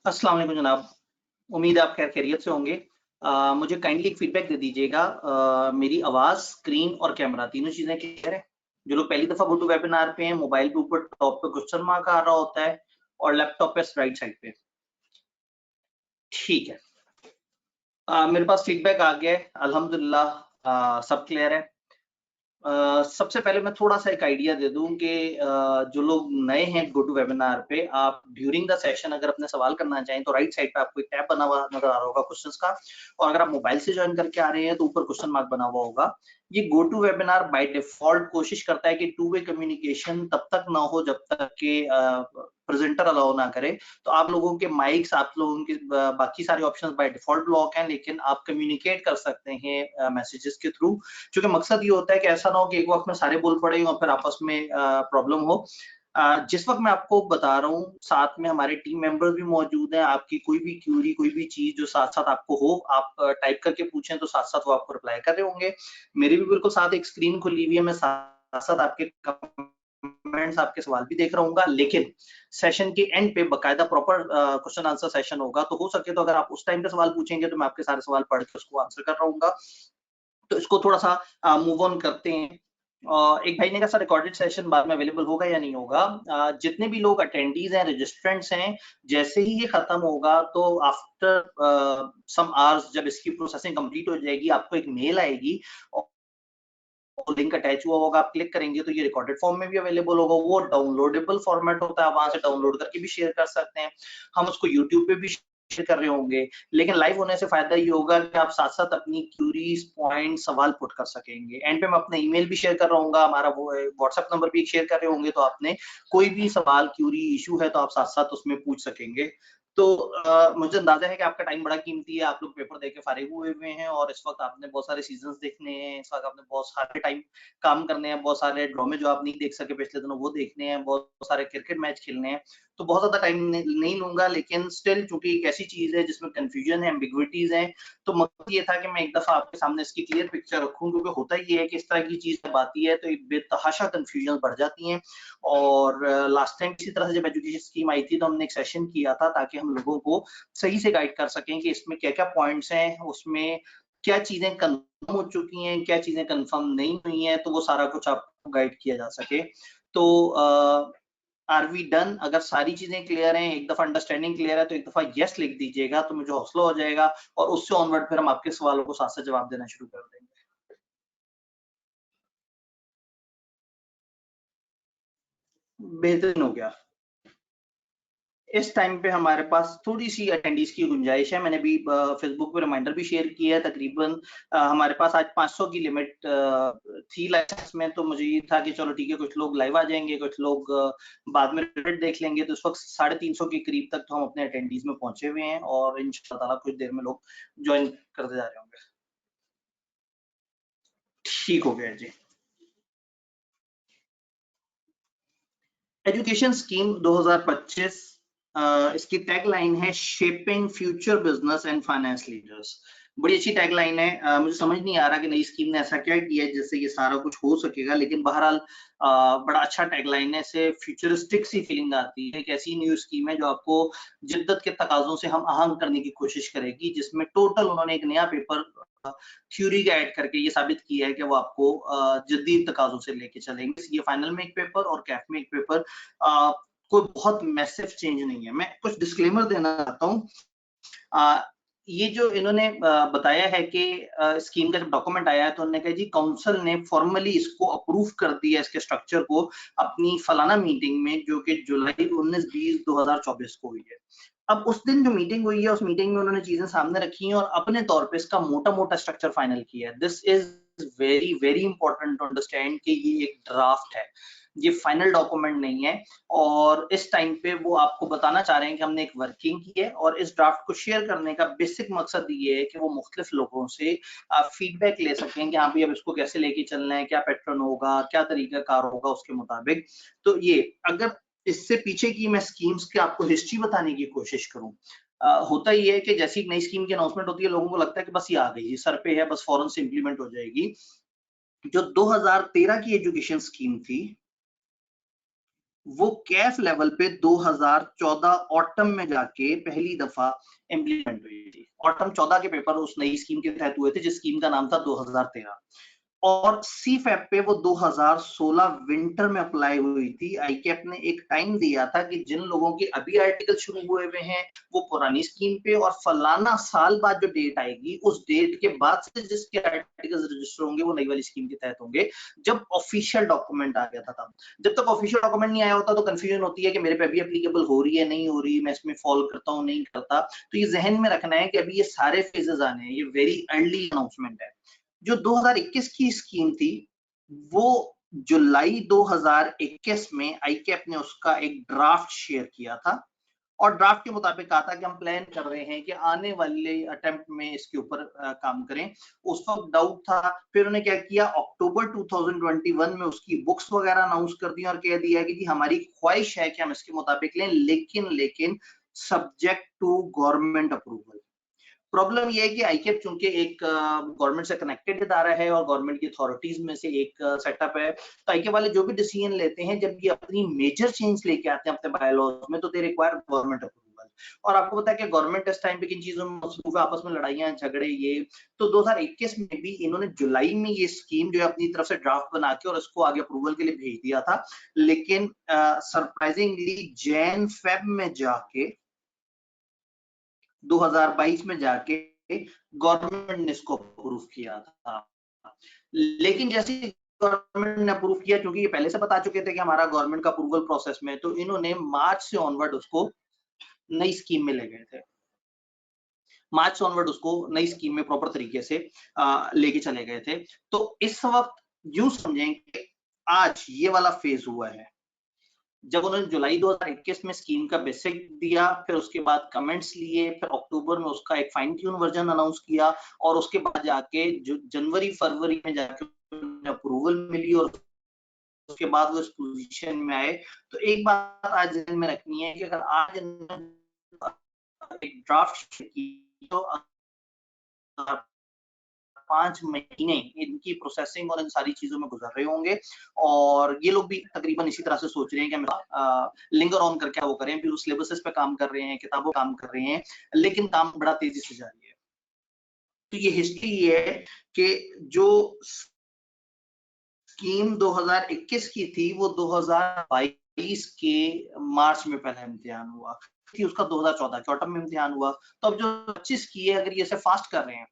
अस्सलाम वालेकुम जनाब। उम्मीद है आप खैर खैरियत से होंगे। मुझे काइंडली एक फीडबैक दे दीजिएगा। मेरी आवाज़, स्क्रीन और कैमरा तीनों चीज़ें क्लियर हैं? जो लोग पहली दफ़ा गो टू वेबिनार पे हैं, मोबाइल के ऊपर टॉप पे क्वेश्चन मार्क आ रहा होता है और लैपटॉप पे राइट साइड पे। ठीक है। मेरे पास फीडबैक आ गया है, अल्हम्दुलिल्लाह सब क्लियर है। सबसे पहले मैं थोड़ा-सा एक आइडिया दे दूँ कि जो लोग नए हैं गो टू वेबिनार पे, आप ड्यूरिंग द सेशन अगर अपने सवाल करना चाहें, तो राइट साइड पे आपको एक टैब बना हुआ नज़र आ रहा होगा क्वेश्चन्स का और अगर आप मोबाइल से जॉइन करके आ रहे हैं, तो ऊपर क्वेश्चन मार्क बना हुआ होगा। ये go to webinar by default कोशिश करता है कि टू वे कम्युनिकेशन तब तक ना हो जब तक कि प्रेज़ेंटर अलाउ ना करे। तो आप लोगों के माइक्स, आप लोगों के बाकी सारे ऑप्शंस बाय डिफ़ॉल्ट लॉक हैं, लेकिन आप कम्युनिकेट कर सकते हैं मैसेजेस के थ्रू। क्योंकि मकसद ये होता है कि ऐसा ना हो कि एक वक़्त में सारे बोल पड़े और फिर आपस में प्रॉब्लम हो। जिस वक़्त मैं आपको बता रहा हूँ, साथ में हमारे टीम मेंबर्स भी मौजूद हैं, आपकी कोई भी क्वेरी, कोई भी चीज़ जो साथ-साथ आपको हो, आप टाइप करके पूछें तो साथ-साथ वो आपको रिप्लाई कर रहे होंगे। मेरे भी बिल्कुल साथ एक स्क्रीन खुली हुई है, मैं साथ-साथ आपके कमेंट्स, आपके सवाल भी देख रहा हूँगा, लेकिन सेशन के एंड पे बाकायदा प्रॉपर क्वेश्चन आंसर सेशन होगा, तो हो सके तो अगर आप उस टाइम पे सवाल पूछेंगे, तो मैं आपके सारे सवाल पढ़ के उसको आंसर कर रहूँगा। तो इसको थोड़ा-सा मूव ऑन करते हैं। एक भाई ने कहा सर रिकॉर्डेड सेशन बाद में अवेलेबल होगा या नहीं होगा? जितने भी लोग अटेंडीज़ हैं, रजिस्ट्रेंट्स हैं, जैसे ही ये खत्म होगा तो आफ्टर सम आवर्स जब इसकी प्रोसेसिंग कंप्लीट हो जाएगी, आपको एक मेल आएगी और लिंक अटैच हुआ होगा, आप क्लिक करेंगे तो ये रिकॉर्डेड फॉर्म में भी अवेलेबल होगा। वो डाउनलोडेबल फॉर्मेट होता है, आप वहाँ से डाउनलोड करके भी शेयर कर सकते हैं। हम उसको यूट्यूब पे भी शेयर कर रहे होंगे, लेकिन लाइव होने से फ़ायदा ये होगा कि आप साथ-साथ अपनी क्वेरीज़, पॉइंट, सवाल पुट कर सकेंगे। एंड पे मैं अपना ईमेल भी शेयर कर रहा हूँगा, हमारा वो है व्हाट्सएप नंबर भी शेयर कर रहे होंगे, तो आपने कोई भी सवाल, क्वेरी, इश्यू है तो आप साथ-साथ उसमें पूछ सकेंगे। तो मुझे अंदाज़ा है कि आपका टाइम बड़ा कीमती है, आप लोग पेपर दे के फारिग हुए हुए हैं और इस वक़्त आपने बहुत सारे सीज़न्स देखने हैं, इस वक़्त आपने बहुत सारे टाइम काम करने हैं, बहुत सारे ड्रामे जो आप नहीं देख सके पिछले दिनों वो देखने हैं, बहुत सारे क्रिकेट मैच खेलने हैं, तो बहुत ज़्यादा टाइम नहीं लूँगा लेकिन स्टिल चूँकि एक ऐसी चीज़ है जिसमें कन्फ्यूजन है, एम्बिग्विटीज़ हैं, तो मकसद ये था कि मैं एक दफ़ा आपके सामने इसकी क्लियर पिक्चर रखूँ क्योंकि होता ये है कि इस तरह की चीज़ जब आती है तो एक बेतहाशा कन्फ्यूजन बढ़ जाती हैं और लास्ट टाइम इसी तरह से जब एजुकेशन स्कीम आई थी तो हमने एक सेशन किया था ताकि हम लोगों को सही से गाइड कर सकें कि इसमें क्या-क्या पॉइंट्स हैं, उसमें क्या चीज़ें कन्फर्म हो चुकी हैं, क्या चीज़ें कन्फर्म नहीं हुई हैं, तो वो सारा कुछ आपको गाइड किया जा सके। तो आर वी डन? अगर सारी चीज़ें क्लियर हैं, एक दफ़ा अंडरस्टैंडिंग क्लियर है, तो एक दफ़ा येस लिख दीजिएगा, तो मुझे हौसला हो जाएगा और उससे ऑनवर्ड फिर हम आपके सवालों को साथ-साथ जवाब देना शुरू कर देंगे। बेहतरीन हो गया। इस टाइम पे हमारे पास थोड़ी-सी अटेंडीज़ की गुंजाइश है। मैंने अभी फ़ेसबुक पे रिमाइंडर भी शेयर किया है तकरीबन हमारे पास आज 500 की लिमिट थी लाइसेंस में, तो मुझे ये था कि चलो ठीक है, कुछ लोग लाइव आ जाएँगे, कुछ लोग बाद में रिजल्ट देख लेंगे, तो इस वक़्त 350 के करीब तक तो हम अपने अटेंडीज़ में पहुँचे हुए हैं और इंशाअल्लाह ताला कुछ देर में लोग जॉइन करते जा रहे होंगे। ठीक हो गया जी। एजुकेशन स्कीम 2025 इसकी टैगलाइन है shaping future business and finance leaders. बड़ी अच्छी टैगलाइन है। मुझे समझ नहीं आ रहा कि नई स्कीम ने ऐसा क्या किया है जिससे ये सारा कुछ हो सकेगा, लेकिन बहरहाल बड़ा अच्छा टैगलाइन है। इससे फ्यूचरिस्टिक सी फीलिंग आती है। एक ऐसी न्यू स्कीम है जो आपको जिद्दत के तकाज़ों से हम आहंग करने की कोशिश करेगी, जिसमें टोटल उन्होंने एक नया पेपर थ्योरी का ऐड करके ये साबित किया है कि वो आपको जदीद तकाज़ों से लेके चलेंगे। ये फाइनल में एक पेपर और कैफ में एक पेपर कोई बहुत मैसिव चेंज नहीं है। मैं कुछ डिस्क्लेमर देना चाहता हूँ। अ, ये जो इन्होंने बताया है कि स्कीम का जब डॉक्यूमेंट आया है तो उन्होंने कहा जी काउंसिल ने फॉर्मली इसको अप्रूव कर दिया इसके स्ट्रक्चर को अपनी फलाना मीटिंग में जो कि जुलाई 19-20-2024 को हुई है। अब उस दिन जो मीटिंग हुई है उस मीटिंग में उन्होंने चीजें सामने रखी हैं और अपने तौर पे इसका मोटा-मोटा स्ट्रक्चर फाइनल किया है। This is very very important to understand कि ये एक ड्राफ्ट है। ये फाइनल डॉक्यूमेंट नहीं है और इस टाइम पे वो आपको बताना चाह रहे हैं कि हमने एक वर्किंग की है और इस ड्राफ्ट को शेयर करने का बेसिक मकसद ये है कि वो मुख्तलिफ लोगों से फीडबैक ले सकें कि हाँ भाई अब इसको कैसे लेके चलना है, क्या पैटर्न होगा, क्या तरीकाकार होगा उसके मुताबिक। तो ये अगर इससे पीछे की मैं स्कीम्स की आपको हिस्ट्री बताने की कोशिश करूँ होता ये है कि जैसे ही नई स्कीम की अनाउंसमेंट होती है लोगों को लगता है कि बस ये आ गई, ये सर पे है, बस फौरन से इम्प्लीमेंट हो जाएगी। जो 2013 की एजुकेशन स्कीम थी वो कैफ लेवल पे 2014 ऑटम में जाके पहली दफा इम्प्लीमेंट हुई थी। ऑटम 14 के पेपर उस नई स्कीम के तहत हुए थे, जिस स्कीम का नाम था 2013, और सी फैप पे वो 2016 विंटर में अप्लाई हुई थी। आईकैप ने एक टाइम दिया था कि जिन लोगों के अभी आर्टिकल शुरू हुए हुए हैं वो पुरानी स्कीम पे, और फलाना साल बाद जो डेट आएगी उस डेट के बाद से जिसके आर्टिकल रजिस्टर होंगे वो नई वाली स्कीम के तहत होंगे। जब ऑफिशियल डॉक्यूमेंट आ गया था तब, जब तक ऑफिशियल डॉक्यूमेंट नहीं आया होता तो कंफ्यूजन होती है कि मेरे पे अभी एप्लीकेबल हो रही है नहीं हो रही, मैं इसमें फॉलो करता हूँ नहीं करता। तो ये जहन में रखना है कि अभी ये सारे फेजेस आने हैं, ये वेरी अर्ली अनाउंसमेंट है। जो 2021 की स्कीम थी वो जुलाई 2021 में आईकैप ने उसका एक ड्राफ्ट शेयर किया था, और ड्राफ्ट के मुताबिक कहा था कि हम प्लान कर रहे हैं कि आने वाले अटेम्प्ट में इसके ऊपर काम करें। उस वक्त डाउट था, फिर उन्होंने क्या किया, अक्टूबर 2021 में उसकी बुक्स वगैरह अनाउंस कर दी और कह दिया कि जी हमारी ख्वाहिश है कि हम इसके मुताबिक लें, लेकिन subject to government approval. Problem ये है कि आईकेप चूंकि एक गवर्नमेंट से कनेक्टेड इदारा है और गवर्नमेंट की अथॉरिटीज में से एक सेटअप है, तो आईकेप वाले जो भी डिसीजन लेते हैं, जब ये अपनी मेजर चेंज लेके आते हैं अपने बायलॉज में, तो दे रिक्वायर गवर्नमेंट अप्रूवल। और आपको पता है कि गवर्नमेंट इस टाइम पे किन चीजों में मसरूफ है, आपस में लड़ाइयां झगड़े ये। तो 2021 में भी इन्होंने जुलाई में ये स्कीम जो है अपनी तरफ से ड्राफ्ट बना के और इसको आगे अप्रूवल के लिए भेज दिया था, लेकिन सरप्राइजिंगली जैन फेब में जाके 2022 में जाके गवर्नमेंट ने इसको अप्रूव किया था। लेकिन जैसे गवर्नमेंट ने अप्रूव किया, क्योंकि ये पहले से बता चुके थे कि हमारा गवर्नमेंट का अप्रूवल प्रोसेस में, तो इन्होंने मार्च से ऑनवर्ड उसको नई स्कीम में ले गए थे। मार्च से ऑनवर्ड उसको नई स्कीम में प्रॉपर तरीके से लेके चले गए थे। तो इस वक्त यूं समझें कि आज ये वाला फेज हुआ है, जब उन्होंने जुलाई 2021 में स्कीम का बेसिक दिया, फिर उसके बाद कमेंट्स लिए, फिर अक्टूबर में उसका एक फाइन ट्यून वर्जन अनाउंस किया, और उसके बाद जाके जो जनवरी फरवरी में जाके अप्रूवल मिली, और उसके बाद वो इस पोजीशन में आए। तो एक बात आज ध्यान में रखनी है कि अगर आज एक ड्राफ्ट की, तो 5 महीने इनकी प्रोसेसिंग और इन सारी चीजों में गुजर रहे होंगे, और ये लोग भी तकरीबन इसी तरह से सोच रहे हैं कि हम लिंगर ऑन करके वो करें, फिर उस सिलेबसेस पे काम कर रहे हैं, किताबों काम कर रहे हैं, लेकिन काम बड़ा तेजी से जारी है। तो ये हिस्ट्री ये है कि जो स्कीम 2021 की थी वो 2022 के मार्च में पहला इम्तिहान हुआ थी, उसका 2014 के ऑटम में इम्तिहान हुआ। तो अब जो 25 की है, अगर ये ऐसे फास्ट कर रहे हैं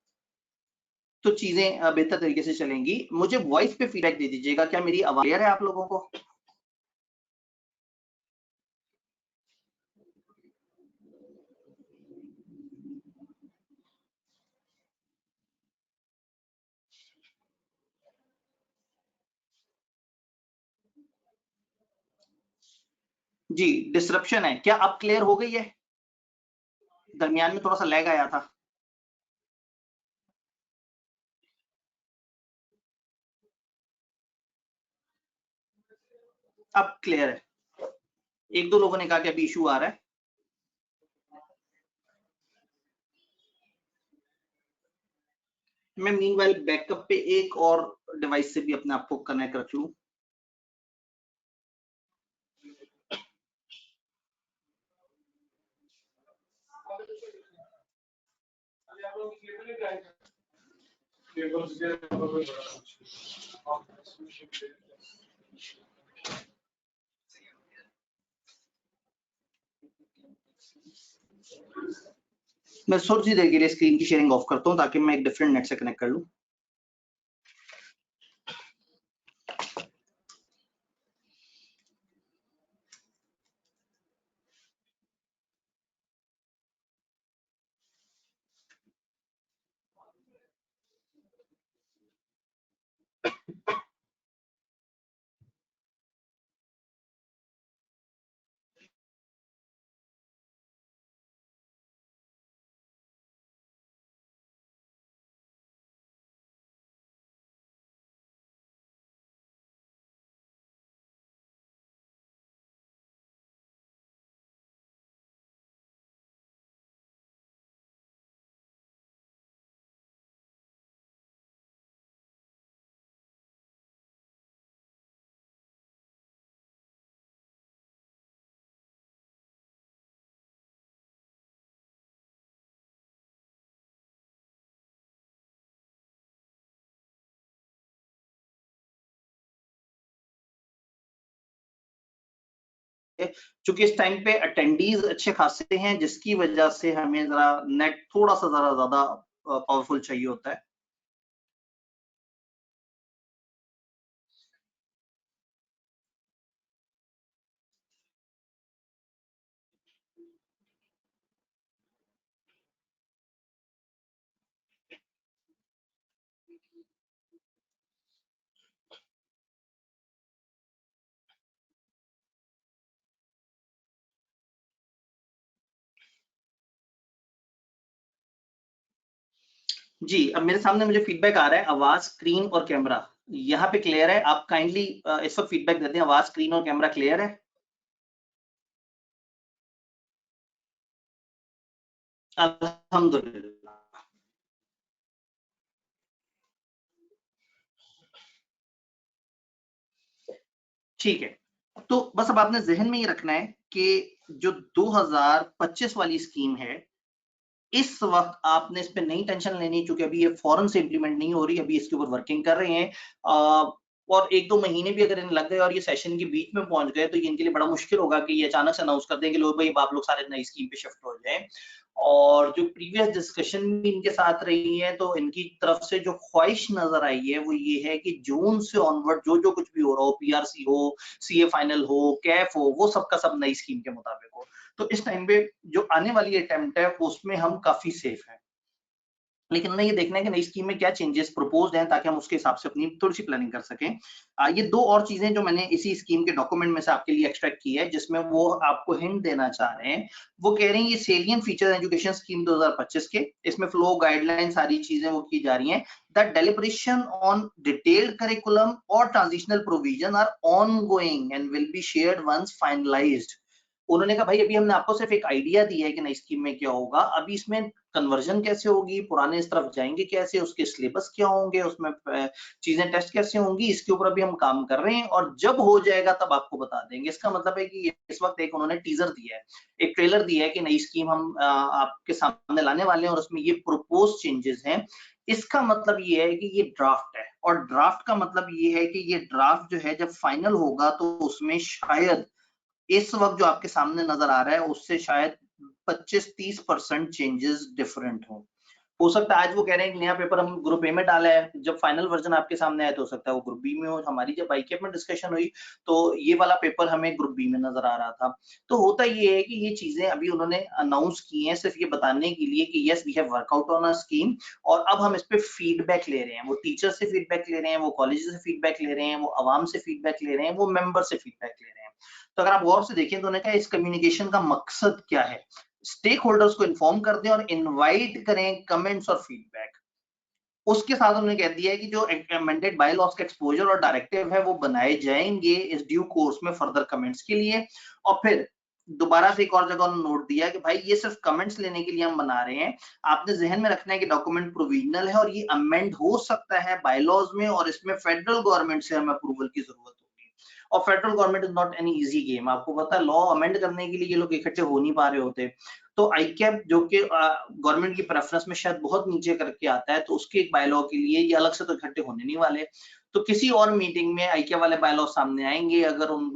तो चीजें बेहतर तरीके से चलेंगी। मुझे वॉइस पे फीडबैक दे दीजिएगा, क्या मेरी आवाज क्लियर है आप लोगों को? जी, डिसरप्शन है, क्या अब क्लियर हो गई है? दरमियान में थोड़ा सा लैग आया था। अब क्लियर है। एक दो लोगों ने कहा कि अभी इशू आ रहा है। मैं मीनवाइल बैकअप पे एक और डिवाइस से भी अपने आप को कनेक्ट रख लूं। मैं थोड़ी सी देर के लिए स्क्रीन की शेयरिंग ऑफ करता हूं ताकि मैं एक डिफरेंट नेट से कनेक्ट कर लूं। चूंकि इस टाइम पे अटेंडीज अच्छे खासे हैं, जिसकी वजह से हमें जरा नेट थोड़ा सा जरा ज्यादा पावरफुल चाहिए होता है। जी, अब मेरे सामने मुझे फीडबैक आ रहा है, आवाज, स्क्रीन और कैमरा यहाँ पे क्लियर है। आप काइंडली इस वक्त फीडबैक देते हैं, आवाज, स्क्रीन और कैमरा क्लियर है? अल्हम्दुलिल्लाह। ठीक है, तो बस अब आपने जहन में ये रखना है कि जो 2025 वाली स्कीम है, इस वक्त आपने इस पे नहीं टेंशन लेनी, क्योंकि अभी ये फौरन से इंप्लीमेंट नहीं हो रही, अभी इसके ऊपर वर्किंग कर रहे हैं। और 1-2 महीने भी अगर इन्हें लग गए और ये सेशन के बीच में पहुंच गए, तो ये इनके लिए बड़ा मुश्किल होगा कि ये अचानक से अनाउंस कर दें कि लो भाई आप लोग सारे नई स्कीम पे शिफ्ट हो जाएं। और जो प्रीवियस डिस्कशन भी इनके साथ रही है, तो इनकी तरफ से जो ख्वाहिश नजर आई है वो ये है कि जून से ऑनवर्ड जो जो कुछ भी हो रहा हो, पीआरसी हो, सीए फाइनल हो, कैफ हो, वो सब का सब नई स्कीम के मुताबिक हो। तो इस टाइम पे जो आने वाली अटेम्प्ट है उसमें हम काफी सेफ हैं। लेकिन हमें ये देखना है कि नई स्कीम में क्या चेंजेस प्रपोज्ड हैं, ताकि हम उसके हिसाब से अपनी थोड़ी सी प्लानिंग कर सकें। ये दो और चीजें जो मैंने इसी स्कीम के डॉक्यूमेंट में से आपके लिए एक्सट्रैक्ट की है, जिसमें वो आपको हिंट देना चाह रहे हैं। वो कह रहे हैं ये सेलियंट फीचर एजुकेशन स्कीम 2025 के, इसमें फ्लो, गाइडलाइन, सारी चीजें वो की जा रही हैं। The deliberation on detailed curriculum और transitional provision are ongoing and will be shared once finalised. उन्होंने कहा भाई अभी हमने आपको सिर्फ एक आइडिया दिया है कि नई स्कीम में क्या होगा, अभी इसमें कन्वर्जन कैसे होगी, पुराने इस तरफ जाएंगे कैसे, उसके सिलेबस क्या होंगे, उसमें चीजें टेस्ट कैसे होंगी, इसके ऊपर अभी हम काम कर रहे हैं और जब हो जाएगा तब आपको बता देंगे। इसका मतलब है कि इस वक्त एक उन्होंने टीजर दिया है, एक ट्रेलर दिया है कि नई स्कीम हम आपके सामने लाने वाले हैं और उसमें ये प्रोपोज चेंजेस हैं। इसका मतलब ये है कि ये ड्राफ्ट है, और ड्राफ्ट का मतलब ये है कि ये ड्राफ्ट जो है जब फाइनल होगा तो उसमें शायद इस वक्त जो आपके सामने नजर आ रहा है उससे शायद 25-30% चेंजेस डिफरेंट हो सकता है। आज वो कह रहे हैं कि नया पेपर हम ग्रुप ए में डाला है, जब फाइनल वर्जन आपके सामने आया तो हो सकता है वो ग्रुप बी में हो। हमारी जब आईकेएप में डिस्कशन हुई तो ये वाला पेपर हमें ग्रुप बी में नजर आ रहा था। तो होता ये है कि ये चीजें अभी उन्होंने अनाउंस की हैं सिर्फ ये बताने के लिए कि yes we have workout on a scheme, और अब हम इस पे फीडबैक ले रहे हैं। वो टीचर से फीडबैक ले रहे हैं, वो कॉलेज से फीडबैक ले रहे हैं, वो अवाम से फीडबैक ले रहे हैं, वो मेंबर से फीडबैक ले रहे हैं। तो अगर आप गौर से देखें तो उन्होंने कहा इस कम्युनिकेशन का मकसद क्या है, स्टेक होल्डर्स को इन्फॉर्म कर दें और इनवाइट करें कमेंट्स और फीडबैक। उसके साथ उन्होंने कह दिया है कि जो अमेंडेड बाय लॉज का एक्सपोजर और डायरेक्टिव है वो बनाए जाएंगे इस ड्यू कोर्स में फर्दर कमेंट्स के लिए। और फिर दोबारा से एक और जगह उन्होंने नोट दिया कि भाई ये सिर्फ कमेंट्स लेने के लिए हम बना रहे हैं, आपने जहन में रखना है कि डॉक्यूमेंट प्रोविजनल है और ये अमेंड हो सकता है बायलॉज में, और इसमें फेडरल गवर्नमेंट से हमें अप्रूवल की जरूरत होगी। और federal government is not any easy game, आपको पता है लॉ अमेंड करने के लिए ये लोग इकट्ठे हो नहीं पा रहे होते। तो आईकैप जो कि गवर्नमेंट की प्रेफरेंस में शायद बहुत नीचे करके आता है, तो उसके एक बायलॉ के लिए ये अलग से तो इकट्ठे होने नहीं वाले। तो किसी और मीटिंग में आईकैप वाले बायलॉ सामने आएंगे, अगर उन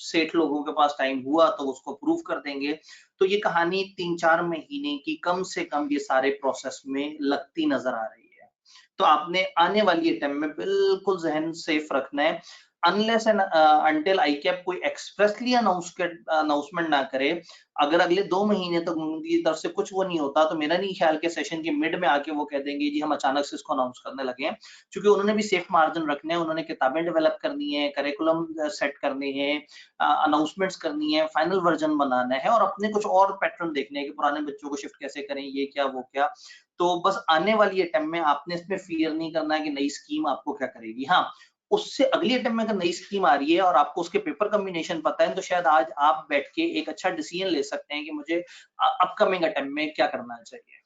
सेठ लोगों के पास टाइम हुआ तो उसको अप्रूव कर देंगे। तो ये कहानी 3-4 महीने की कम से कम ये सारे प्रोसेस में लगती नजर आ रही है। तो आपने आने वाली टाइम में बिल्कुल जहन सेफ रखना है। अनलेस एंड अंटिल आईकैप कोई एक्सप्रेसली अनाउंसमेंट ना करे, अगर अगले 2 महीने तक उनकी तरफ से कुछ वो नहीं होता, तो मेरा नहीं ख्याल के सेशन के मिड में आके वो कह देंगे जी हम अचानक से इसको अनाउंस करने लगे हैं। क्योंकि उन्होंने भी सेफ मार्जिन रखने हैं, उन्होंने किताबें डेवलप करनी है, करिकुलम सेट करने हैं, अनाउंसमेंट्स करनी है, फाइनल वर्जन बनाना है, और अपने कुछ और पैटर्न देखने हैं कि पुराने बच्चों को शिफ्ट कैसे करें, ये क्या वो क्या। तो बस आने वाली अटेम्प्ट में आपने इसमें फियर नहीं करना है कि नई स्कीम आपको क्या करेगी। हाँ, उससे अगली अटेम्प्ट में अगर नई स्कीम आ रही है और आपको उसके पेपर कॉम्बिनेशन पता है, तो शायद आज आप बैठ के एक अच्छा डिसीजन ले सकते हैं कि मुझे अपकमिंग अटेम्प्ट में क्या करना चाहिए।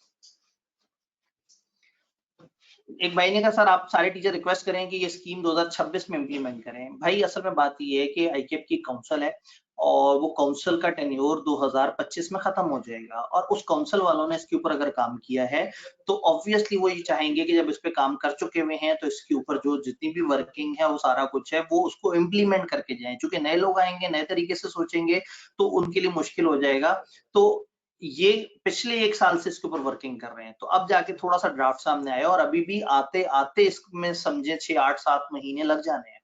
एक भाई ने कहा सर आप सारे टीचर रिक्वेस्ट करें कि ये स्कीम 2026 में इंप्लीमेंट करें। भाई असल में बात ये है कि आईकेएप की काउंसिल है, और वो काउंसिल का टेन्योर 2025 में खत्म हो जाएगा, और उस काउंसिल वालों ने इसके ऊपर अगर काम किया है तो ऑब्वियसली वो ये चाहेंगे कि जब इस पे काम कर चुके हुए हैं तो इसके ऊपर जो जितनी भी वर्किंग है वो सारा कुछ है वो उसको इम्प्लीमेंट करके जाएं। चूंकि नए लोग आएंगे, नए तरीके से सोचेंगे, तो उनके लिए मुश्किल हो जाएगा। तो ये पिछले 1 साल से इसके ऊपर वर्किंग कर रहे हैं, तो अब जाके थोड़ा सा ड्राफ्ट सामने आया, और अभी भी आते आते इसमें समझे 6, 8, 7 महीने लग जाने हैं।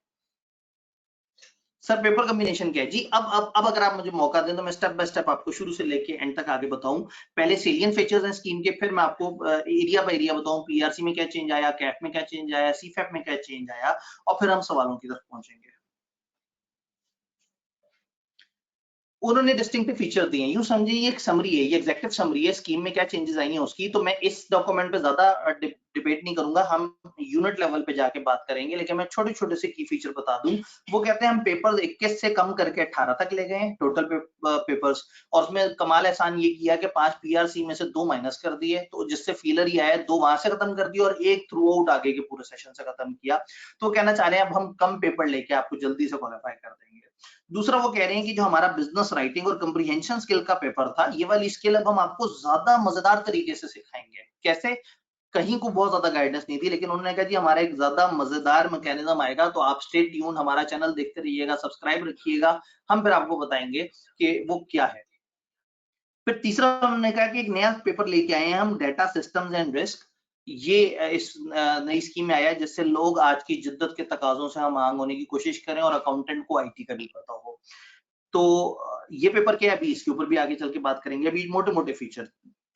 सर पेपर कॉम्बिनेशन क्या है जी? अब अगर आप मुझे मौका दें तो मैं स्टेप बाय स्टेप आपको शुरू से लेके एंड तक आगे बताऊं। पहले सेलियन फीचर्स हैं स्कीम के, फिर मैं आपको एरिया बाय एरिया बताऊं, पीआरसी में क्या चेंज आया, कैप में क्या चेंज आया, सीफैप में क्या चेंज आया, और फिर हम सवालों की तरफ पहुंचेंगे। उन्होंने डिस्टिंक्टिव फीचर दिए हैं, यूं समझिए ये एक समरी है, ये एग्जेक्टिव समरी है, स्कीम में क्या चेंजेस आई हैं उसकी। तो मैं इस डॉक्यूमेंट पे ज्यादा डिबेट नहीं करूंगा, हम यूनिट लेवल पे जाके बात करेंगे, लेकिन मैं छोटे छोटे से की फीचर बता दूं। वो कहते हैं हम पेपर 21 से कम करके 18 तक ले गए टोटल पेपर्स, और उसमें कमाल एहसान ये किया कि 5 पीआरसी में से 2 माइनस कर दिए, तो जिससे फीलर ही आया 2 वहां से खत्म कर दिए और एक थ्रू आउट आगे के पूरे सेशन से खत्म किया। तो कहना चाह रहे हैं अब हम कम पेपर लेके आपको जल्दी से क्वालिफाई कर देंगे। दूसरा वो कह रहे हैं कि जो हमारा बिजनेस राइटिंग और कंप्रीहेंशन स्किल का पेपर था, ये वाली स्किल अब हम आपको ज्यादा मजेदार तरीके से सिखाएंगे। कैसे? कहीं को बहुत ज्यादा गाइडेंस नहीं थी, लेकिन उन्होंने कहा जी हमारा एक ज्यादा मजेदार मैकेनिज्म आएगा, तो आप स्टे ट्यून, हमारा चैनल देखते रहिएगा, सब्सक्राइब रखिएगा, हम फिर आपको बताएंगे कि वो क्या है। फिर तीसरा उन्होंने कहा कि एक नया पेपर लेके आए हैं हम, डेटा सिस्टम्स एंड रिस्क। ये इस नई स्कीम में आया है, जिससे लोग आज की जिद्दत के तकाजों से हम आंग होने की कोशिश करें और अकाउंटेंट को आईटी का भी पता हो। तो ये पेपर क्या है, अभी इसके ऊपर भी आगे चल के बात करेंगे। अभी मोटे मोटे फीचर,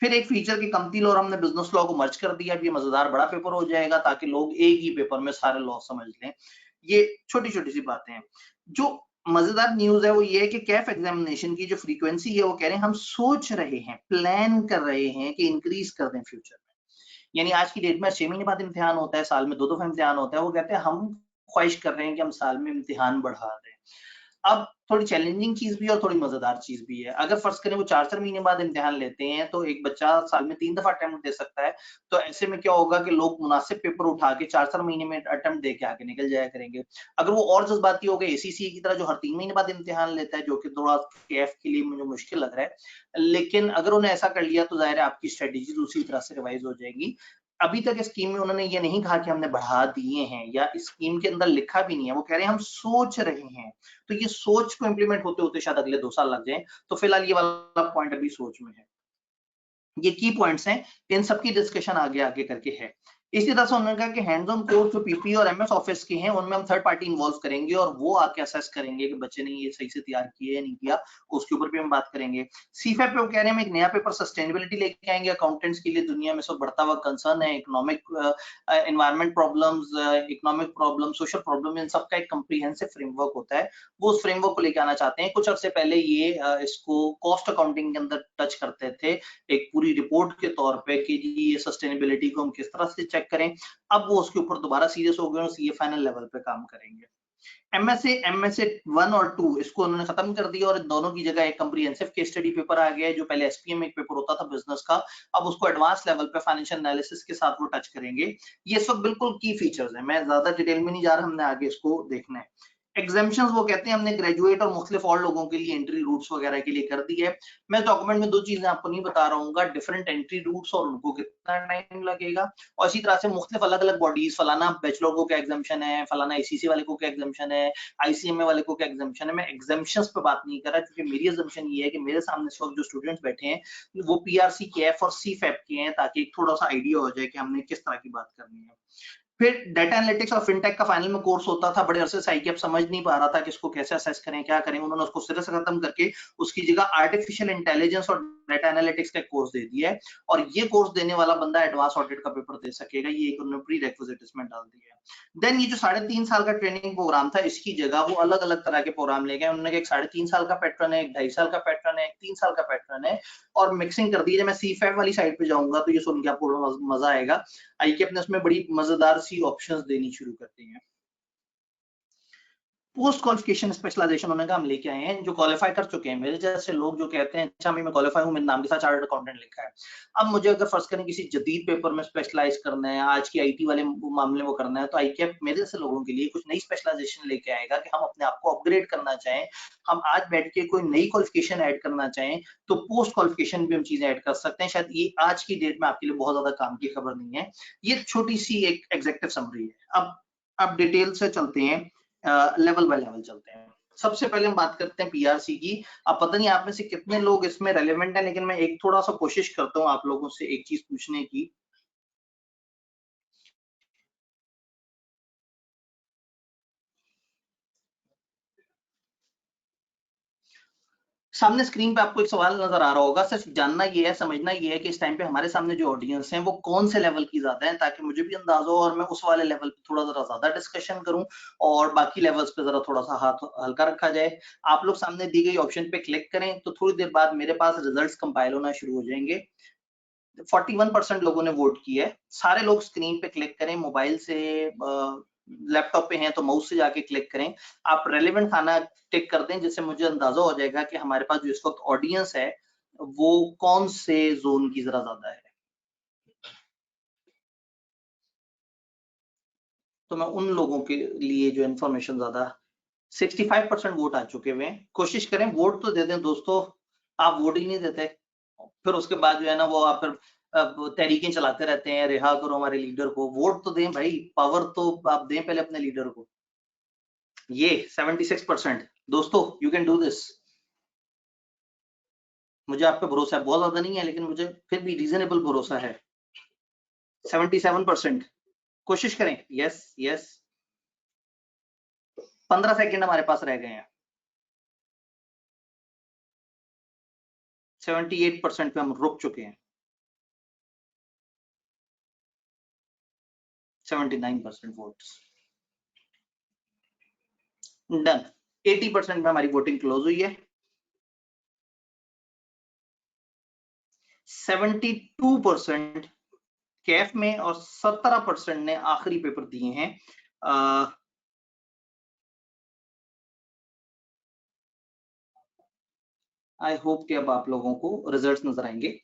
फिर एक फीचर की कंपनी लॉ और हमने बिजनेस लॉ को मर्ज कर दिया। अब ये मजेदार बड़ा पेपर हो जाएगा ताकि लोग एक ही पेपर में सारे लॉ समझ लें। ये छोटी छोटी सी बातें हैं। जो मजेदार न्यूज है वो ये है कि कैफ एग्जामिनेशन की जो फ्रीक्वेंसी है वो कह रहे हैं हम सोच रहे हैं, प्लान कर रहे हैं कि इंक्रीज कर दें फ्यूचर में। यानी आज की डेट में 6 महीने बाद इम्तिहान होता है, साल में 2 दफा इम्तिहान होता है, वो कहते हैं हम ख्वाहिश कर रहे हैं कि हम साल में इम्तिहान बढ़ा दें। अब थोड़ी चैलेंजिंग चीज भी है और थोड़ी मजेदार चीज भी है। अगर फर्ज करें वो 4-4 महीने बाद इम्तिहान लेते हैं, तो एक बच्चा साल में 3 दफा अटेम्प्ट दे सकता है। तो ऐसे में क्या होगा कि लोग मुनासिब पेपर उठा के 4-4 महीने में अटेम्प्ट दे के आगे निकल जाया करेंगे। अगर वो और जज्बाती हो गए एसीसी की तरह जो हर 3 महीने बाद इम्तिहान लेता है, जो कि थोड़ा केएफ के लिए मुझे मुश्किल लग रहा है, लेकिन अगर उन्हें ऐसा कर लिया तो जाहिर है आपकी स्ट्रेटेजी दूसरी तरह से रिवाइज हो जाएगी। अभी तक स्कीम में उन्होंने ये नहीं कहा कि हमने बढ़ा दिए हैं, या स्कीम के अंदर लिखा भी नहीं है, वो कह रहे हैं हम सोच रहे हैं। तो ये सोच को इम्प्लीमेंट होते होते शायद अगले 2 साल लग जाए। तो फिलहाल ये वाला पॉइंट अभी सोच में है। ये की पॉइंट्स हैं, इन सबकी डिस्कशन आगे आगे करके है। इसी तरह से उन्होंने कहा कि हैंड्स ऑन कोर्स जो पीपी और एमएस ऑफिस के हैं उनमें हम थर्ड पार्टी इन्वॉल्व करेंगे, और वो आके असेस करेंगे कि बच्चे ने ये सही से तैयार किया या नहीं किया, उसके ऊपर भी हम बात करेंगे। सीफैप पे वो कह रहे हैं हम एक नया पेपर सस्टेनेबिलिटी लेके आएंगे अकाउंटेंट्स के लिए। दुनिया में सब बढ़ता हुआ कंसर्न है, economic environment problems, economic problem, social problem, इन सबका एक कंप्रीहेंसिव फ्रेमवर्क होता है। वो उस फ्रेमवर्क को लेके आना चाहते हैं। कुछ अर्से पहले ये इसको कॉस्ट अकाउंटिंग के अंदर टच करते थे, एक पूरी रिपोर्ट के तौर पे कि जी ये सस्टेनेबिलिटी को हम किस तरह से चेक करें। अब वो उसके ऊपर दोबारा सीरियस हो गए और सीए फाइनल लेवल पे काम करेंगे। एमएसए 1 और 2 इसको उन्होंने खत्म कर दिया, और इन दोनों की जगह एक कंप्रीहेंसिव केस स्टडी पेपर आ गया है। जो पहले एसपीएम एक पेपर होता था बिजनेस का, अब उसको एडवांस लेवल पे फाइनेंशियल एनालिसिस के साथ वो टच करेंगे। ये इस वक्त बिल्कुल की फीचर्स है, मैं ज्यादा डिटेल में नहीं जा रहा, हमने आगे इसको देखना है। एग्जामिशंस वो कहते हैं हमने ग्रेजुएट और मुख्तलिफ और लोगों के लिए एंट्री रूट्स वगैरह के लिए कर दी है। मैं डॉक्यूमेंट में 2 चीजें आपको नहीं बता रहा हूँ, डिफरेंट एंट्री रूट्स और उनको कितना टाइम लगेगा, और इसी तरह से मुख्तलिफ अलग अलग बॉडीज, फलाना बैचलर को क्या एग्जामिशन है, फलाना आईसीसी वाले को क्या एग्जामिशन है, आईसीएमए वाले को क्या एग्जामिशन है। मैं एग्जामिशंस पे बात नहीं कर रहा, क्योंकि मेरी अजम्पशन ये है कि मेरे सामने इस वक्त जो स्टूडेंट्स बैठे हैं वो पीआरसी के एफ और सीफैप के हैं, ताकि एक थोड़ा सा आइडिया हो जाए कि हमने किस तरह की बात करनी है। फिर डाटा एनालिटिक्स और फिनटेक का फाइनल में कोर्स होता था, बड़े अरसे से आईकेएप समझ नहीं पा रहा था कि इसको कैसे असेस करें, क्या करें। उन्होंने उसको सिरे से खत्म करके उसकी जगह आर्टिफिशियल इंटेलिजेंस और डाटा एनालिटिक्स का कोर्स दे दिया है, और ये कोर्स देने वाला बंदा एडवांस ऑडिट का पेपर दे सकेगा। ये एक उन्होंने प्री रिक्विजिट इसमें डाल दिया है। देन ये जो 3.5 साल का ट्रेनिंग प्रोग्राम था, इसकी जगह वो अलग अलग तरह के प्रोग्राम ले गए। उन्होंने एक 3.5 साल का पैटर्न है, एक 2.5 साल का पैटर्न है, एक 3 साल का पैटर्न है, और मिक्सिंग कर दी। जब मैं सीफैप वाली साइड पे जाऊंगा तो ये सुन के आपको मजा आएगा। आईकेएप ने उसमें बड़ी मजेदार सी ऑप्शंस देनी शुरू कर दी हैं। पोस्ट क्वालिफिकेशन स्पेशलाइजेशन होने का हम लेके आए हैं, जो क्वालिफाई कर चुके हैं मेरे जैसे लोग जो कहते हैं अच्छा मैं क्वालिफाई हूं, मेरे नाम के साथ चार्टर्ड अकाउंटेंट लिखा है। अब मुझे अगर फर्स्ट करें किसी जदीद पेपर में स्पेशलाइज करना है, आज की आईटी वाले मामले में करना है, तो आईकेएप मेरे जैसे लोगों के लिए कुछ नई स्पेशलाइजेशन लेके आएगा कि हम अपने आप को अपग्रेड करना चाहें, हम आज बैठ के कोई नई क्वालिफिकेशन ऐड करना चाहें तो पोस्ट क्वालिफिकेशन भी हम चीजें ऐड कर सकते हैं। शायद ये आज की डेट में आपके लिए बहुत ज्यादा काम की खबर नहीं है। ये छोटी सी एक एग्जेक्टिव समरी है। अब डिटेल से चलते हैं, लेवल बाय लेवल चलते हैं। सबसे पहले हम बात करते हैं पीआरसी की। अब पता नहीं आप में से कितने लोग इसमें रेलेवेंट है, लेकिन मैं एक थोड़ा सा कोशिश करता हूं आप लोगों से एक चीज पूछने की। सामने स्क्रीन पे आपको एक सवाल नजर आ रहा होगा, सिर्फ जानना ये है, समझना ये है कि इस टाइम पे हमारे सामने जो ऑडियंस है वो कौन से लेवल की ज्यादा है, ताकि मुझे भी अंदाजा हो और मैं उस वाले लेवल पे थोड़ा जरा ज्यादा डिस्कशन करूं और बाकी लेवल्स पे जरा थोड़ा सा हाथ हल्का रखा जाए। आप लोग सामने दी गई ऑप्शन पे क्लिक करें तो थोड़ी देर बाद मेरे पास रिजल्ट्स कंपाइल होना शुरू हो जाएंगे। 41% लोगों ने वोट किया है। सारे लोग स्क्रीन पे क्लिक करें, मोबाइल से लैपटॉप पे हैं तो माउस से जाके क्लिक करें। आप रेलेवेंट खाना टिक कर दें, जिससे मुझे अंदाजा हो जाएगा कि हमारे पास जो इस वक्त ऑडियंस है वो कौन से जोन की जरा ज्यादा है। तो मैं उन लोगों के लिए जो इन्फॉर्मेशन ज्यादा, 65% वोट आ चुके हुए हैं। कोशिश करें वोट तो दे दें दोस्तों, आप वोट ही नहीं देते, फिर उसके बाद जो है ना वो आप फिर तहरीकें चलाते रहते हैं, रिहा करो हमारे लीडर को। वोट तो दें भाई, पावर तो आप दें पहले अपने लीडर को। ये 76% दोस्तों, यू कैन डू दिस। मुझे आप पे भरोसा है, बहुत ज्यादा नहीं है लेकिन मुझे फिर भी रीजनेबल भरोसा है। 77%, कोशिश करें। यस यस, 15 सेकंड हमारे पास रह गए हैं। 78% पे हम रुक चुके हैं। 79% वोट्स डन। 80% में हमारी वोटिंग क्लोज हुई है। 72% कैफ में और 17% ने आखिरी पेपर दिए हैं। आई होप कि अब आप लोगों को रिजल्ट्स नजर आएंगे।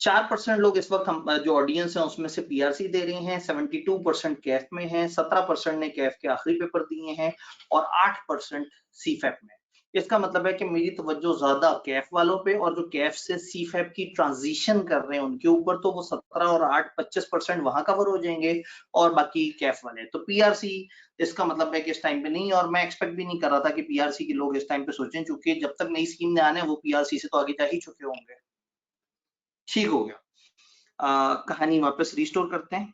4% लोग इस वक्त हम जो ऑडियंस है उसमें से पीआरसी दे रहे हैं, 72% कैफ में है, 17% ने कैफ के आखिरी पेपर दिए हैं और 8% सीफैप में। इसका मतलब है कि मेरी तवज्जो ज्यादा कैफ वालों पे और जो कैफ से सीफैप की ट्रांजिशन कर रहे हैं उनके ऊपर, तो वो 17 और 8 25% वहां कवर हो जाएंगे और बाकी कैफ वाले तो पीआरसी। इसका मतलब है कि इस टाइम पे नहीं, और मैं एक्सपेक्ट भी नहीं कर रहा था कि पीआरसी के लोग इस टाइम पे सोचें, क्योंकि जब तक नई स्कीम ने आने वो पीआरसी से तो आगे जा ही चुके होंगे। ठीक हो गया। कहानी वापस रिस्टोर करते हैं।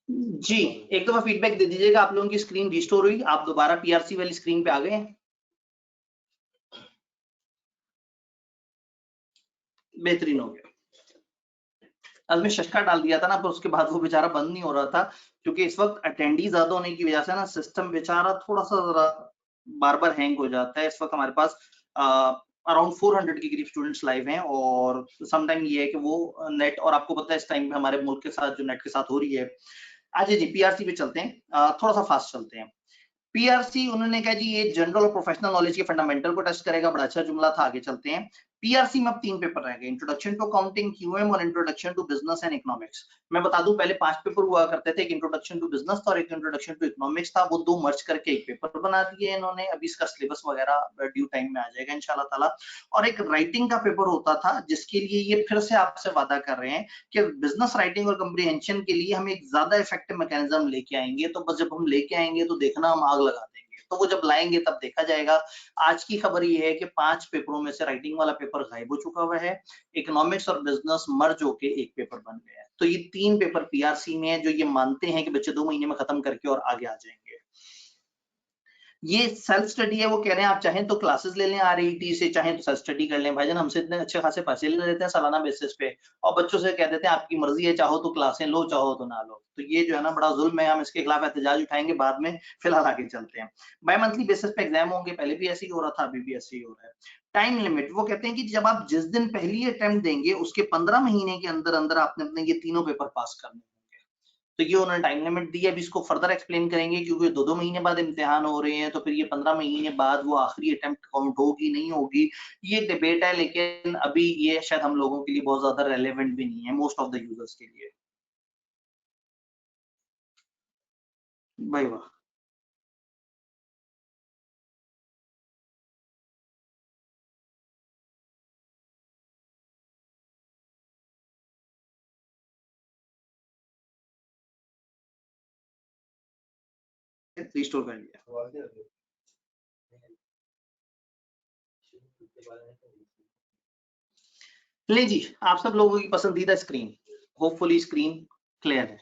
जी, एक दफा फीडबैक दे दीजिएगा। आप लोगों की स्क्रीन रिस्टोर हुई, आप दोबारा पीआरसी वाली स्क्रीन पे आ गए हैं। बेहतरीन हो गया। आज मैं शशका डाल दिया था ना, पर उसके बाद वो बेचारा बंद नहीं हो रहा था, क्योंकि इस वक्त अटेंडी ज्यादा होने की वजह से ना सिस्टम बेचारा थोड़ा सा जरा बार बार हैंग हो जाता है। इस वक्त हमारे पास अराउंड 400 के करीब स्टूडेंट्स लाइव हैं, और समटाइम ये है कि वो नेट, और आपको पता है इस टाइम पे हमारे मुल्क के साथ जो नेट के साथ हो रही है। अच्छा जी, पीआरसी पे चलते हैं, थोड़ा सा फास्ट चलते हैं। पीआरसी उन्होंने कहा जी ये जनरल और प्रोफेशनल नॉलेज के फंडामेंटल को टेस्ट करेगा, बड़ा अच्छा जुमला था, आगे चलते हैं। पीआरसी में अब 3 पेपर रह गए, इंट्रोडक्शन टू अकाउंटिंग, क्यूएम और introduction to business and economics. मैं बता दूं, पहले 5 पेपर हुआ करते थे, एक इंट्रोडक्शन टू बिजनेस था और एक इंट्रोडक्शन टू इकोनॉमिक्स था, वो 2 मर्ज करके एक पेपर बना दिए इन्होंने। अभी इसका सिलेबस वगैरह ड्यू टाइम में आ जाएगा इंशाल्लाह ताला। और एक राइटिंग का पेपर होता था, जिसके लिए ये फिर से आपसे वादा कर रहे हैं कि बिजनेस राइटिंग और कंप्रीहेंशन के लिए हम एक ज्यादा इफेक्टिव मैकेनिज्म लेके आएंगे। तो बस जब हम लेके आएंगे तो देखना हम आग लगा देंगे, तो वो जब लाएंगे तब देखा जाएगा। आज की खबर ये है कि 5 पेपरों में से राइटिंग वाला पेपर गायब हो चुका हुआ है, इकोनॉमिक्स और बिजनेस मर्ज होके एक पेपर बन गया है। तो ये 3 पेपर पीआरसी में है, जो ये मानते हैं कि बच्चे 2 महीने में खत्म करके और आगे आ जाएंगे। ये सेल्फ स्टडी है, वो कह रहे हैं आप चाहें तो क्लासेस ले लें आरईटी से, चाहें तो सेल्फ स्टडी कर लें। भाईजान हमसे इतने अच्छे खासे पैसे ले लेते हैं सालाना बेसिस पे, और बच्चों से कह देते हैं आपकी मर्जी है, चाहो तो क्लासें लो, चाहो तो ना लो। तो ये जो है ना बड़ा जुल्म है, हम इसके खिलाफ एहतजाज उठाएंगे बाद में, फिलहाल आगे चलते हैं। बाय मंथली बेसिस पे एग्जाम होंगे, पहले भी ऐसे ही हो रहा था, अभी भी ऐसे ही हो रहा है। टाइम लिमिट, वो कहते हैं कि जब आप जिस दिन पहली अटेम्प्ट देंगे उसके 15 महीने के अंदर अंदर आपने अपने ये तीनों पेपर पास करने। तो ये उन्होंने टाइम लिमिट दी है, अभी इसको फर्दर एक्सप्लेन करेंगे, क्योंकि 2-2 महीने बाद इम्तिहान हो रहे हैं, तो फिर ये 15 महीने बाद वो आखिरी अटेम्प्ट काउंट होगी नहीं होगी, ये डिबेट है। लेकिन अभी ये शायद हम लोगों के लिए बहुत ज्यादा रेलेवेंट भी नहीं है, मोस्ट ऑफ द यूजर्स के लिए। भाई वाह, रिस्टोर कर लिया। ले जी, आप सब लोगों की पसंदीदा स्क्रीन, होपफुली स्क्रीन क्लियर है।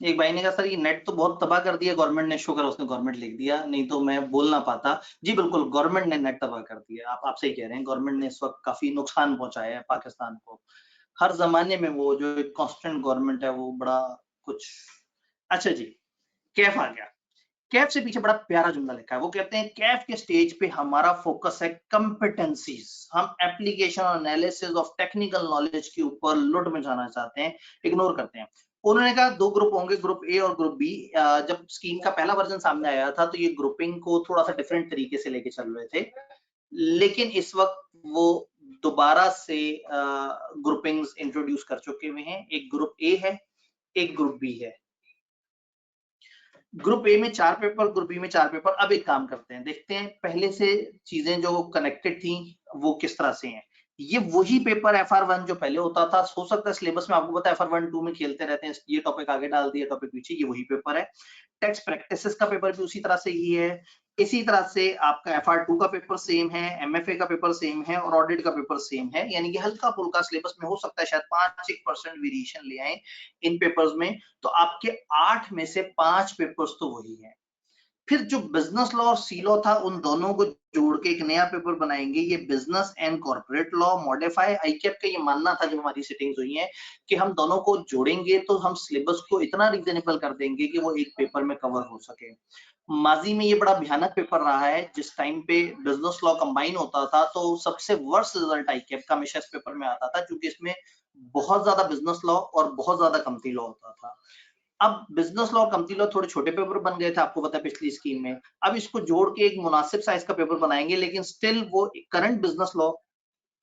एक भाई ने कहा सर ये नेट तो बहुत तबाह कर दिया गवर्नमेंट ने, शुक्र उसने गवर्नमेंट लिख दिया, नहीं तो मैं बोल ना पाता। जी बिल्कुल, गवर्नमेंट ने नेट तबाह कर दिया, आप सही कह रहे हैं, गवर्नमेंट ने इस वक्त काफी नुकसान पहुंचाया है पाकिस्तान को। हर जमाने में वो जो एक कांस्टेंट गवर्नमेंट है वो बड़ा कुछ। अच्छा जी, कैफ आ गया। कैफ से पीछे बड़ा प्यारा जुमला लिखा है, वो कहते हैं कैफ के स्टेज पे हमारा फोकस है कंपिटेंसीज, हम एप्लीकेशन और एनालिसिस ऑफ टेक्निकल नॉलेज के ऊपर लुट में जाना चाहते हैं, इग्नोर करते हैं। उन्होंने कहा 2 ग्रुप होंगे, ग्रुप ए और ग्रुप बी। जब स्कीम का पहला वर्जन सामने आया था तो ये ग्रुपिंग को थोड़ा सा डिफरेंट तरीके से लेके चल रहे थे, लेकिन इस वक्त वो दोबारा से ग्रुपिंग्स इंट्रोड्यूस कर चुके हुए हैं। एक ग्रुप ए है, एक ग्रुप बी है। ग्रुप ए में 4 पेपर, ग्रुप बी में 4 पेपर। अब एक काम करते हैं, देखते हैं पहले से चीजें जो कनेक्टेड थी वो किस तरह से हैं। ये वही पेपर FR1 जो पहले होता था, हो सकता है सिलेबस में, आपको पता है FR1 2 में खेलते रहते हैं, ये टॉपिक आगे डाल दिया, टॉपिक पीछे, ये वही पेपर है। टैक्स प्रैक्टिसेस का पेपर भी उसी तरह से ही है। इसी तरह से आपका FR2 का पेपर सेम है, MFA का पेपर सेम है और ऑडिट का पेपर सेम है, यानी कि हल्का फुल्का सिलेबस में हो सकता है शायद 5-1% वेरिएशन ले आए इन पेपर्स में। तो आपके 8 में से 5 पेपर्स तो वही है। फिर जो बिजनेस लॉ और सी लॉ था, उन दोनों को जोड़ के एक नया पेपर बनाएंगे, ये business and corporate law modify. ICAP का ये मानना था जब हमारी सिटिंग्स हुई हैं कि हम दोनों को जोड़ेंगे तो हम सिलेबस को इतना रीजनेबल कर देंगे कि वो एक पेपर में कवर हो सके। माजी में ये बड़ा भयानक पेपर रहा है, जिस टाइम पे बिजनेस लॉ कंबाइन होता था तो सबसे वर्स्ट रिजल्ट आईकैप का हमेशा इस पेपर में आता था, क्योंकि इसमें बहुत ज्यादा बिजनेस लॉ और बहुत ज्यादा कमती लॉ होता था। अब बिजनेस लॉ और कंपनी लॉ थोड़े छोटे पेपर बन गए थे, आपको पता है पिछली स्कीम में। अब इसको जोड़ के एक मुनासिब साइज का पेपर बनाएंगे, लेकिन स्टिल वो करंट बिजनेस लॉ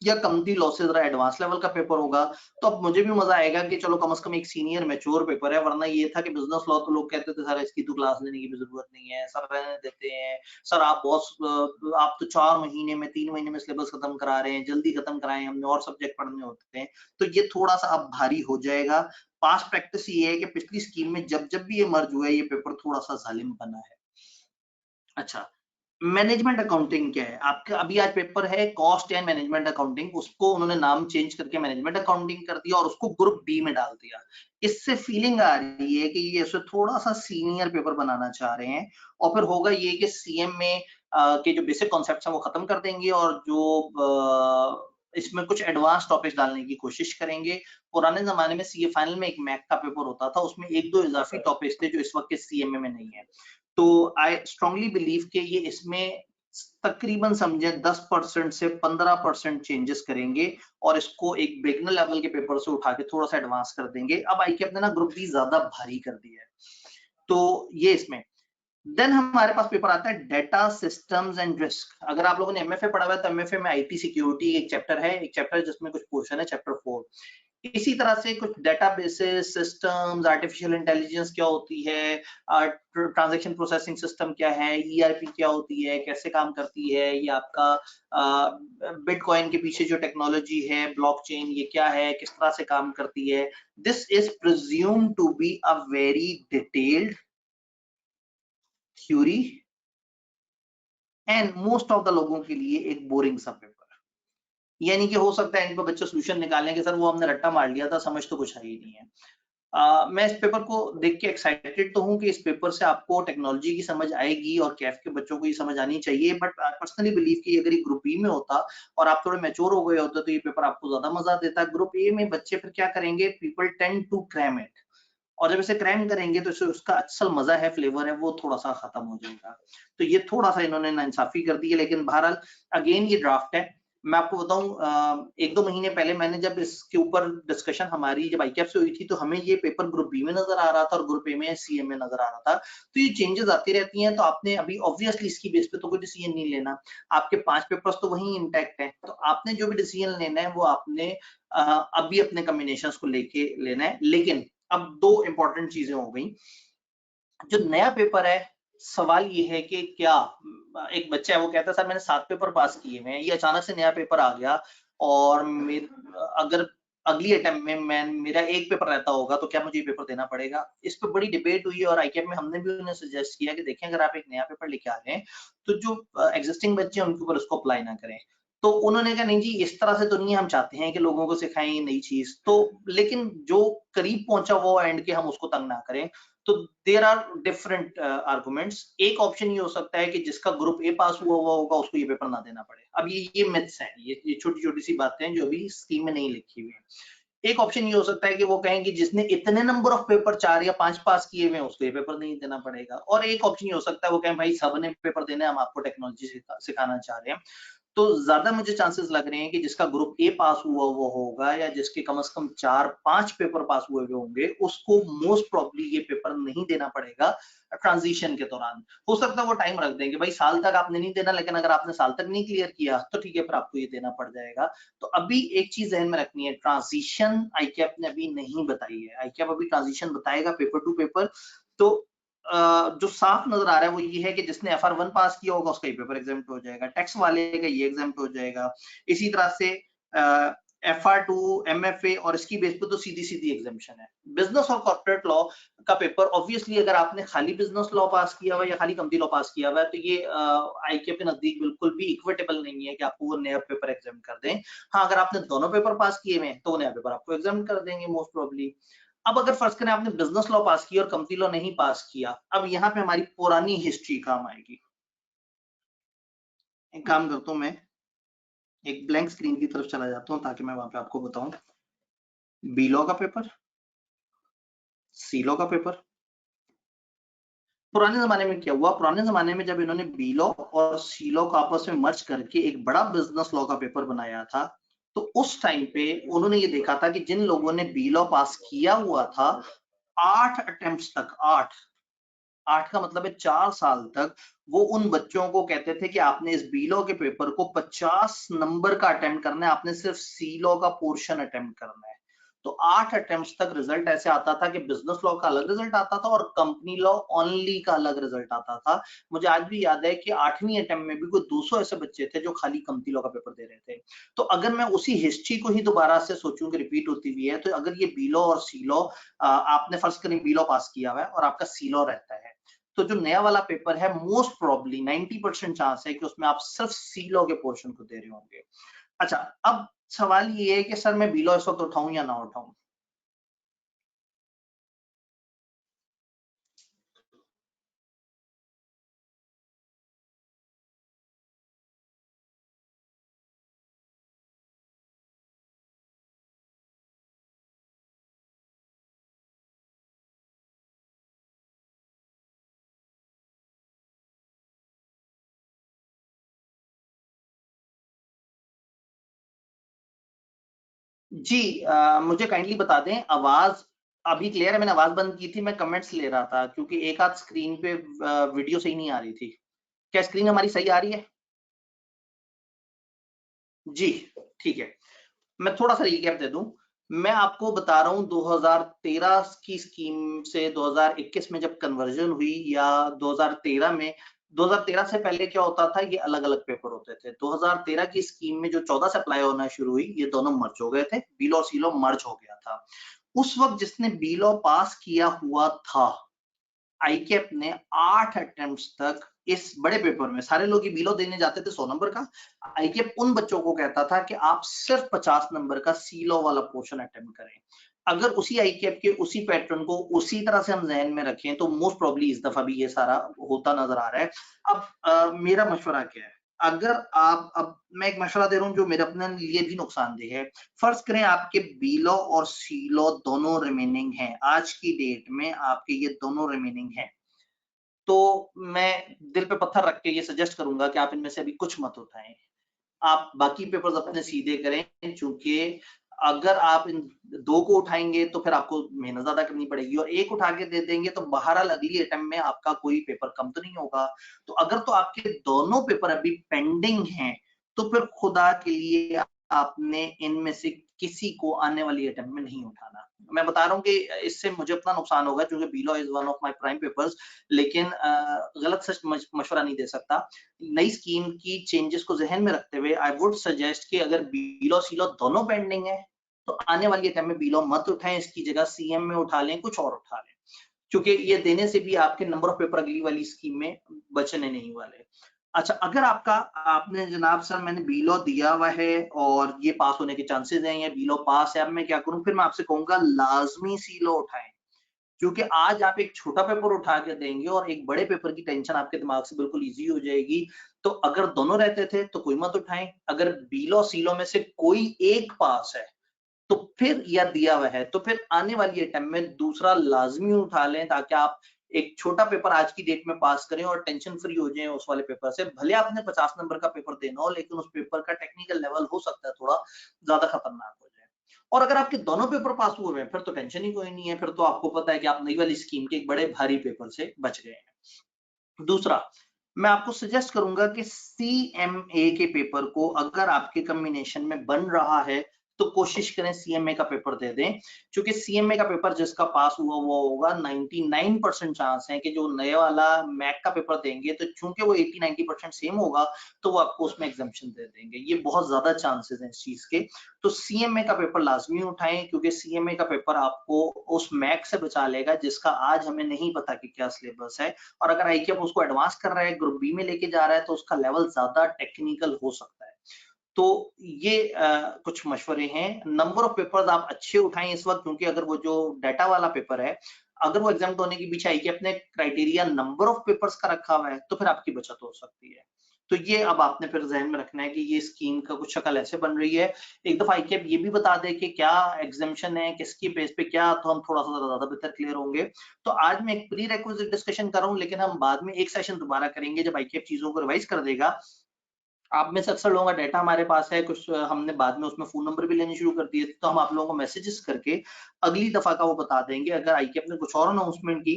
या कंपनी लॉ से जरा एडवांस लेवल का पेपर होगा। तो अब मुझे भी मजा आएगा कि चलो कम से कम एक सीनियर मैच्योर पेपर है, वरना ये था कि बिजनेस लॉ तो लोग कहते थे सर इसकी तो क्लास लेने की भी जरूरत नहीं है, सर रहने देते हैं, सर आप बहुत आप तो 4 महीने में 3 महीने में सिलेबस खत्म करा रहे हैं, जल्दी खत्म कराएं, हमने और सब्जेक्ट पढ़ने होते हैं। तो ये थोड़ा सा अब भारी हो जाएगा। पास्ट प्रैक्टिस ये है कि पिछली स्कीम में जब जब भी ये मर्ज हुआ है, ये पेपर थोड़ा सा जालिम बना है। अच्छा, मैनेजमेंट अकाउंटिंग क्या है आपका? अभी आज पेपर है कॉस्ट एंड मैनेजमेंट अकाउंटिंग, उसको उन्होंने नाम चेंज करके मैनेजमेंट अकाउंटिंग कर दिया और उसको ग्रुप बी में डाल दिया। इससे फीलिंग आ रही है कि ये इसे थोड़ा सा सीनियर पेपर बनाना चाह रहे हैं और फिर होगा ये कि सीएम में के जो बेसिक कॉन्सेप्ट्स हैं वो खत्म कर देंगे और जो इसमें कुछ एडवांस टॉपिक्स डालने की कोशिश करेंगे। पुराने जमाने में सीए फाइनल में एक मैथ का पेपर होता था, उसमें 1-2 इजाफी टॉपिक्स थे जो इस वक्त के सीएमए में नहीं है। तो आई स्ट्रांगली बिलीव कि ये इसमें तकरीबन समझे 10% से 15% चेंजेस करेंगे और इसको एक बिगिनर लेवल के पेपर से उठा के थोड़ा सा एडवांस कर देंगे। अब आई के अपने ना ग्रुप बी ज्यादा भारी कर दिया है, तो ये इसमें देन हमारे पास पेपर आता है डेटा सिस्टम्स एंड रिस्क। अगर आप लोगों ने एमएफए पढ़ा हुआ है तो एमएफए में आईटी सिक्योरिटी एक चैप्टर है, एक चैप्टर जिसमें कुछ पोर्शन है, चैप्टर 4। इसी तरह से कुछ डेटाबेसेस, सिस्टम्स, आर्टिफिशियल इंटेलिजेंस क्या होती है, ट्रांजैक्शन प्रोसेसिंग सिस्टम क्या है, ईआरपी क्या होती है, कैसे काम करती है, ये आपका बिटकॉइन के पीछे जो टेक्नोलॉजी है, ब्लॉकचेन, ये क्या है, किस तरह से काम करती है। This is presumed to be a very detailed theory and most of the लोगों के लिए एक बोरिंग सा पेपर। यानी कि हो सकता है इन पर बच्चे सोल्यूशन निकालें कि सर वो हमने रट्टा मार लिया था, समझ तो कुछ है ही नहीं है। मैं इस पेपर को देख के एक्साइटेड तो हूँ कि इस पेपर से आपको टेक्नोलॉजी की समझ आएगी और कैफ के बच्चों को ये समझ आनी चाहिए, बट आई पर्सनली बिलीव कि अगर ये ग्रुप बी में होता और आप थोड़े मैच्योर हो गए होते तो ये पेपर आपको ज्यादा मजा देता। ग्रुप ए में बच्चे फिर क्या करेंगे, people tend to cram it, और जब इसे क्रैम करेंगे तो इसे उसका असल मजा है, फ्लेवर है, वो थोड़ा सा खत्म हो जाएगा। तो ये थोड़ा सा इन्होंने नाइंसाफी कर दी है, लेकिन बहरहाल अगेन ये ड्राफ्ट है। मैं आपको बताऊं 1-2 महीने पहले मैंने जब इसके ऊपर डिस्कशन हमारी जब आईकैप से हुई थी तो हमें ये पेपर ग्रुप बी में नजर आ रहा था और ग्रुप ए में सीएम में नजर आ रहा था। तो ये चेंजेस आती रहती हैं, तो आपने अभी ऑब्वियसली इसकी बेस पे तो कोई डिसीजन नहीं लेना। आपके 5 पेपर्स तो वही इंटैक्ट है, तो आपने जो भी डिसीजन लेना है वो आपने अभी अपने कॉम्बिनेशंस को लेके लेना है। लेकिन अब 2 इंपॉर्टेंट चीजें हो गई। जो नया पेपर है, सवाल ये है कि क्या एक बच्चा है वो कहता है सर मैंने 7 पेपर पास किए हैं, ये अचानक से नया पेपर आ गया और अगर अगली अटेम्प्ट में मेरा एक पेपर रहता होगा तो क्या मुझे ये पेपर देना पड़ेगा? इस पे बड़ी डिबेट हुई और आईकेएप में हमने भी उन्हें सजेस्ट किया कि देखें अगर आप एक नया पेपर लेके आ रहे हैं तो जो एग्जिस्टिंग बच्चे हैं उनके ऊपर उसको अप्लाई ना करें। तो उन्होंने कहा नहीं जी इस तरह से तो नहीं, हम चाहते हैं कि लोगों को सिखाएं नई चीज, तो लेकिन जो करीब पहुंचा वो एंड के हम उसको तंग ना करें। तो देयर आर डिफरेंट आर्गुमेंट्स। एक ऑप्शन ये हो सकता है कि जिसका ग्रुप ए पास हुआ होगा उसको ये पेपर ना देना पड़े। अब ये मिथ्स हैं, ये छोटी छोटी सी बातें हैं जो अभी स्कीम में नहीं लिखी हुई है। एक ऑप्शन ये हो सकता है कि वो कहें कि जिसने इतने नंबर ऑफ पेपर 4 या 5 पास किए हुए हैं उसको ये पेपर नहीं देना पड़ेगा। और एक ऑप्शन ये हो सकता है वो कहें भाई सबने पेपर देने, हम आपको टेक्नोलॉजी सिखाना चाह रहे हैं। तो ज्यादा मुझे चांसेस लग रहे हैं कि जिसका ग्रुप ए पास हुआ वो होगा या जिसके कम से कम 4-5 पेपर पास हुए हुए होंगे उसको मोस्ट प्रोबेबली ये पेपर नहीं देना पड़ेगा ट्रांजिशन के दौरान। हो सकता है वो टाइम रख देंगे, भाई साल तक आपने नहीं देना, लेकिन अगर आपने साल तक नहीं क्लियर किया तो ठीक है फिर आपको ये देना पड़ जाएगा। तो अभी एक चीज ध्यान में रखनी है, ट्रांजिशन आईकैप ने अभी नहीं बताई है। आईकैप अभी ट्रांजिशन बताएगा पेपर टू पेपर। तो जो साफ नजर आ रहा है वो ये है कि जिसने FR1 पास किया होगा उसका ये पेपर एग्जाम्प्ट हो जाएगा, टैक्स वाले का ये एग्जाम्प्ट हो जाएगा। इसी तरह से FR2, MFA और इसकी बेस पे तो सीधी सीधी एग्जाम्पशन है। बिजनेस और कॉर्पोरेट लॉ का पेपर ऑब्वियसली अगर आपने खाली बिजनेस लॉ पास किया हुआ है या खाली कंपनी लॉ पास किया हुआ है तो ये आईके के नजदीक बिल्कुल भी इक्विटेबल नहीं है कि आपको वो नया पेपर एग्जाम कर दें। हाँ अगर आपने दोनों पेपर पास किए हुए तो नया पेपर आपको एग्जाम कर देंगे मोस्ट प्रोबेबली। अब अगर फर्ज करें आपने बिजनेस लॉ पास किया और कंपनी लॉ नहीं पास किया, अब यहाँ पे हमारी पुरानी हिस्ट्री काम आएगी। एक काम करता हूँ मैं एक ब्लैंक स्क्रीन की तरफ चला जाता हूँ ताकि मैं वहां पे आपको बताऊं। बी लॉ का पेपर, सी लॉ का पेपर। पुराने जमाने में क्या हुआ, पुराने जमाने में जब इन्होंने बी लॉ और सी लॉ को आपस में मर्ज करके एक बड़ा बिजनेस लॉ का पेपर बनाया था, तो उस टाइम पे उन्होंने ये देखा था कि जिन लोगों ने बी लॉ पास किया हुआ था 8 अटेम्प्ट्स तक, 8 का मतलब है 4 साल तक, वो उन बच्चों को कहते थे कि आपने इस बी लॉ के पेपर को 50 नंबर का अटेम्प्ट करना है, आपने सिर्फ सी लॉ का पोर्शन अटेम्प्ट करना है। तो 8 अटेम्प्ट्स तक रिजल्ट ऐसे आता था कि बिजनेस लॉ का अलग रिजल्ट आता था और कंपनी लॉ ओनली का अलग रिजल्ट आता था। मुझे आज भी याद है कि 8वीं अटेम्प्ट में भी कोई 200 ऐसे बच्चे थे जो खाली कंपनी लॉ का पेपर दे रहे थे। तो अगर मैं उसी हिस्ट्री को ही दोबारा से सोचूं कि रिपीट होती हुई है, तो अगर ये बी लॉ और सी लॉ आपने फर्स्ट करें बी लॉ पास किया हुआ है और आपका सी लॉ रहता है, तो जो नया वाला पेपर है मोस्ट प्रॉब्ली 90% चांस है कि उसमें आप सिर्फ सी लॉ के पोर्शन को दे रहे होंगे। अच्छा, अब सवाल ये है कि सर मैं बी लॉ इस वक्त उठाऊं या ना उठाऊं? जी, मुझे काइंडली बता दें, आवाज अभी क्लियर है? मैंने आवाज बंद की थी, मैं कमेंट्स ले रहा था क्योंकि एक आध स्क्रीन पे वीडियो सही नहीं आ रही थी। क्या स्क्रीन हमारी सही आ रही है? जी, ठीक है। मैं थोड़ा सा रिकैप दे दूं। मैं आपको बता रहा हूं 2013 की स्कीम से 2021 में जब कन्वर्जन हुई, या 2013 में, 2013 से पहले क्या होता था, ये अलग अलग पेपर होते थे। 2013 की स्कीम में जो 14 से अप्लाई होना शुरू हुई, ये दोनों मर्ज हो गए थे, बी लॉ सी लॉ मर्ज हो गया था। उस वक्त जिसने बी लॉ पास किया हुआ था, आईकेप ने 8 अटेम्प्ट्स तक इस बड़े पेपर में, सारे लोग ये बीलो देने जाते थे 100 नंबर का, आईकेप उन बच्चों को कहता था कि आप सिर्फ 50 नंबर का सी लॉ वाला पोर्शन अटेम्प्ट करें। अगर उसी आईकेप के उसी पैटर्न को उसी तरह से हम जहन में रखें तो मोस्ट प्रॉब्ली इस दफा भी ये सारा होता नजर आ रहा है। अब मेरा मशवरा क्या है, अगर आप, अब मैं एक मशवरा दे रहा हूं जो मेरे अपने लिए भी नुकसानदेह है। फर्ज करें आपके बी लॉ और सी लॉ दोनों रिमेनिंग हैं, आज की डेट में आपके ये दोनों रिमेनिंग हैं, तो मैं दिल पे पत्थर रख के ये सजेस्ट करूंगा कि आप इनमें से अभी कुछ मत उठाएं, आप बाकी पेपर्स अपने सीधे करें। चूंकि अगर आप इन दो को उठाएंगे तो फिर आपको मेहनत ज्यादा करनी पड़ेगी, और एक उठा के दे देंगे तो बहरहाल अगली अटेम्प्ट में आपका कोई पेपर कम तो नहीं होगा। तो अगर तो आपके दोनों पेपर अभी पेंडिंग हैं, तो फिर खुदा के लिए आपने इनमें से किसी को आने वाली अटेम्प्ट में नहीं उठाना। मैं बता रहा हूँ कि इससे मुझे अपना नुकसान होगा क्योंकि B law is one of my prime papers, लेकिन गलत सच मशवरा नहीं दे सकता। नई स्कीम की चेंजेस को जहन में रखते हुए आई वुड सजेस्ट कि अगर बी लॉ सी लॉ दोनों पेंडिंग है तो आने वाली अटेम्प्ट में बी लॉ मत उठाएं, इसकी जगह सीएम में उठा लें, कुछ और उठा लें, क्योंकि ये देने से भी आपके नंबर ऑफ पेपर अगली वाली स्कीम में बचने नहीं वाले। अच्छा, अगर आपका, आपने जनाब सर मैंने बी लॉ दिया हुआ है और ये पास होने के चांसेस हैं या बी लॉ पास है, अब मैं क्या करूं? फिर मैं आपसे कहूंगा लाजमी सी लॉ उठाएं, क्योंकि आज आप एक छोटा पेपर उठा के देंगे और एक बड़े पेपर की टेंशन आपके दिमाग से बिल्कुल इजी हो जाएगी। तो अगर दोनों रहते थे तो कोई मत उठाएं, अगर बी लॉ सी लॉ में से कोई एक पास है तो फिर, या दिया हुआ है तो फिर आने वाली अटेम्प्ट में दूसरा लाजमी उठा लें, ताकि आप एक छोटा पेपर आज की डेट में पास करें और टेंशन फ्री हो जाएं उस वाले पेपर से। भले आपने 50 नंबर का पेपर देना हो, लेकिन उस पेपर का टेक्निकल लेवल हो सकता है थोड़ा ज्यादा खतरनाक हो जाए। और अगर आपके दोनों पेपर पास हुए हैं फिर तो टेंशन ही कोई नहीं है, फिर तो आपको पता है कि आप नई वाली स्कीम के एक बड़े भारी पेपर से बच गए हैं। दूसरा, मैं आपको सजेस्ट करूंगा कि सीएमए के पेपर को अगर आपके कॉम्बिनेशन में बन रहा है तो कोशिश करें सीएमए का पेपर दे दें, क्योंकि सीएमए का पेपर जिसका पास हुआ वो होगा 99% चांस है कि जो नए वाला मैक का पेपर देंगे तो चूंकि वो 80-90% सेम होगा तो वो आपको उसमें एग्जाम्पशन दे देंगे। ये बहुत ज्यादा चांसेस हैं इस चीज के। तो सीएमए का पेपर लाजमी उठाएं, क्योंकि सीएमए का पेपर आपको उस मैक से बचा लेगा जिसका आज हमें नहीं पता कि क्या सिलेबस है, और अगर आईक्यूब उसको एडवांस कर रहा है, ग्रुप बी में लेके जा रहा है, तो उसका लेवल ज्यादा टेक्निकल हो सकता है। तो ये कुछ मशवरे हैं। नंबर ऑफ पेपर्स आप अच्छे उठाएं इस वक्त, क्योंकि अगर वो जो डाटा वाला पेपर है, अगर वो एग्जाम होने के पीछे आईक्यूब अपने क्राइटेरिया नंबर ऑफ पेपर्स का रखा हुआ है तो फिर आपकी बचत हो सकती है। तो ये अब आपने फिर जहन में रखना है कि ये स्कीम का कुछ शक्ल ऐसे बन रही है। एक दफा आईक्यूब ये भी बता दे कि क्या एग्जामिशन है, किसकी बेस पे क्या, तो हम थोड़ा सा ज्यादा बेहतर क्लियर होंगे। तो आज मैं एक प्री रिक्विजिट डिस्कशन कर रहा हूँ, लेकिन हम बाद में एक सेशन दोबारा करेंगे जब आईक्यूब चीजों को रिवाइज कर देगा। आप में से अक्सर लोगों का डाटा हमारे पास है, कुछ हमने बाद में उसमें फोन नंबर भी लेने शुरू कर दिए, तो हम आप लोगों को मैसेजेस करके अगली दफा का वो बता देंगे। अगर आईक्यूब ने कुछ और अनाउंसमेंट की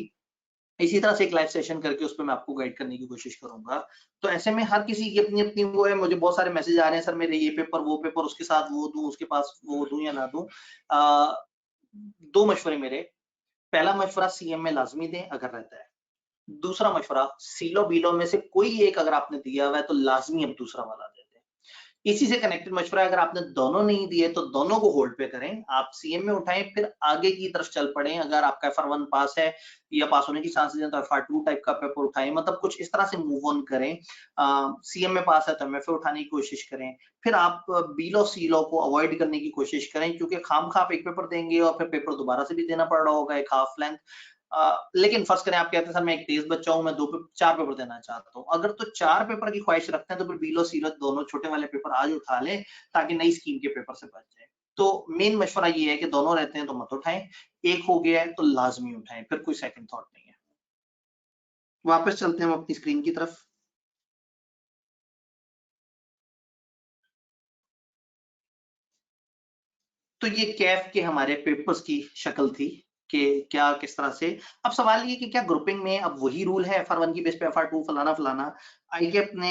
इसी तरह से एक लाइव सेशन करके उस पर मैं आपको गाइड करने की कोशिश करूंगा। तो ऐसे में हर किसी की अपनी अपनी वो है। मुझे बहुत सारे मैसेज आ रहे हैं, सर मेरे ये पेपर वो पेपर, उसके साथ वो दूं, उसके पास वो दूं या ना दूं। दो मशवरे मेरे। पहला मशवरा सीएम में लाजमी दें अगर रहता है। दूसरा मशवरा सीलो बीलो में से कोई एक अगर आपने दिया हुआ है तो लाजमी अब दूसरा वाला दे दें, इसी से कनेक्टेड मशवरा, अगर आपने दोनों नहीं दिए तो दोनों को होल्ड पे करें, आप सीएम में उठाएं, फिर आगे की तरफ चल पड़े। अगर आपका FR1 पास है या पास होने की चांसेस हैं तो FR2 टाइप का पेपर उठाएं, मतलब कुछ इस तरह से मूव ऑन करें। सीएम में पास है तो MFA उठाने की कोशिश करें, फिर आप बीलो सीलो को अवॉइड करने की कोशिश करें, क्योंकि खामखा आप एक पेपर देंगे और फिर पेपर दोबारा से भी देना पड़ रहा होगा एक हाफ लेंथ। लेकिन फर्ज करें आप कहते हैं सर मैं एक तेज बच्चा हूं, मैं 4 पेपर देना चाहता हूं, अगर तो 4 पेपर की ख्वाहिश रखते हैं तो फिर बीलो सीलो दोनों छोटे वाले पेपर आज उठा लें ताकि नई स्कीम के पेपर से बच जाए। तो मेन मशवरा ये है कि दोनों रहते हैं तो मत उठाएं, एक हो गया है तो लाजमी उठाएं, फिर कोई सेकंड थॉट नहीं है। वापस चलते हैं हम अपनी स्क्रीन की तरफ। तो ये कैफ के हमारे पेपर्स की शक्ल थी कि क्या किस तरह से। अब सवाल ये कि क्या ग्रुपिंग में अब वही रूल है FR1 की बेस पे FR2 फलाना फलाना। आईकेएफ ने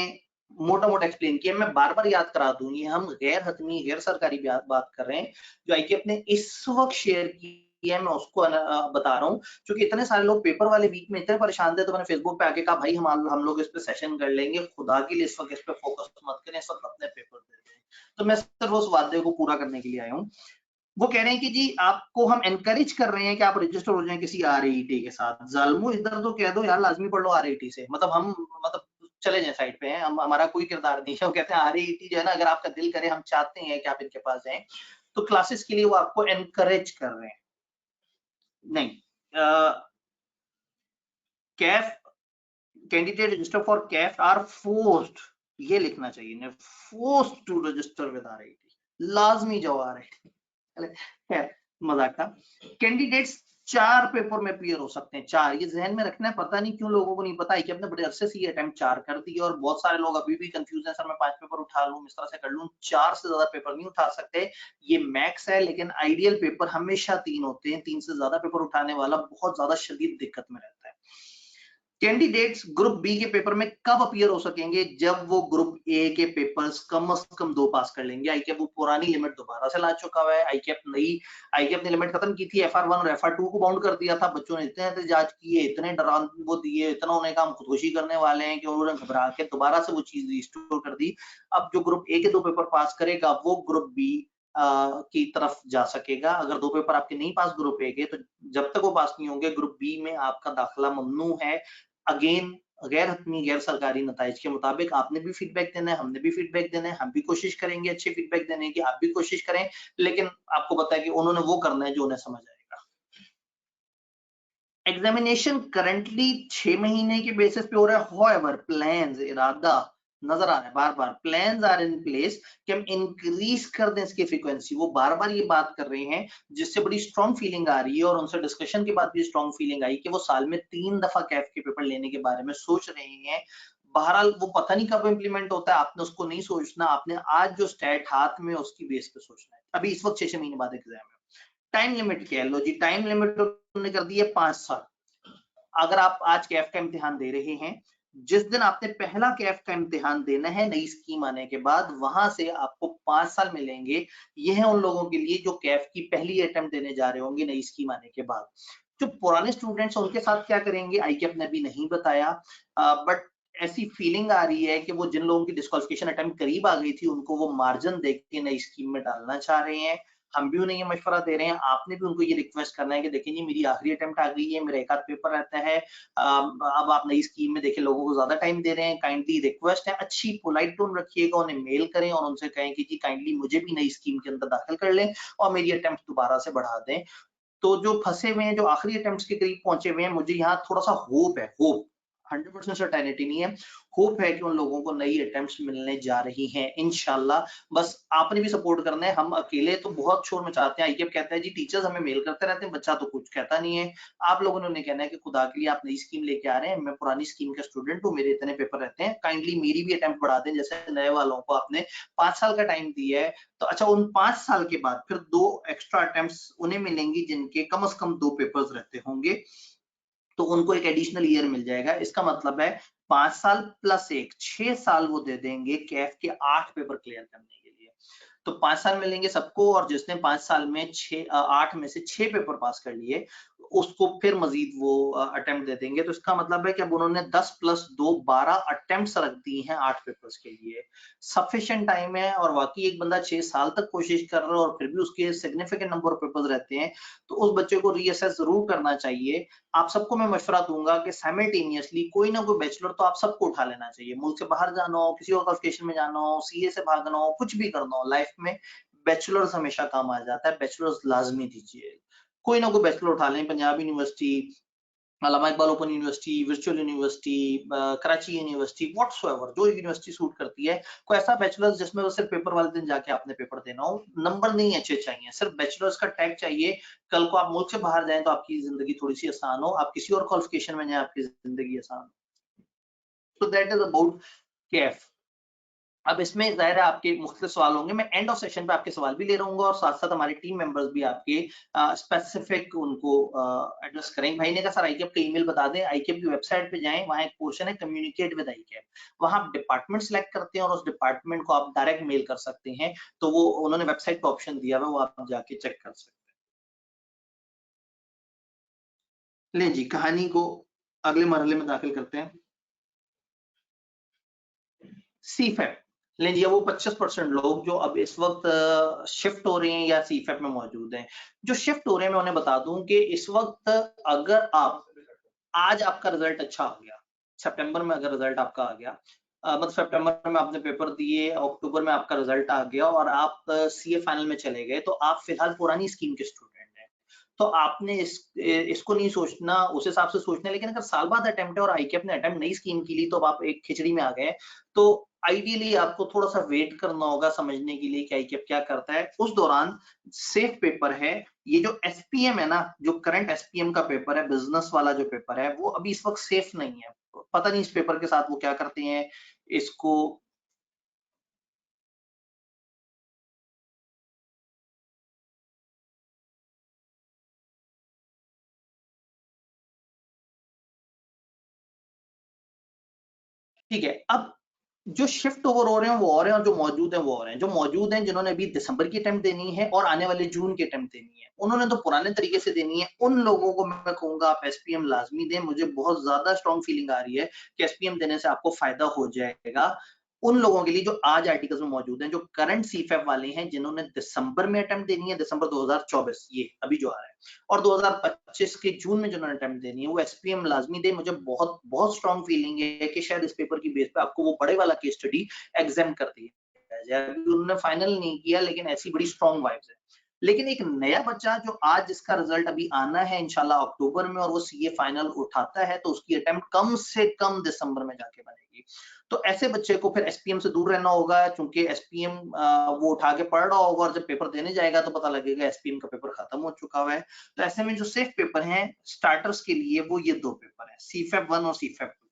मोटा मोटा एक्सप्लेन किया, मैं बार बार याद करा दूं, ये हम गैर हतमी गैर सरकारी बात कर रहे हैं। जो आईकेएफ ने इस वक्त शेयर की है मैं उसको बता रहा हूँ, क्योंकि इतने सारे लोग पेपर वाले वीक में इतने परेशान थे, तो मैंने फेसबुक पे आके कहा भाई हम लोग इस पे सेशन कर लेंगे, खुदा के लिए इस वक्त इस पे फोकस मत करें, इस वक्त अपने पेपर देते हैं। तो मैं सिर्फ उस वादे को पूरा करने के लिए आया हूँ। वो कह रहे हैं कि जी आपको हम एनकरेज कर रहे हैं कि आप रजिस्टर हो जाएं किसी RAET के साथ। जालमो इधर तो कह दो यार लाजमी पढ़ लो RAET से, मतलब हम मतलब चले जाए साइड पे हैं, हम हमारा कोई किरदार नहीं है। वो कहते हैं RAET जो है ना, अगर आपका दिल करे हम चाहते हैं कि आप इनके पास जाएं, तो क्लासेस के लिए वो आपको एनकरेज कर रहे हैं। नहीं, CAF candidate register for CAF are forced, ये लिखना चाहिए, forced to register with RAET, लाजमी जो RAET। खैर मजाक था। कैंडिडेट्स 4 पेपर में क्लियर हो सकते हैं, 4, ये जहन में रखना है। पता नहीं क्यों लोगों को नहीं पता है कि अपने बड़े अरसे से ये अटेम्प्ट 4 कर दिए, और बहुत सारे लोग अभी भी कंफ्यूज हैं, सर मैं 5 पेपर उठा लूं, इस तरह से कर लूं। 4 से ज्यादा पेपर नहीं उठा सकते, ये मैक्स है, लेकिन आइडियल पेपर हमेशा 3 होते हैं। 3 से ज्यादा पेपर उठाने वाला बहुत ज्यादा शदीद दिक्कत में रहता है। कैंडिडेट्स ग्रुप बी के पेपर में कब अपीयर हो सकेंगे? जब वो ग्रुप ए के पेपर्स कम से कम 2 पास कर लेंगे। आईकेएफ वो पुरानी लिमिट दोबारा से ला चुका हुआ है। आईकेएफ ने लिमिट खत्म की थी, FR1 और FR2 को बाउंड कर दिया था। बच्चों ने इतने एहतजाज किए, इतने डरान वो दिए, इतना उन्हें कहा हम खुदकुशी करने वाले हैं, कि उन्होंने घबरा के दोबारा से वो चीज रिस्टोर कर दी। अब जो ग्रुप ए के 2 पेपर पास करेगा वो ग्रुप बी की तरफ जा सकेगा। अगर 2 पेपर आपके नहीं पास ग्रुप ए के, तो जब तक वो पास नहीं होंगे ग्रुप बी में आपका दाखिला ममनू है। अगेन गैर हतमी गैर सरकारी नताइज के मुताबिक आपने भी फीडबैक देना है, हमने भी फीडबैक देना है, हम भी कोशिश करेंगे अच्छे फीडबैक देने की, आप भी कोशिश करें, लेकिन आपको पता है कि उन्होंने वो करना है जो उन्हें समझ आएगा। एग्जामिनेशन करंटली 6 महीने के बेसिस पे हो रहा है। होएवर प्लान्स, इरादा नजर आ रहा है, बार बार प्लान्स आर इन प्लेस कि हम इंक्रीज कर दें इसकी फ्रीक्वेंसी। वो बार बार ये बात कर रहे हैं, जिससे बड़ी स्ट्रॉन्ग फीलिंग आ रही है, और उनसे डिस्कशन के बाद भी स्ट्रॉन्ग फीलिंग आई कि वो साल में 3 दफा कैफ के पेपर लेने के बारे में सोच रहे हैं। बहरहाल वो पता नहीं कब इंप्लीमेंट होता है, आपने उसको नहीं सोचना, आपने आज जो स्टैट हाथ में उसकी बेस पे सोचना है। अभी इस वक्त 6 महीने बाद एग्जाम है। टाइम लिमिट क्या है? लो जी, टाइम लिमिट उन्होंने कर दी है 5 साल। अगर आप आज कैफ का इम्तिहान दे रहे हैं, जिस दिन आपने पहला कैफ का इम्तिहान देना है नई स्कीम आने के बाद, वहां से आपको 5 साल मिलेंगे। ये है उन लोगों के लिए जो कैफ की पहली अटेम्प्ट देने जा रहे होंगे नई स्कीम आने के बाद। जो पुराने स्टूडेंट्स उनके साथ क्या करेंगे आईकेएफ ने अभी नहीं बताया, बट ऐसी फीलिंग आ रही है कि वो जिन लोगों की डिस्क्वालिफिकेशन अटेम्प्ट करीब आ गई थी, उनको वो मार्जिन देख के नई स्कीम में डालना चाह रहे हैं। हम भी उन्हें ये मशवरा दे रहे हैं, आपने भी उनको ये रिक्वेस्ट करना है कि देखिए जी मेरी आखिरी अटेम्प्ट आ गई है, मेरा एक आध पेपर रहता है, अब आप नई स्कीम में देखिए लोगों को ज्यादा टाइम दे रहे हैं, काइंडली रिक्वेस्ट है, अच्छी पोलाइट टोन रखिएगा, उन्हें मेल करें और उनसे कहें कि जी काइंडली मुझे भी नई स्कीम के अंदर दाखिल कर लें और मेरी अटेम्प्ट दोबारा से बढ़ा दें। तो जो फंसे हुए हैं, जो आखिरी अटेम्प्ट्स के करीब पहुंचे हुए हैं, मुझे यहाँ थोड़ा सा होप है, होप 100% सर्टेनिटी नहीं है, होप है कि उन लोगों को नई अटेम्प्ट्स मिलने जा रही हैं इंशाल्लाह। बस आपने भी सपोर्ट करना है, हम अकेले तो बहुत शोर मचाते हैं। आईकेएफ कहता है जी टीचर्स हमें मेल करते रहते हैं, बच्चा तो कुछ कहता नहीं है। आप लोगों ने उन्हें कहना है कि खुदा के लिए आप नई स्कीम लेके आ रहे हैं, मैं पुरानी स्कीम का स्टूडेंट हूँ, मेरे इतने पेपर रहते हैं, काइंडली मेरी भी अटेम्प्ट बढ़ा दें। जैसे नए वालों को आपने 5 साल का टाइम दिया है, तो अच्छा उन 5 साल के बाद फिर 2 एक्स्ट्रा अटेम्प्ट्स उन्हें मिलेंगी जिनके कम से कम 2 पेपर्स रहते होंगे, तो उनको एक एडिशनल ईयर मिल जाएगा। इसका मतलब है 5 साल प्लस 1, 6 साल वो दे देंगे कैफ के 8 पेपर क्लियर करने के लिए। तो 5 साल मिलेंगे सबको, और जिसने 5 साल में 8 में से 6 पेपर पास कर लिए, उसको फिर मजीद वो अटेम्प्ट दे देंगे। तो इसका मतलब है कि अब उन्होंने 10 + 2 12 अटेम्प्ट्स रख दी हैं 8 पेपर्स के लिए। सफिशिएंट टाइम है और वाकई एक बंदा 6 साल तक कोशिश कर रहा है और फिर भी उसके सिग्निफिकेंट नंबर ऑफ पेपर्स रहते हैं, तो उस बच्चे को रीअसेस जरूर करना चाहिए। आप सबको मैं मशवरा दूंगा कि साइमल्टेनियसली कोई ना कोई बैचलर तो आप सबको उठा लेना चाहिए। मुल्क से बाहर जाना हो, किसी और क्वालिफिकेशन में जाना हो, सीए से भागना हो, कुछ भी करना हो लाइफ में, बैचलर्स हमेशा काम आ जाता है। बैचलर्स लाजमी दीजिए, कोई ना कोई बैचलर उठा लें। Punjab university, Allama Iqbal open university, virtual university, Karachi university, whatsoever, जो यूनिवर्सिटी सूट करती है। कोई ऐसा बैचलर्स जिसमें वो सिर्फ पेपर वाले दिन जाके आपने पेपर देना हो, नंबर नहीं अच्छे चाहिए, सिर्फ बैचलर्स का टैग चाहिए। कल को आप मुल्क से बाहर जाएं तो आपकी जिंदगी थोड़ी सी आसान हो, आप किसी और क्वालिफिकेशन में जाएं आपकी जिंदगी आसान हो। तो दैट इज अबाउट केएफ। अब इसमें ज़ाहिर है आपके मुख्तलिफ सवाल होंगे, मैं एंड ऑफ सेशन पे आपके सवाल भी ले रहूंगा और साथ साथ हमारे टीम मेंबर्स भी आपके स्पेसिफिक उनको एड्रेस करेंगे। भाई ने कहा सर आईकेप का ईमेल बता दें। आईकेप की वेबसाइट पे जाएं, वहां एक पोर्शन है कम्युनिकेट विद आईकेप, वहां आप डिपार्टमेंट सेलेक्ट करते हैं और उस डिपार्टमेंट को आप डायरेक्ट मेल कर सकते हैं। तो वो उन्होंने वेबसाइट पे ऑप्शन दिया हुआ, वो आप जाके चेक कर सकते हैं। ले जी, कहानी को अगले मरहले में दाखिल करते हैं। सीफेप लें जी, वो 25% लोग जो अब इस वक्त शिफ्ट हो रहे हैं या सीफेप में मौजूद हैं। जो शिफ्ट हो रहे हैं मैं उन्हें बता दूं कि इस वक्त अगर आप आज आपका रिजल्ट अच्छा आ गया, सितंबर में अगर रिजल्ट आपका आ गया, मतलब सितंबर में आपने पेपर दिए, अक्टूबर में आपका रिजल्ट आ गया और आप सीए फाइनल में चले गए, तो आप फिलहाल पुरानी स्कीम के स्टूडेंट हैं। तो आपने इसको नहीं सोचना, उस हिसाब से सोचना है। लेकिन अगर साल बाद अटेम्प्ट है और आईकेएफ ने अटेम्प्ट नई स्कीम की ली, तो अब आप एक खिचड़ी में आ गए, तो आइडियली आपको थोड़ा सा वेट करना होगा समझने के लिए कि आईकेएफ क्या करता है। उस दौरान सेफ पेपर है ये जो एसपीएम है ना, जो करंट एसपीएम का पेपर है, बिजनेस वाला जो पेपर है, वो अभी इस वक्त सेफ नहीं है। पता नहीं इस पेपर के साथ वो क्या करते हैं इसको। ठीक है, अब जो शिफ्ट ओवर हो रहे हैं वो और हैं और जो मौजूद हैं वो और हैं। जो मौजूद हैं जिन्होंने अभी दिसंबर की अटेम्प्ट देनी है और आने वाले जून की अटेम्प्ट देनी है, उन्होंने तो पुराने तरीके से देनी है। उन लोगों को मैं कहूंगा आप एसपीएम लाजमी दें। मुझे बहुत ज्यादा स्ट्रॉन्ग फीलिंग आ रही है कि एसपीएम देने से आपको फायदा हो जाएगा। उन लोगों के लिए जो आज आर्टिकल्स में मौजूद हैं, जो करंट सीफेप वाले हैं, जिन्होंने दिसंबर में अटेम्प्ट देनी है, दिसंबर 2024 ये अभी जो आ रहा है, और 2025 के जून में जिन्होंने अटेम्प्ट देनी है, वो एसपीएम लाजमी दे। मुझे बहुत बहुत स्ट्रॉन्ग फीलिंग है कि शायद इस पेपर की बेस पे आपको वो बड़े वाला केस स्टडी एग्जाम कर दिया जाए। उन्होंने फाइनल नहीं किया लेकिन ऐसी बड़ी स्ट्रॉन्ग वाइब्स है। लेकिन एक नया बच्चा जो आज जिसका रिजल्ट अभी आना है इंशाल्लाह अक्टूबर में, और वो सीए फाइनल उठाता है, तो उसकी अटेम्प्ट कम से कम दिसंबर में जाके बनेगी। तो ऐसे बच्चे को फिर एसपीएम से दूर रहना होगा, क्योंकि एसपीएम वो उठा के पढ़ रहा होगा और जब पेपर देने जाएगा तो पता लगेगा एसपीएम का पेपर खत्म हो चुका हुआ है। तो ऐसे में जो सेफ पेपर हैं स्टार्टर्स के लिए, वो ये दो पेपर है, सीफेप 1 और सीफेप 2।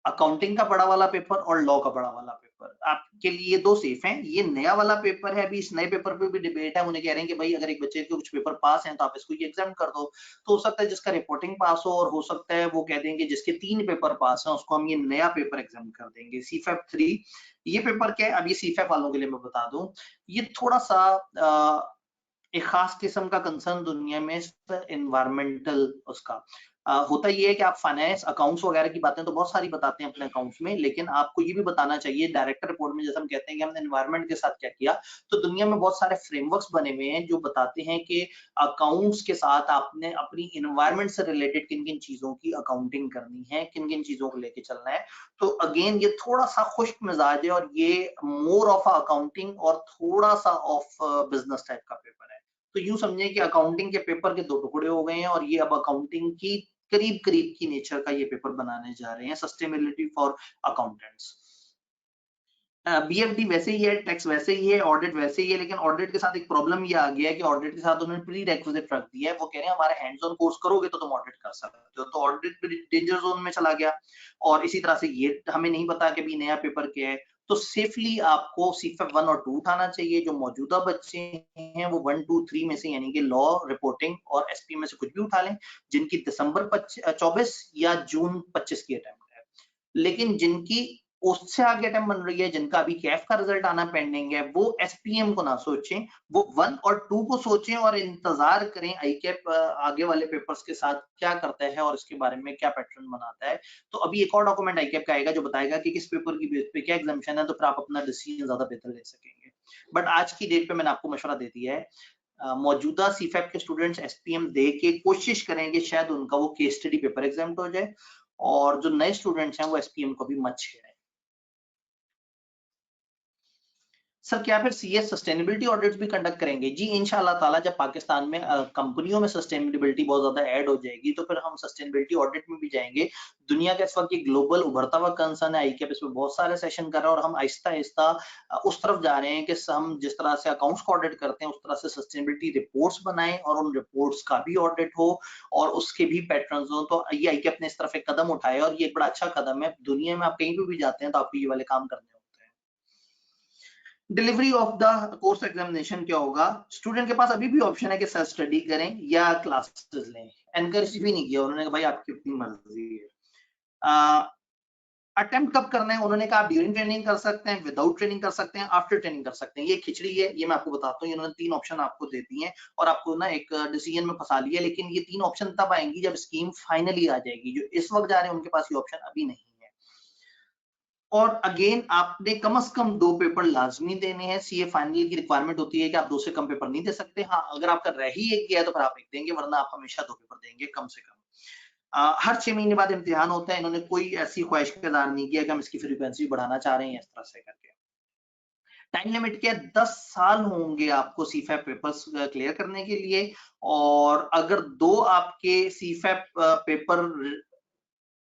अकाउंटिंग का बड़ा वाला पेपर और लॉ का बड़ा वाला पेपर आपके लिए दो सेफ हैं। ये नया वाला पेपर है, अभी इस नए पेपर पे भी डिबेट है। मुझे कह रहे हैं कि भाई अगर एक बच्चे के कुछ पेपर पास हैं तो आप इसको ये एग्जाम कर दो। तो हो सकता है जिसका रिपोर्टिंग पास हो, और हो सकता है वो कह देंगे जिसके 3 पेपर पास हैं उसको हम ये नया पेपर एग्जाम कर देंगे, सीफेप 3। ये पेपर क्या है, अब ये सीफेप वालों के लिए मैं बता दूं, ये थोड़ा सा एक खास किस्म का कंसर्न दुनिया में एनवायरमेंटल उसका होता ये है कि आप फाइनेंस अकाउंट्स वगैरह की बातें तो बहुत सारी बताते हैं अपने अकाउंट्स में, लेकिन आपको ये भी बताना चाहिए डायरेक्टर रिपोर्ट में, जैसे हम कहते हैं कि हमने एनवायरमेंट के साथ क्या किया। तो दुनिया में बहुत सारे फ्रेमवर्क्स बने हुए हैं जो बताते हैं कि अकाउंट्स के साथ आपने अपनी एनवायरमेंट से रिलेटेड किन किन चीजों की अकाउंटिंग करनी है, किन किन चीजों को लेके चलना है। तो अगेन ये थोड़ा सा खुश्क मिजाज है और ये मोर ऑफ अकाउंटिंग और थोड़ा सा ऑफ बिजनेस टाइप का पेपर है। तो यूं समझे कि अकाउंटिंग के पेपर के दो टुकड़े हो गए हैं और ये अब अकाउंटिंग की करीब करीब की नेचर का ये पेपर बनाने जा रहे हैं, सस्टेनेबिलिटी फॉर अकाउंटेंट्स। बीएफडी वैसे ही है, टैक्स वैसे ही है, ऑडिट वैसे ही है, लेकिन ऑडिट के साथ एक प्रॉब्लम ये आ गया है कि ऑडिट के साथ उन्होंने प्री रेक्विजिट रख दिया है। वो कह रहे हैं हमारे हैंड्स ऑन कोर्स करोगे तो तुम ऑडिट कर सकते हो। तो ऑडिट डेंजर जोन में चला गया। और इसी तरह से ये हमें नहीं पता कि अभी नया पेपर क्या है। तो सेफली आपको सीफेप 1 और 2 उठाना चाहिए। जो मौजूदा बच्चे हैं वो 1, 2, 3 में से, यानी कि लॉ, रिपोर्टिंग और एसपी में से कुछ भी उठा लें, जिनकी दिसंबर 24 या जून 25 की अटेम्प्ट है। लेकिन जिनकी उससे आगे अटेम्प्ट बन रही है जिनका अभी कैफ का रिजल्ट आना पेंडिंग है, वो एसपीएम को ना सोचें, वो 1 और 2 को सोचें और इंतजार करें आईकैप आगे वाले पेपर्स के साथ क्या करता है और इसके बारे में क्या पैटर्न बनाता है। तो अभी एक और डॉक्यूमेंट आईकैप का आएगा जो बताएगा कि किस पेपर की बेस पे क्या एग्जामिशन है, तो फिर आप अपना डिसीजन ज्यादा बेहतर ले सकेंगे। बट आज की डेट पे मैंने आपको मशवरा दे दिया है, मौजूदा सीफैप के स्टूडेंट्स एसपीएम दे के कोशिश करेंगे शायद उनका वो केस स्टडी पेपर एग्जाम हो जाए, और जो नए स्टूडेंट्स हैं वो एसपीएम को भी मत छेड़ें। सर क्या फिर सीएस सस्टेनेबिलिटी ऑडिट्स भी कंडक्ट करेंगे? जी इंशाल्लाह ताला, जब पाकिस्तान में कंपनियों में सस्टेनेबिलिटी बहुत ज्यादा ऐड हो जाएगी तो फिर हम सस्टेनेबिलिटी ऑडिट में भी जाएंगे। दुनिया का इस वक्त ये ग्लोबल उभरता हुआ कंसर्न है, आईकैप इसमें बहुत सारे सेशन कर रहा है और हम आहिस्ता आहिस्ता उस तरफ जा रहे हैं कि हम जिस तरह से अकाउंट्स को ऑडिट करते हैं उस तरह से सस्टेनेबिलिटी रिपोर्ट्स बनाएं और उन रिपोर्ट्स का भी ऑडिट हो और उसके भी पैटर्न्स हो। तो ये आईकैप ने इस तरफ एक कदम उठाया और ये एक बड़ा अच्छा कदम है। दुनिया में आप कहीं पे भी जाते हैं तो आपको ये वाले काम करने होते हैं। Delivery of the course examination क्या होगा? स्टूडेंट के पास अभी भी ऑप्शन है कि सेल्फ स्टडी करें या क्लासेस लें। एनकरेज भी नहीं किया उन्होंने, भाई आपकी अपनी मर्जी है। अटेम्प्ट कब करना है? उन्होंने कहा आप ड्यूरिंग ट्रेनिंग कर सकते हैं, विदाउट ट्रेनिंग कर सकते हैं, आफ्टर ट्रेनिंग कर सकते हैं। ये खिचड़ी है, ये मैं आपको बताता हूँ। इन्होंने 3 ऑप्शन आपको दे दिए हैं और आपको ना एक डिसीजन में फंसा लिया, लेकिन ये 3 ऑप्शन तब आएंगी जब स्कीम फाइनली आ जाएगी। जो इस वक्त जा रहे हैं उनके पास ये ऑप्शन अभी नहीं है। और अगेन आपने कम से कम 2 पेपर लाजमी देने हैं। सीए फाइनल की रिक्वायरमेंट होती है कि आप 2 से कम पेपर नहीं दे सकते। हाँ, अगर आपका रह ही एक गया है तो फिर आप एक देंगे, वरना आप हमेशा 2 पेपर देंगे कम से कम। हर 6 महीने बाद इम्तिहान होता है। इन्होंने कोई ऐसी ख्वाहिश का इज़हार नहीं किया कि हम इसकी फ्रीक्वेंसी बढ़ाना चाह रहे हैं इस तरह से करके। टाइम लिमिट क्या है? 10 साल होंगे आपको सीफैप पेपर्स क्लियर करने के लिए, और अगर 2 आपके सीफैप पेपर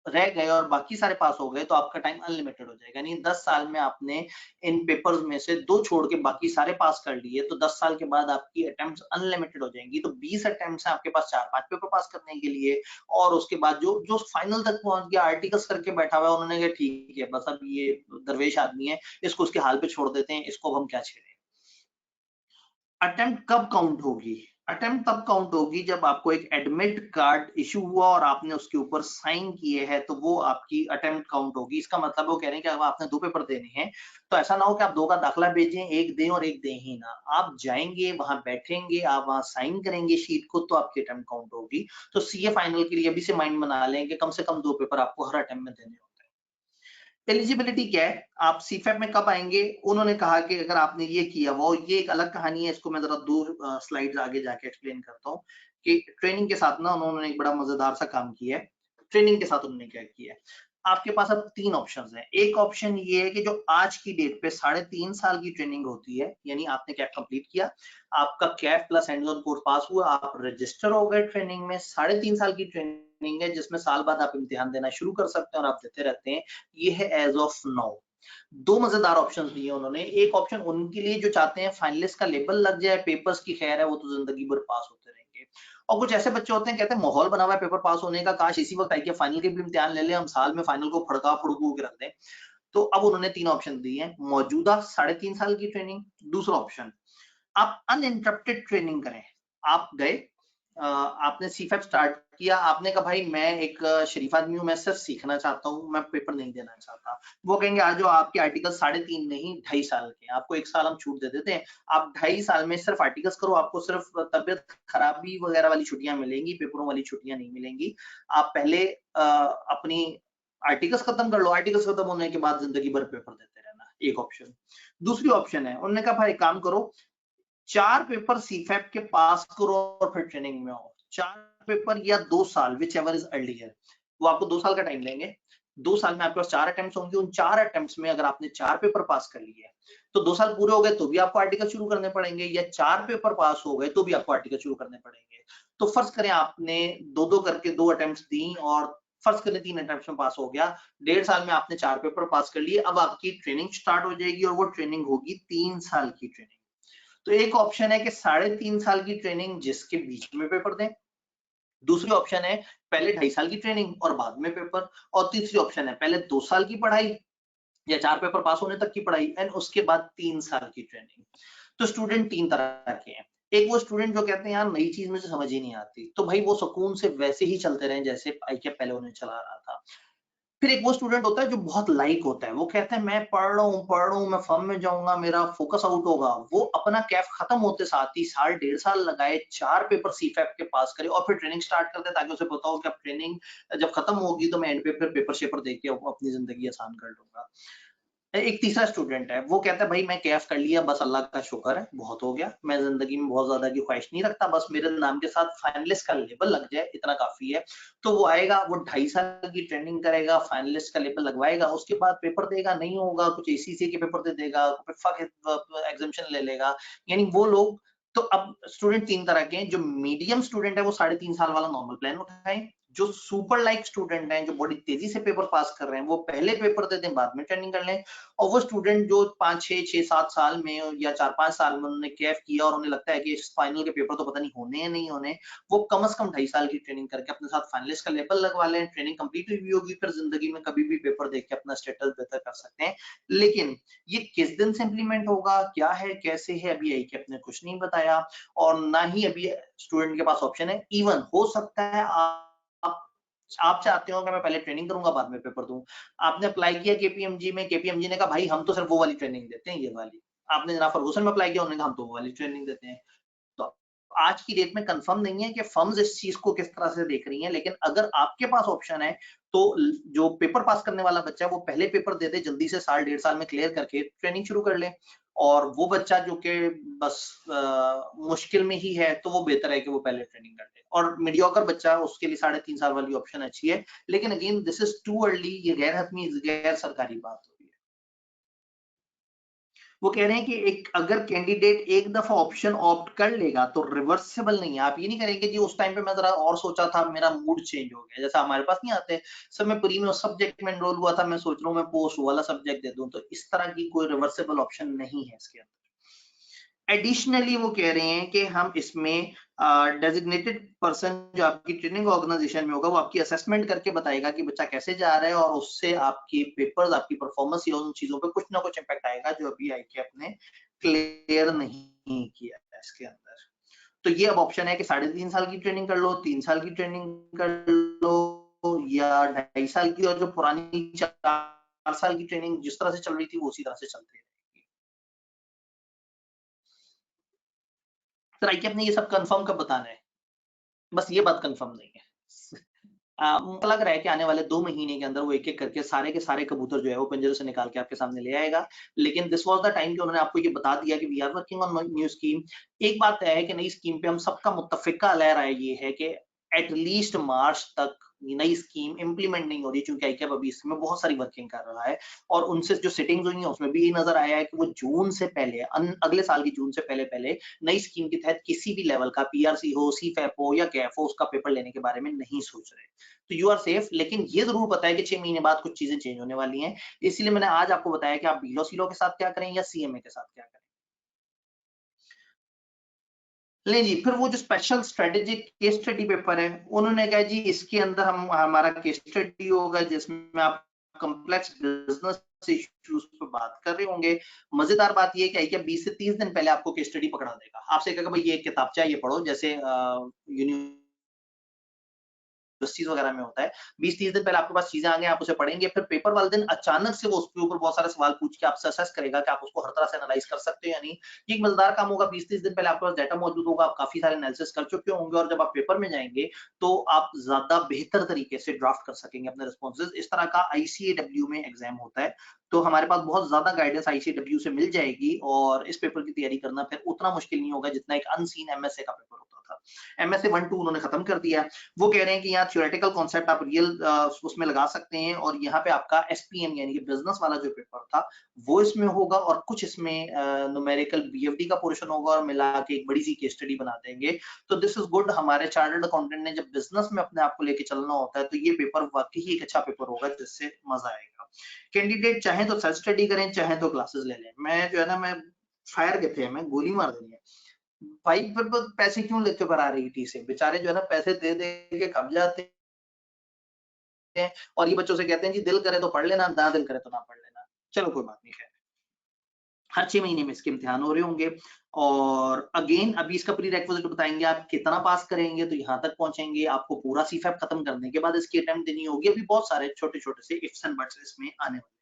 रह गए और बाकी सारे पास हो गए तो आपका टाइम अनलिमिटेड हो जाएगा। यानी 10 साल में आपने इन पेपर्स में से 2 छोड़ के बाकी सारे पास कर लिए तो 10 साल के बाद आपकी अटेम्प्ट्स अनलिमिटेड हो जाएंगी। तो 20 अटेम्प्ट्स हैं आपके पास 4-5 पेपर पास करने के लिए, और उसके बाद जो जो फाइनल तक पहुंच गया, आर्टिकल्स करके बैठा हुआ है, उन्होंने कहा ठीक है बस अब ये दरवेश आदमी है, इसको उसके हाल पे छोड़ देते हैं, इसको अब हम क्या छेड़ें। अटेम्प्ट कब काउंट होगी? अटेम्प्ट तब काउंट होगी जब आपको एक एडमिट कार्ड इशू हुआ और आपने उसके ऊपर साइन किए हैं, तो वो आपकी अटेम्प्ट काउंट होगी। इसका मतलब वो कह रहे हैं कि अगर आपने 2 पेपर देने हैं तो ऐसा ना हो कि आप 2 का दाखिला भेजें, 1 दें और 1 दें ही ना। आप जाएंगे, वहां बैठेंगे, आप वहां साइन करेंगे शीट को, तो आपकी अटेम्प्ट काउंट होगी। तो सीए फाइनल के लिए अभी से माइंड बना लें कि कम से कम 2 पेपर आपको हर अटेम्प्ट में देने होंगे। एलिजिबिलिटी क्या है? आप सीफैप में कब आएंगे? उन्होंने कहा कि अगर आपने ये किया, वो ये एक अलग कहानी है, इसको मैं जरा 2 स्लाइड्स आगे जाके एक्सप्लेन करता हूँ कि ट्रेनिंग के साथ ना उन्होंने एक बड़ा मजेदार सा काम किया है। ट्रेनिंग के साथ उन्होंने क्या किया है? आपके पास अब 3 ऑप्शंस हैं। एक ऑप्शन ये है कि जो आज की डेट पे 3.5 साल की ट्रेनिंग होती है, यानी आपने कैफ कंप्लीट किया, आपका Kaif plus hands on course pass हुआ, आप रजिस्टर हो गए ट्रेनिंग में। 3.5 साल की ट्रेनिंग है जिसमें साल बाद आप इम्तिहान देना शुरू कर सकते हैं और आप देते रहते हैं। ये है एज ऑफ नाउ। 2 मजेदार ऑप्शन दिए उन्होंने। एक ऑप्शन उनके लिए जो चाहते हैं फाइनलिस्ट का लेबल लग जाए, पेपर्स की खैर है, वो तो जिंदगी भर पास होते रहेंगे। और कुछ ऐसे बच्चे होते हैं कहते हैं माहौल बना हुआ है पेपर पास होने का, काश इसी वक्त आईके फाइनल के भी इम्तिहान ले लें, हम साल में फाइनल को फड़का फुड़कू के रख दें। तो अब उन्होंने 3 ऑप्शन दिए हैं। मौजूदा 3.5 साल की ट्रेनिंग। दूसरा ऑप्शन, आप अनइंटरप्टेड ट्रेनिंग करें। आप गए, आपने सीफैप स्टार्ट किया, आपने कहा भाई मैं एक शरीफ आदमी हूं, मैं सिर्फ सीखना चाहता हूं, मैं पेपर नहीं देना चाहता। वो कहेंगे आज जो आपके आर्टिकल 3.5 नहीं 2.5 साल के, आपको 1 साल हम छूट दे देते हैं। आप 2.5 साल में सिर्फ आर्टिकल्स करो, आपको सिर्फ तबियत खराबी वगैरह वाली छुट्टियां मिलेंगी, पेपरों वाली छुट्टियां नहीं मिलेंगी। आप पहले अपनी आर्टिकल्स खत्म कर लो, आर्टिकल्स खत्म होने के बाद जिंदगी भर पेपर देते रहना। एक ऑप्शन। दूसरी ऑप्शन है, उन्होंने कहा भाई काम करो, 4 पेपर सीफैप के पास करो और फिर ट्रेनिंग में आओ। 4 पेपर या 2 साल, विच एवर इज अर्लियर। वो आपको 2 साल का टाइम लेंगे। 2 साल में आपके पास 4 अटेम्प्ट्स होंगे। उन 4 अटेम्प्ट्स में अगर आपने 4 पेपर पास कर लिए तो 2 साल पूरे हो गए तो भी आपको आर्टिकल शुरू करने पड़ेंगे, या 4 पेपर पास हो गए तो भी आपको आर्टिकल शुरू करने पड़ेंगे। तो फर्ज करें आपने 2-2 करके 2 अटेम्प्ट्स दी और फर्ज करें 3 अटेम्प्ट्स में पास हो गया। 1.5 साल में आपने 4 पेपर पास कर लिए। अब आपकी ट्रेनिंग स्टार्ट हो जाएगी और वो ट्रेनिंग होगी 3 साल की ट्रेनिंग। तो एक ऑप्शन है कि 3.5 साल की ट्रेनिंग जिसके बीच में पेपर दें। दूसरी ऑप्शन है पहले 2.5 साल की ट्रेनिंग और बाद में पेपर। और तीसरी ऑप्शन है पहले 2 साल की पढ़ाई या 4 पेपर पास होने तक की पढ़ाई एंड उसके बाद 3 साल की ट्रेनिंग। तो स्टूडेंट 3 तरह के हैं। एक वो स्टूडेंट जो कहते हैं यार नई चीज मुझे समझ ही नहीं आती, तो भाई वो सुकून से वैसे ही चलते रहे जैसे आईके पहले उन्हें चला रहा था। फिर एक वो स्टूडेंट होता है जो बहुत लाइक होता है, वो कहता है मैं पढ़ रहा हूँ, मैं फर्म में जाऊंगा, मेरा फोकस आउट होगा। वो अपना कैफ खत्म होते साथ ही साल 1.5 साल लगाए, 4 पेपर सीफैप के पास करे और फिर ट्रेनिंग स्टार्ट कर दे, ताकि उसे पता हो कि अब ट्रेनिंग जब खत्म होगी तो मैं एंड पे फिर पेपर शेपर दे के अपनी जिंदगी आसान कर लूंगा। एक तीसरा स्टूडेंट है, वो कहता है भाई मैं कैफ कर लिया, बस अल्लाह का शुक्र है, बहुत हो गया, मैं जिंदगी में बहुत ज्यादा की ख्वाहिश नहीं रखता, बस मेरे नाम के साथ फाइनलिस्ट का लेबल लग जाए इतना काफी है। तो वो आएगा, वो 2.5 साल की ट्रेनिंग करेगा, फाइनलिस्ट का लेबल लगवाएगा, उसके बाद पेपर देगा, नहीं होगा कुछ एसीसी के पेपर दे देगा, एग्जामिशन ले लेगा। यानी वो लोग, तो अब स्टूडेंट 3 तरह के हैं। जो मीडियम स्टूडेंट है वो 3.5 साल वाला नॉर्मल प्लान उठाए, जो सुपर लाइक स्टूडेंट हैं, जो बड़ी तेजी से पेपर पास कर रहे हैं, वो पहले पेपर दे दें, बाद में ट्रेनिंग कर लें। और वो स्टूडेंट जो 5-6-7 साल में या 4-5 साल में उन्होंने कैफ किया और उन्हें लगता है कि फाइनल के पेपर तो पता नहीं होने या नहीं होने, वो कम से कम 2.5 साल की ट्रेनिंग करके अपने साथ फाइनलिस्ट का लेबल लगवा लें, ट्रेनिंग कंप्लीट हुई होगी, फिर जिंदगी में कभी भी पेपर देख के अपना स्टेटस बेहतर कर सकते हैं। लेकिन ये किस दिन से इंप्लीमेंट होगा, क्या है, कैसे है, अभी आई के अपने कुछ नहीं बताया, और ना ही अभी स्टूडेंट के पास ऑप्शन है। इवन हो सकता है आप चाहते हो कि मैं पहले ट्रेनिंग करूंगा बाद में पेपर दूं। आपने अप्लाई किया केपीएमजी में, केपीएमजी ने कहा भाई हम तो सिर्फ वो वाली ट्रेनिंग देते हैं, ये वाली। आपने जनाब फर्गूसन में अप्लाई किया, उन्होंने कहा हम तो वो वाली ट्रेनिंग देते हैं। तो आज की डेट में कंफर्म नहीं है कि फर्म्स इस चीज को किस तरह से देख रही हैं, लेकिन अगर आपके पास ऑप्शन है तो जो पेपर पास करने वाला बच्चा है वो पहले पेपर दे दे, जल्दी से साल 1.5 साल में क्लियर करके ट्रेनिंग शुरू कर ले। और वो बच्चा जो कि बस मुश्किल में ही है, तो वो बेहतर है कि वो पहले ट्रेनिंग कर ले। और मीडियोकर बच्चा, उसके लिए 3.5 साल वाली ऑप्शन अच्छी है। लेकिन again this is too early, ये गैर हतमी गैर सरकारी बात हो रही है। वो कह रहे हैं कि एक अगर कैंडिडेट एक दफा ऑप्शन ऑप्ट कर लेगा तो रिवर्सेबल नहीं है। आप ये नहीं करेंगे जी उस टाइम पे मैं जरा और सोचा था, मेरा मूड चेंज हो गया, जैसा हमारे पास नहीं आते सर मैं प्री में उस सब्जेक्ट में एनरोल हुआ था, मैं सोच रहा हूँ मैं पोस्ट वाला सब्जेक्ट दे दूं। तो इस तरह की कोई रिवर्सेबल ऑप्शन नहीं है इसके अंदर। एडिशनली वो कह रहे हैं कि हम इसमें डेजिग्नेटेड पर्सन जो आपकी ट्रेनिंग ऑर्गेनाइजेशन में होगा, वो आपकी असेसमेंट करके बताएगा कि बच्चा कैसे जा रहा है, और उससे आपकी पेपर्स, आपकी परफॉर्मेंस या उन चीजों पे कुछ ना कुछ इम्पैक्ट आएगा जो अभी आई के अपने क्लियर नहीं किया है इसके अंदर। तो ये अब ऑप्शन है कि 3.5 साल की ट्रेनिंग कर लो, 3 साल की ट्रेनिंग कर लो, या 2.5 साल की, और जो पुरानी 4 साल की ट्रेनिंग जिस तरह से चल रही थी वो उसी तरह से चलती है। सर आईके ने ये सब कंफर्म कब बताना है, बस ये बात कंफर्म नहीं है। मुझे लग रहा है कि आने वाले 2 महीने के अंदर वो एक-एक करके सारे के सारे कबूतर जो है वो पिंजरे से निकाल के आपके सामने ले आएगा। लेकिन दिस वाज़ द टाइम कि उन्होंने आपको ये बता दिया कि we are working on new scheme. एक बात तय है कि नई स्कीम पे हम सबका मुत्तफ़िका लहराए ये है कि एट लीस्ट मार्च तक ये नई स्कीम इम्प्लीमेंट नहीं हो रही, चूँकि आईकैप अभी इसमें बहुत सारी वर्किंग कर रहा है। और उनसे जो सिटिंग्स हुई हैं उसमें भी ये नज़र आया है कि वो जून से पहले, अगले साल की जून से पहले-पहले नई स्कीम के तहत किसी भी लेवल का पीआरसी हो, सीफैप हो या कैफ हो, उसका पेपर लेने के बारे में नहीं सोच रहे। तो यू आर सेफ। लेकिन ये जरूर पता है कि 6 महीने बाद कुछ चीजें चेंज होने वाली हैं। इसलिए मैंने आज आपको बताया कि आप बीलो सीलो के साथ क्या करें या सीएमए के साथ क्या करें। नहीं जी, फिर वो जो special strategic case study paper है, उन्होंने कहा जी इसके अंदर हम हमारा केस स्टडी होगा जिसमें आप कॉम्प्लेक्स बिजनेस इश्यूज पे बात कर रहे होंगे। मजेदार बात ये है कि 20 से 30 दिन पहले आपको केस स्टडी पकड़ा देगा, आपसे कहेगा भाई ये एक किताबचा ये पढ़ो, जैसे यूनिवर्सिटीज वगैरह में होता है। 20-30 दिन पहले आपके पास चीजें आ गई, आप उसे पढ़ेंगे, फिर पेपर वाले दिन अचानक से वो उसके ऊपर बहुत सारे सवाल पूछ के आपसे असेस करेगा कि आप उसको हर तरह से एनालाइज कर सकते हो या नहीं। ये एक मजेदार काम होगा। 20-30 दिन पहले आपके पास डाटा मौजूद होगा, आप काफी सारे एनालिसिस कर चुके होंगे, और जब आप पेपर में जाएंगे तो आप ज्यादा बेहतर तरीके से ड्राफ्ट कर सकेंगे अपने रिस्पॉन्सेज। इस तरह का आईसीएडब्ल्यू में एग्जाम होता है, तो हमारे पास बहुत ज्यादा गाइडेंस आईसीडब्ल्यू से मिल जाएगी, और इस पेपर की तैयारी करना फिर उतना मुश्किल नहीं होगा जितना एक अनसीन एमएसए का पेपर होता था। एमएसए 1-2 उन्होंने खत्म कर दिया। वो कह रहे हैं कि यहाँ थ्योरेटिकल कॉन्सेप्ट आप रियल उसमें लगा सकते हैं, और यहाँ पे आपका एसपीएम यानी कि बिजनेस वाला जो पेपर था वो इसमें होगा, और कुछ इसमें न्यूमेरिकल बीएफडी का पोर्शन होगा, और मिला के एक बड़ी सी केस स्टडी बना देंगे। तो दिस इज गुड। हमारे चार्टर्ड अकाउंटेंट ने जब बिजनेस में अपने आप को लेके चलना होता है तो ये पेपर वाकई एक अच्छा पेपर होगा जिससे मजा आएगा। कैंडिडेट चाहे तो सेल्फ स्टडी करें, चाहे तो क्लासेस ले लें। मैं जो है ना, मैं फायर के थे, मैं गोली मार देनी है भाई। फिर पैसे क्यों लेके फरार रही थी से, बेचारे जो है ना पैसे दे दे के कब जाते हैं, और ये बच्चों से कहते हैं जी दिल करे तो पढ़ लेना, ना दिल करे तो ना पढ़ लेना। चलो कोई बात नहीं, खैर। हर 6 महीने में इसके इम्तिहान हो रहे होंगे। और अगेन अभी इसका प्री रेक्विजिट बताएंगे आप कितना पास करेंगे तो यहाँ तक पहुंचेंगे, आपको पूरा सीफैप खत्म करने के बाद इसकी अटेम्प्ट देनी होगी। अभी बहुत सारे छोटे छोटे से इफ्स एंड बट्स इसमें आने वाले।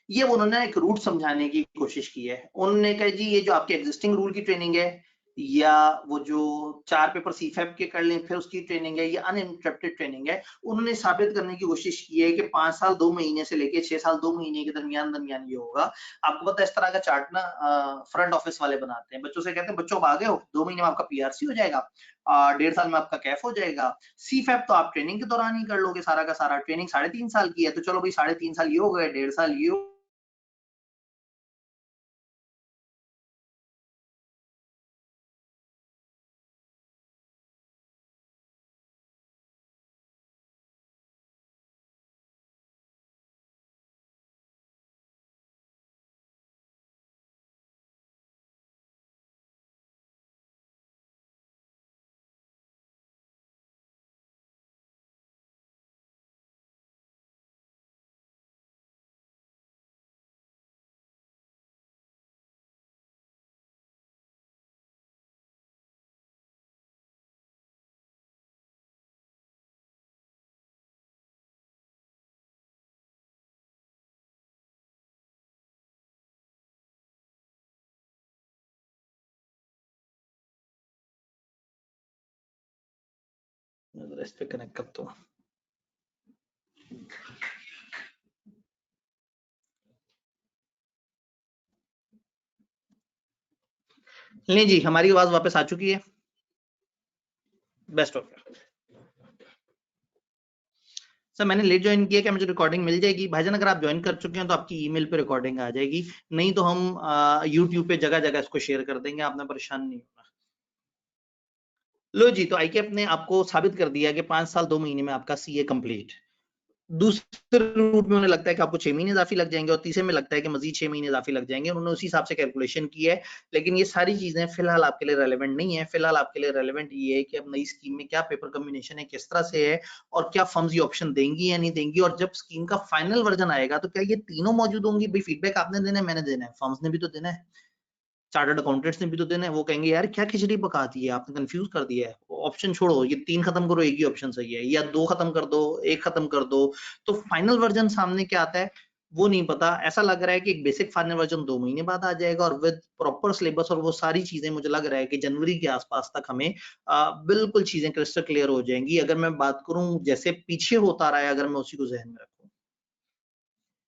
ये उन्होंने एक रूट समझाने की कोशिश की है। उन्होंने कहा जी ये जो आपके एग्जिस्टिंग रूल की ट्रेनिंग है, या वो जो 4 पेपर सीफैप के कर लें फिर उसकी ट्रेनिंग है, ये अनइंटरप्टेड ट्रेनिंग है। उन्होंने साबित करने की कोशिश की है कि 5 साल 2 महीने से लेके 6 साल 2 महीने के दरमियान ये होगा। आपको पता है इस तरह का चार्ट ना फ्रंट ऑफिस वाले बनाते हैं। बच्चों से कहते हैं बच्चों अब आ गए हो, 2 महीने में आपका पीआरसी हो जाएगा, 1.5 साल में आपका कैफ हो जाएगा। सीफैप तो आप ट्रेनिंग के दौरान ही कर लोगे सारा का सारा। ट्रेनिंग 3.5 साल की है, तो चलो भाई 3.5 साल ये हो गए, 1.5 साल ये हो इस पे कनेक्ट करता हूँ। नहीं जी, हमारी आवाज वापस आ चुकी है। बेस्ट ऑफ सर, मैंने लेट ज्वाइन किया, क्या मुझे रिकॉर्डिंग मिल जाएगी? भाईजान अगर आप ज्वाइन कर चुके हैं तो आपकी ईमेल पे रिकॉर्डिंग आ जाएगी, नहीं तो हम यूट्यूब पे जगह जगह इसको शेयर कर देंगे, आपने परेशान नहीं होना। लो जी, तो आईकेएप ने आपको साबित कर दिया कि 5 साल 2 महीने में आपका सीए कंप्लीट। दूसरे रूट में उन्हें लगता है कि आपको 6 महीने इजाफी लग जाएंगे, और तीसरे में लगता है कि मजीद 6 महीने इजाफी लग जाएंगे। उन्होंने उसी हिसाब से कैलकुलेशन की है, लेकिन ये सारी चीजें फिलहाल आपके लिए रेलेवेंट नहीं है। फिलहाल आपके लिए रेलेवेंट ये है कि अब नई स्कीम में क्या पेपर कॉम्बिनेशन है, किस तरह से है, और क्या फर्म्स ये ऑप्शन देंगी या नहीं देंगी, और जब स्कीम का फाइनल वर्जन आएगा तो क्या ये तीनों मौजूद होंगी। भाई फीडबैक आपने देना है, मैंने देना है, फर्म्स ने भी तो देना है, चार्टर्ड अकाउंटेंट्स ने भी तो देना है। वो कहेंगे यार क्या खिचड़ी पकाती है, आपने कंफ्यूज कर दिया है, ऑप्शन छोड़ो, ये 3 खत्म करो, एक ही ऑप्शन सही है, या 2 खत्म कर दो, 1 खत्म कर दो। तो फाइनल वर्जन सामने क्या आता है वो नहीं पता। ऐसा लग रहा है कि एक बेसिक फाइनल वर्जन 2 महीने बाद आ जाएगा, और विद प्रॉपर सिलेबस और वो सारी चीजें मुझे लग रहा है कि जनवरी के आसपास तक हमें बिल्कुल चीजें क्रिस्टल क्लियर हो जाएंगी। अगर मैं बात करूं जैसे पीछे होता रहा है, अगर मैं उसी को जहन में रखूं,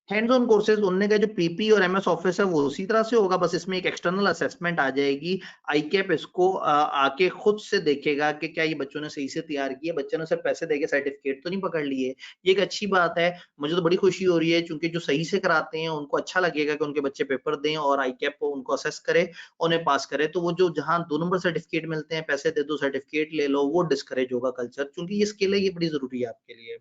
हैंड्स ऑन कोर्सेज उनने का जो पीपी और एमएस ऑफिस है वो उसी तरह से होगा, बस इसमें एक एक्सटर्नल असेसमेंट आ जाएगी। आईकेप इसको आके खुद से देखेगा कि क्या ये बच्चों ने सही से तैयार किया, बच्चों ने सिर्फ पैसे देके सर्टिफिकेट तो नहीं पकड़ लिए। ये एक अच्छी बात है, मुझे तो बड़ी खुशी हो रही है, क्योंकि जो सही से कराते हैं उनको अच्छा लगेगा कि उनके बच्चे पेपर दें और आईकेप उनको असेस करे, उन्हें पास करे। तो वो जो जहां 2 नंबर सर्टिफिकेट मिलते हैं, पैसे दे दो सर्टिफिकेट ले लो, वो डिस्करेज होगा कल्चर, क्योंकि ये स्किल है, ये बड़ी जरूरी है आपके लिए।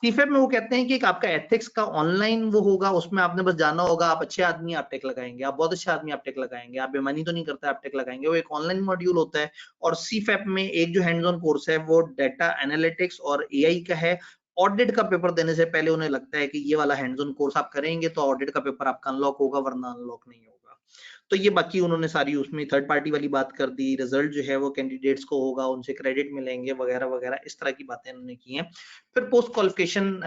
सीफेप में वो कहते हैं कि एक आपका एथिक्स का ऑनलाइन वो होगा, उसमें आपने बस जाना होगा, आप अच्छे आदमी आप टेक लगाएंगे, आप बहुत अच्छे आदमी आप टेक लगाएंगे, आप बेमानी तो नहीं करते आप टेक लगाएंगे, वो एक ऑनलाइन मॉड्यूल होता है। और सीफेप में एक जो हैंड्स ऑन कोर्स है वो डाटा एनालिटिक्स और एआई का है। ऑडिट का पेपर देने से पहले उन्हें लगता है कि ये वाला हैंड्स ऑन कोर्स आप करेंगे तो ऑडिट का पेपर आपका अनलॉक होगा, वरना अनलॉक नहीं होगा। तो ये बाकी उन्होंने सारी उसमें थर्ड पार्टी वाली बात कर दी, रिजल्ट जो है वो कैंडिडेट्स को होगा, उनसे क्रेडिट मिलेंगे वगैरह वगैरह, इस तरह की बातें उन्होंने की हैं। फिर पोस्ट क्वालिफिकेशन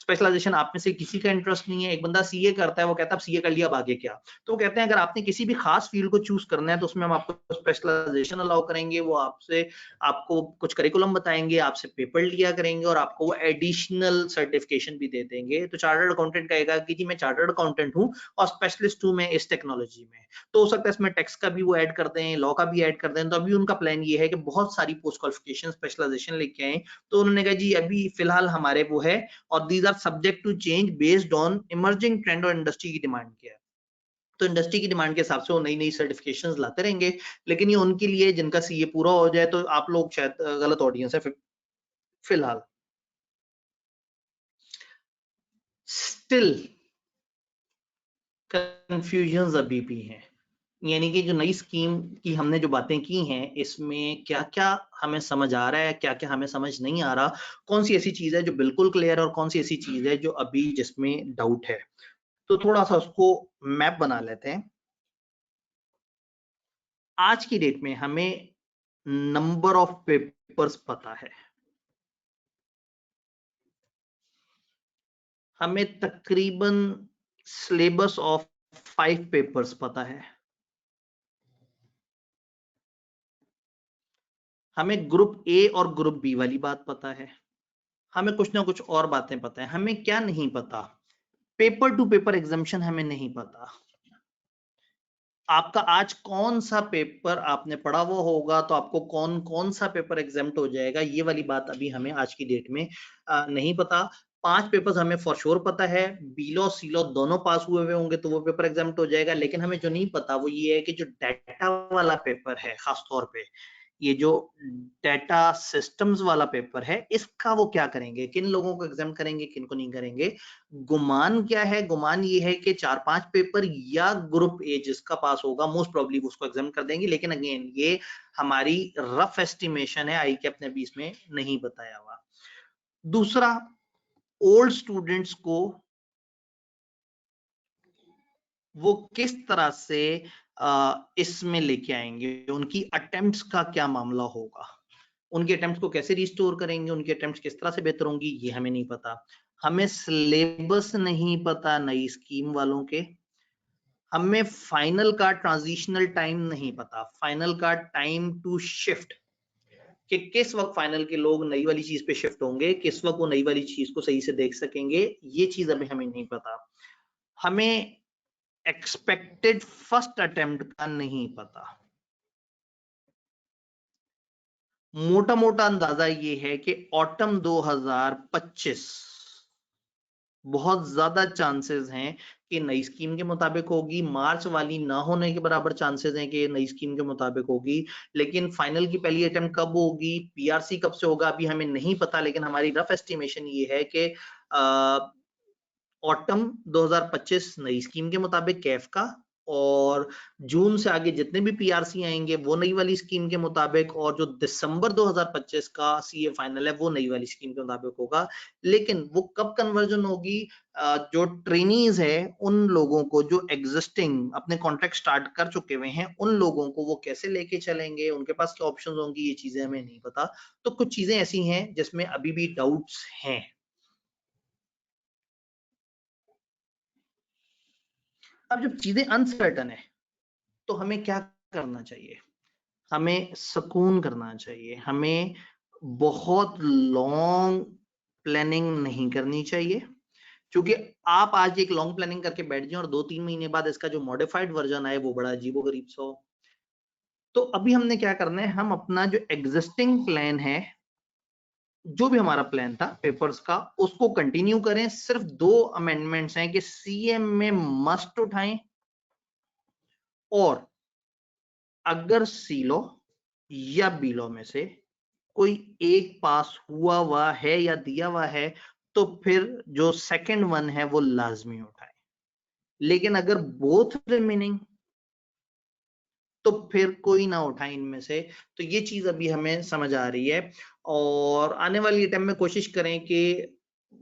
स्पेशलाइजेशन आप में से किसी का इंटरेस्ट नहीं है, एक बंदा सीए करता है, वो कहता है अब सीए कर लिया अब आगे क्या। तो वो कहते हैं अगर आपने किसी भी खास फील्ड को चूज करना है तो उसमें हम आपको स्पेशलाइजेशन अलाउ करेंगे, वो आपको कुछ करिकुलम बताएंगे, आपसे पेपर लिया करेंगे, और आपको वो एडिशनल सर्टिफिकेशन भी दे देंगे। तो चार्टर्ड अकाउंटेंट कहेगा कि जी मैं चार्टर्ड अकाउंटेंट हूँ और स्पेशलिस्ट हूँ मैं इस टेक्नोलॉजी में। तो हो सकता है इसमें टैक्स का भी वो ऐड कर दें, लॉ का भी ऐड कर दें। तो अभी उनका प्लान ये है कि बहुत सारी पोस्ट क्वालिफिकेशन स्पेशलाइजेशन लेके आए। तो उन्होंने कहा जी अभी फिलहाल हमारे वो है, और these are subject to change based on emerging trend और इंडस्ट्री की डिमांड क्या है। तो इंडस्ट्री की डिमांड के हिसाब से वो नई नई सर्टिफिकेशंस लाते रहेंगे। लेकिन ये उनके लिए जिनका सीए पूरा हो जाए, तो आप लोग शायद गलत ऑडियंस है फिलहाल। स्टिल कंफ्यूजन अभी भी हैं, यानी कि जो नई स्कीम की हमने जो बातें की हैं, इसमें क्या क्या हमें समझ आ रहा है, क्या क्या हमें समझ नहीं आ रहा, कौन सी ऐसी चीज है जो बिल्कुल क्लियर है और कौन सी ऐसी चीज है जो अभी जिसमें डाउट है। तो थोड़ा सा उसको मैप बना लेते हैं। आज की डेट में हमें नंबर ऑफ पेपर्स पता है, हमें तकरीबन सिलेबस ऑफ 5 पेपर्स पता है, हमें ग्रुप ए और ग्रुप बी वाली बात पता है, हमें कुछ ना कुछ और बातें पता है। हमें क्या नहीं पता? पेपर टू पेपर एग्जामिशन हमें नहीं पता। आपका आज कौन सा पेपर आपने पढ़ा हुआ होगा तो आपको कौन कौन सा पेपर एग्जाम्प्ट हो जाएगा, ये वाली बात अभी हमें आज की डेट में नहीं पता। 5 पेपर्स हमें फॉर श्योर पता है, बीलो सीलो दोनों पास हुए हुए होंगे तो वो पेपर एग्जाम्प्ट हो जाएगा। लेकिन हमें जो नहीं पता वो ये है कि जो डाटा वाला पेपर है, खासतौर पे ये जो डाटा सिस्टम्स वाला पेपर है, इसका वो क्या करेंगे, किन लोगों को एग्जाम करेंगे, किन को नहीं करेंगे। गुमान क्या है? गुमान ये है कि 4-5 पेपर या ग्रुप ए जिसका पास होगा मोस्ट प्रोबेबली उसको एग्जाम कर देंगे। लेकिन अगेन ये हमारी रफ एस्टिमेशन है, आई के अपने बीच में नहीं बताया हुआ। दूसरा, ओल्ड स्टूडेंट्स को वो किस तरह से इसमें लेके आएंगे, उनकी अटेम्प्ट्स का क्या मामला होगा, उनके अटेम्प्ट्स को कैसे रिस्टोर करेंगे, उनके अटेम्प्ट्स किस तरह से बेहतर होंगी, ये हमें नहीं पता। हमें सिलेबस नहीं पता नई स्कीम वालों के, हमें फाइनल का ट्रांजिशनल टाइम नहीं पता, फाइनल का टाइम टू शिफ्ट, कि किस वक्त फाइनल के लोग नई वाली चीज पे शिफ्ट होंगे, किस वक्त वो नई वाली चीज को सही से देख सकेंगे, ये चीज अभी हमें नहीं पता। हमें एक्सपेक्टेड फर्स्ट अटेम्प्ट का नहीं पता। मोटा मोटा अंदाजा ये है कि ऑटम 2025 बहुत ज्यादा चांसेस हैं कि नई स्कीम के मुताबिक होगी, मार्च वाली ना होने के बराबर चांसेस हैं कि नई स्कीम के मुताबिक होगी। लेकिन फाइनल की पहली अटेम्प्ट कब होगी, पीआरसी कब से होगा, अभी हमें नहीं पता। लेकिन हमारी रफ एस्टिमेशन ये है कि ऑटम 2025 नई स्कीम के मुताबिक कैफ का, और जून से आगे जितने भी पीआरसी आएंगे वो नई वाली स्कीम के मुताबिक, और जो दिसंबर 2025 का सीए फाइनल है वो नई वाली स्कीम के मुताबिक होगा। लेकिन वो कब कन्वर्जन होगी, जो ट्रेनीज है उन लोगों को जो एग्जिस्टिंग अपने कॉन्ट्रैक्ट स्टार्ट कर चुके हुए हैं उन लोगों को वो कैसे लेके चलेंगे, उनके पास क्या ऑप्शन होंगी, ये चीजें हमें नहीं पता। तो कुछ चीजें ऐसी हैं जिसमें अभी भी डाउट्स हैं। अब जब चीजें अनसर्टन है तो हमें क्या करना चाहिए? हमें सुकून करना चाहिए, हमें बहुत लॉन्ग प्लानिंग नहीं करनी चाहिए। क्योंकि आप आज एक लॉन्ग प्लानिंग करके बैठ जाएं और 2-3 महीने बाद इसका जो मॉडिफाइड वर्जन आए वो बड़ा अजीबोगरीब सा हो। तो अभी हमने क्या करना है, हम अपना जो एग्जिस्टिंग प्लान है, जो भी हमारा प्लान था पेपर्स का, उसको कंटिन्यू करें। सिर्फ 2 अमेंडमेंट्स हैं कि सीएम में मस्ट उठाएं, और अगर सीलो या बीलो में से कोई एक पास हुआ है या दिया हुआ है तो फिर जो सेकंड वन है वो लाजमी उठाए। लेकिन अगर बोथ रिमेनिंग तो फिर कोई ना उठाए इनमें से। तो ये चीज अभी हमें समझ आ रही है, और आने वाली टाइम में कोशिश करें कि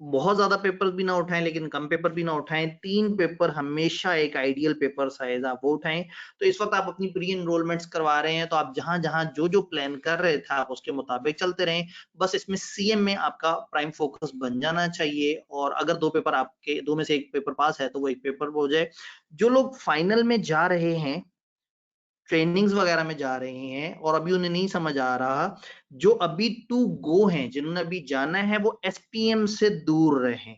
बहुत ज्यादा पेपर भी ना उठाएं लेकिन कम पेपर भी ना उठाएं। 3 पेपर हमेशा एक आइडियल पेपर साइज आप वो उठाएं। तो इस वक्त आप अपनी प्री एनरोलमेंट्स करवा रहे हैं तो आप जहां जहां जो जो प्लान कर रहे थे आप उसके मुताबिक चलते रहें। बस इसमें सीएम में आपका प्राइम फोकस बन जाना चाहिए, और अगर 2 पेपर आपके 2 में से एक पेपर पास है तो वो एक पेपर हो जाए। जो लोग फाइनल में जा रहे हैं, ट्रेनिंग्स वगैरह में जा रहे हैं और अभी उन्हें नहीं समझ आ रहा, जो अभी टू गो हैं, जिन्होंने अभी जाना है, वो एसपीएम से दूर रहें,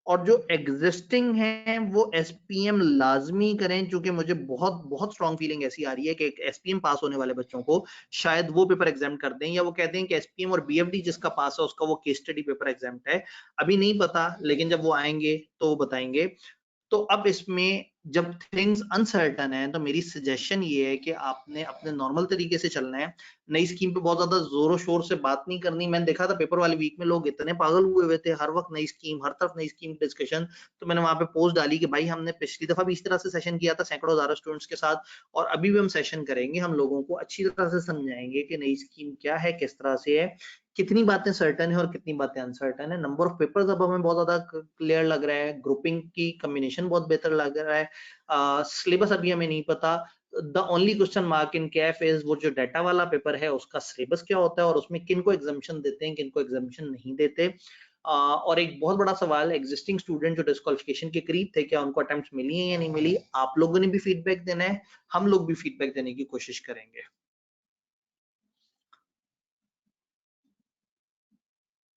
और जो एग्जिस्टिंग हैं वो एसपीएम लाजमी करें। क्योंकि मुझे बहुत बहुत स्ट्रॉन्ग फीलिंग ऐसी आ रही है कि एसपीएम पास होने वाले बच्चों को शायद वो पेपर एग्जाम कर दें, या वो कहते हैं कि एसपीएम और बीएफडी जिसका पास है उसका वो केस स्टडी पेपर एग्जाम है। अभी नहीं पता, लेकिन जब वो आएंगे तो वो बताएंगे। तो अब इसमें जब थिंग्स अनसर्टन है तो मेरी सजेशन ये है कि आपने अपने नॉर्मल तरीके से चलना है। नई स्कीम पे बहुत ज्यादा जोरों शोर से बात नहीं करनी। मैंने देखा था पेपर वाले वीक में लोग इतने पागल हुए हुए थे, हर वक्त नई स्कीम, हर तरफ नई स्कीम डिस्कशन। तो मैंने वहां पे पोस्ट डाली कि भाई हमने पिछली दफा भी इस तरह से सेशन किया था सैकड़ों हजारों स्टूडेंट्स के साथ, और अभी भी हम सेशन करेंगे। हम लोगों को अच्छी तरह से समझाएंगे कि नई स्कीम क्या है, किस तरह से है, कितनी बातें सर्टेन है और कितनी बातें अनसर्टेन है। नंबर ऑफ पेपर्स अब हमें बहुत ज्यादा क्लियर लग रहा है, ग्रुपिंग की कॉम्बिनेशन बहुत बेहतर लग रहा है, सिलेबस अभी हमें नहीं पता। The only question mark in Kaif is वो जो डाटा वाला पेपर है उसका सिलेबस क्या होता है और उसमें किन को एग्जामिशन देते हैं, किन को एग्जामिशन नहीं देते। और एक बहुत बड़ा सवाल है, एग्जिस्टिंग स्टूडेंट जो डिस्क्वालिफिकेशन के करीब थे, क्या उनको अटेम्प्ट मिली है या नहीं मिली। आप लोगों ने भी फीडबैक देना है, हम लोग भी फीडबैक देने की कोशिश करेंगे।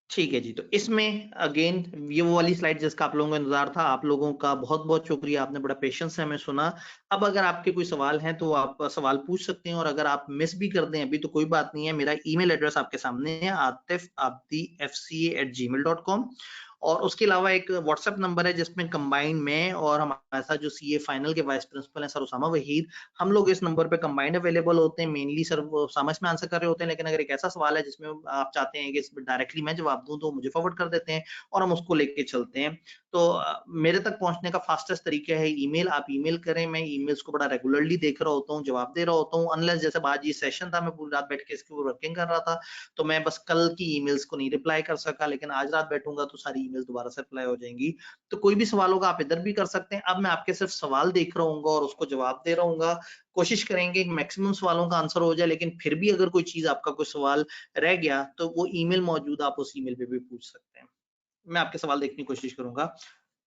ठीक है जी, तो इसमें अगेन ये वो वाली स्लाइड जिसका आप लोगों को इंतजार था। आप लोगों का बहुत बहुत शुक्रिया, आपने बड़ा पेशेंस से हमें सुना। अब अगर आपके कोई सवाल हैं तो आप सवाल पूछ सकते हैं, और अगर आप मिस भी कर दें अभी तो कोई बात नहीं है। मेरा ईमेल एड्रेस आपके सामने है, atifabdifca@gmail.com। और उसके अलावा एक व्हाट्सएप नंबर है जिसमें कंबाइंड में और हमारे साथ जो सीए फाइनल के वाइस प्रिंसिपल हैं सर उसामा वहीद, हम लोग इस नंबर पे कंबाइंड अवेलेबल होते हैं। मेनली सर वो समझ में आंसर कर रहे होते हैं, लेकिन अगर एक ऐसा सवाल है जिसमें आप चाहते हैं कि इसमें डायरेक्टली मैं जवाब दूं तो मुझे फॉरवर्ड कर देते हैं और हम उसको लेके चलते हैं। तो मेरे तक पहुंचने का फास्टेस्ट तरीका है ईमेल। आप ईमेल करें, मैं ईमेल्स को बड़ा रेगुलरली देख रहा होता हूँ, जवाब दे रहा होता हूँ। अनलेस जैसे आज ये सेशन था, मैं पूरी रात बैठ के इसके ऊपर वर्किंग कर रहा था, तो मैं बस कल की ईमेल्स को नहीं रिप्लाई कर सका, लेकिन आज रात बैठूंगा तो सारी ईमेल्स दोबारा से रिप्लाई हो जाएंगी। तो कोई भी सवाल होगा आप इधर भी कर सकते हैं। अब मैं आपके सिर्फ सवाल देख रहा हूँ और उसको जवाब दे रहा हूँ। कोशिश करेंगे मैक्सिमम सवालों का आंसर हो जाए, लेकिन फिर भी अगर कोई चीज आपका कोई सवाल रह गया तो वो ईमेल मौजूद, आप उस ईमेल पे भी पूछ सकते हैं। मैं आपके सवाल देखने की कोशिश करूंगा।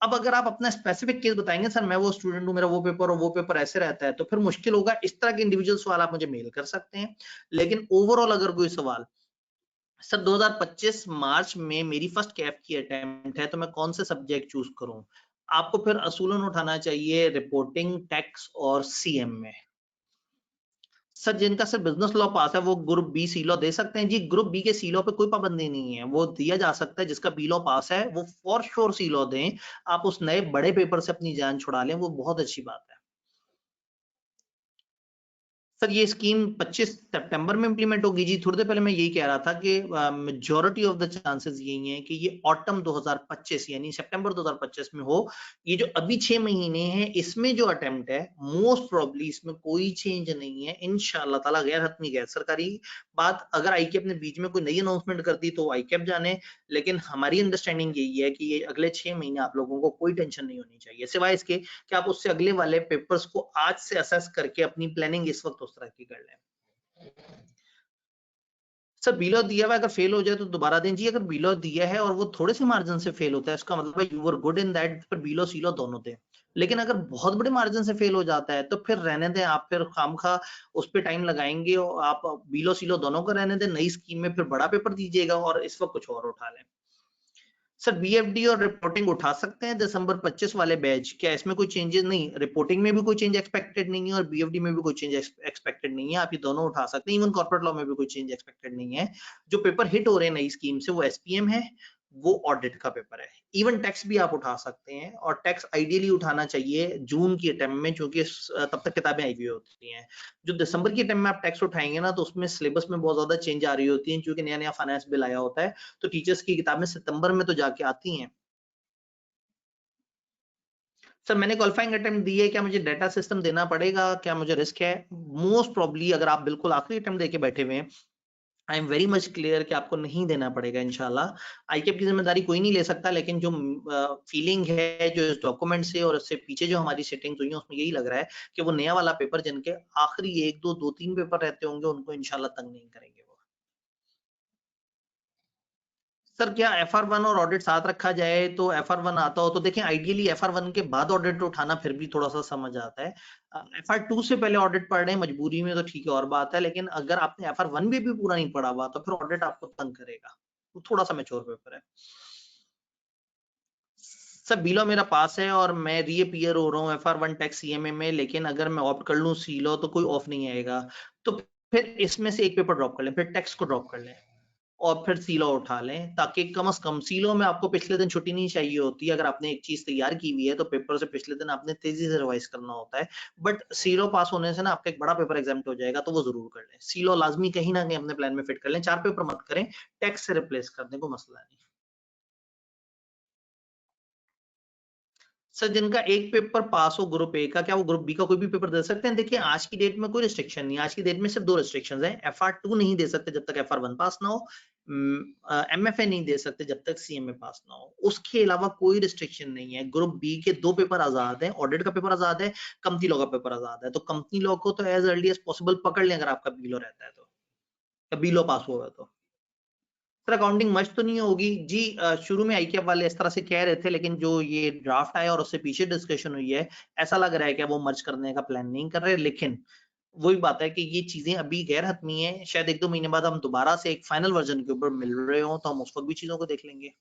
अब अगर आप अपना स्पेसिफिक केस बताएंगे, सर मैं वो स्टूडेंट हूं, मेरा वो पेपर और वो पेपर ऐसे रहता है, तो फिर मुश्किल होगा। इस तरह के इंडिविजुअल सवाल आप मुझे मेल कर सकते हैं। लेकिन ओवरऑल अगर कोई सवाल, सर 2025 मार्च में मेरी फर्स्ट कैफ की अटेम्प्ट है तो मैं कौन से सब्जेक्ट चूज करूं, आपको फिर असूलन उठाना चाहिए रिपोर्टिंग, टैक्स और सीएम में। सर जिनका सर बिजनेस लॉ पास है वो ग्रुप बी सी लॉ दे सकते हैं जी। ग्रुप बी के सी लॉ पे कोई पाबंदी नहीं है, वो दिया जा सकता है। जिसका बी लॉ पास है वो फॉर श्योर सी लॉ दें। आप उस नए बड़े पेपर से अपनी जान छुड़ा लें, वो बहुत अच्छी बात है। सर ये स्कीम 25 सितंबर में इंप्लीमेंट होगी जी। थोड़ी देर पहले मैं यही कह रहा था कि मेजॉरिटी ऑफ द चांसेस यही हैं कि ये ऑटम 2025 यानी सितंबर 2025 में हो। ये जो अभी 6 महीने हैं इसमें जो अटेम्प्ट है मोस्ट प्रोबेबली इसमें कोई चेंज नहीं है इंशाल्लाह ताला। गैर हतमी गैर सरकारी बात, अगर आईकेप ने बीच में कोई नई अनाउंसमेंट कर दी तो आईकेप जाने, लेकिन हमारी अंडरस्टैंडिंग यही है कि ये अगले 6 महीने आप लोगों को कोई टेंशन नहीं होनी चाहिए, सिवाय इसके कि आप उससे अगले वाले पेपर्स को आज से असेस करके अपनी प्लानिंग इस वक्त उस तरह की कर लें। सर बीलो दिया हुआ अगर फेल हो जाए तो दोबारा दें जी। अगर बीलो दिया है और वो थोड़े से मार्जिन से फेल होता है इसका मतलब है you were good in that, फिर बीलो सीलो दोनों दें। लेकिन अगर बहुत बड़े मार्जिन से फेल हो जाता है तो फिर रहने दें। आप फिर खामखा उस पे टाइम लगाएंगे और आप बीलो सीलो दोनों को रहने दें। नई स्कीम में फिर बड़ा पेपर दीजिएगा और इस वक्त कुछ और उठा लें। सर बीएफडी और रिपोर्टिंग उठा सकते हैं दिसंबर 25 वाले बैच, क्या इसमें कोई चेंजेस नहीं? रिपोर्टिंग में भी कोई चेंज एक्सपेक्टेड नहीं है और बीएफडी में भी कोई चेंज एक्सपेक्टेड नहीं है। आप ये दोनों उठा सकते हैं। इवन कॉर्पोरेट लॉ में भी कोई चेंज एक्सपेक्टेड नहीं है। जो पेपर हिट हो रहे हैं नई स्कीम से वो एसपीएम है, वो ऑडिट का पेपर है। इवन टैक्स भी आप उठा सकते हैं, और टैक्स आइडियली उठाना चाहिए जून की अटेम्प्ट में, क्योंकि तब तक किताबें आई हुई होती हैं। जो दिसंबर की अटेम्प्ट में आप टैक्स उठाएंगे ना तो उसमें सिलेबस में बहुत ज्यादा चेंज आ रही होती है, क्योंकि नया नया फाइनेंस बिल आया होता है। तो टीचर्स की किताबें सितंबर में तो जाके आती हैं। सर मैंने क्वालिफाइंग अटेम्प्ट दी है, क्या मुझे डाटा सिस्टम देना पड़ेगा, क्या मुझे रिस्क है? मोस्ट प्रोबली अगर आप बिल्कुल आखिरी अटेम्प्ट देके बैठे हुए हैं, I am very much clear कि आपको नहीं देना पड़ेगा इंशाल्लाह। आईकेप की जिम्मेदारी कोई नहीं ले सकता, लेकिन जो फीलिंग है जो इस डॉक्यूमेंट से और इससे पीछे जो हमारी सेटिंग्स हुई है उसमें यही लग रहा है कि वो नया वाला पेपर जिनके आखिरी 1 2 2 3 पेपर रहते होंगे उनको इंशाल्लाह तंग नहीं करेंगे वो। सर क्या FR1 और ऑडिट साथ रखा जाए तो FR1 आता हो तो देखें, आइडियली FR1 के बाद ऑडिट उठाना फिर भी थोड़ा सा समझ आता है। FR2 से पहले ऑडिट पढ़ रहे हैं मजबूरी में तो ठीक है और बात है, लेकिन अगर आपने FR1 भी पूरा नहीं पढ़ा हुआ तो फिर ऑडिट आपको तंग करेगा। वो थोड़ा सा मैच्योर पेपर है। सर बीलो मेरा पास है और मैं रीअपीयर हो रहा हूँ FR1 टैक्स सीएमए में, लेकिन अगर मैं ऑप्ट कर लूँ सीलो तो कोई ऑफ नहीं आएगा। तो फिर इसमें से एक पेपर ड्रॉप कर लें, फिर टैक्स को ड्रॉप कर लें और फिर सीलो उठा लें, ताकि कम से कम सीलो में आपको पिछले दिन छुट्टी नहीं चाहिए होती। अगर आपने एक चीज तैयार की हुई है तो पेपर से पिछले दिन आपने तेजी से रिवाइज करना होता है। बट सीलो पास होने से ना आपका एक बड़ा पेपर एग्जाम हो जाएगा, तो वो जरूर कर लें। सीलो लाजमी कहीं ना कहीं अपने प्लान में फिट कर लें। 4 पेपर मत करें, टैक्स से रिप्लेस कर दें, कोई मसला नहीं। सर जिनका एक पेपर पास हो ग्रुप ए का, क्या वो ग्रुप बी का कोई भी पेपर दे सकते हैं? देखिए आज की डेट में कोई रिस्ट्रिक्शन नहीं है, आज की डेट में सिर्फ 2 रिस्ट्रिक्शंस हैं। FR2 नहीं दे सकते जब तक FR1 पास ना हो, MFA नहीं दे सकते जब तक CMA पास ना हो। उसके अलावा कोई रिस्ट्रिक्शन नहीं है। ग्रुप बी के 2 पेपर आजाद हैं, ऑडिट का पेपर आजाद है, कंपनी लॉ का पेपर आजाद है। तो कंपनी लॉ को तो एज अर्ली एज पॉसिबल पकड़ लें अगर आपका बी लॉ रहता है तो, या बी लॉ पास हुआ है तो। सर अकाउंटिंग मस्ट तो नहीं होगी जी। शुरू में ICAP वाले इस तरह से कह रहे थे, लेकिन जो ये ड्राफ्ट आया और उससे पीछे डिस्कशन हुई है, ऐसा लग रहा है कि वो मर्ज करने का प्लान नहीं कर रहे। लेकिन वही बात है कि ये चीजें अभी गैर हतमी है, शायद 1-2 महीने बाद हम दोबारा से एक फाइनल वर्जन के ऊपर मिल रहे हो तो हम उस वक्त भी चीजों को देख लेंगे।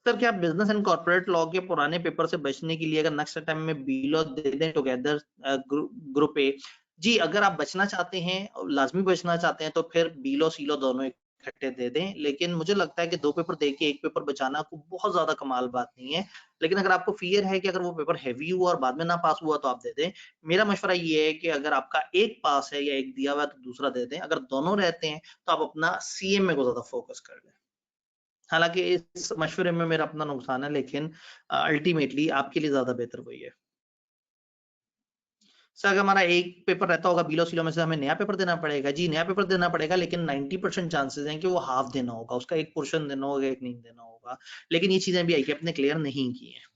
सर क्या बिजनेस एंड कॉर्पोरेट लॉ के पुराने पेपर से बचने के लिए अगर नेक्स्ट टाइम में बी लॉ दे दें टुगेदर ग्रुप ए, जी अगर आप बचना चाहते हैं, लाजमी बचना चाहते हैं, तो फिर बी लॉ सी लॉ दोनों इकट्ठे दे दें। लेकिन मुझे लगता है कि 2 पेपर दे के 1 पेपर बचाना को बहुत ज्यादा कमाल बात नहीं है। लेकिन अगर आपको फियर है कि अगर वो पेपर हैवी हुआ और बाद में ना पास हुआ तो आप दे दें। मेरा मशवरा ये है कि अगर आपका एक पास है या एक दिया हुआ है तो दूसरा दे दें। अगर दोनों रहते हैं तो आप अपना CMA को ज्यादा फोकस कर लें। हालांकि इस मशवरे में मेरा अपना नुकसान है, लेकिन अल्टीमेटली आपके लिए ज्यादा बेहतर वही है। सर अगर हमारा एक पेपर रहता होगा बीलो सीलो में से, हमें नया पेपर देना पड़ेगा? जी नया पेपर देना पड़ेगा, लेकिन 90% चांसेस हैं कि वो हाफ देना होगा, उसका एक पोर्शन देना होगा, एक नहीं देना होगा। लेकिन ये चीजें भी ICAP ने क्लियर नहीं की है।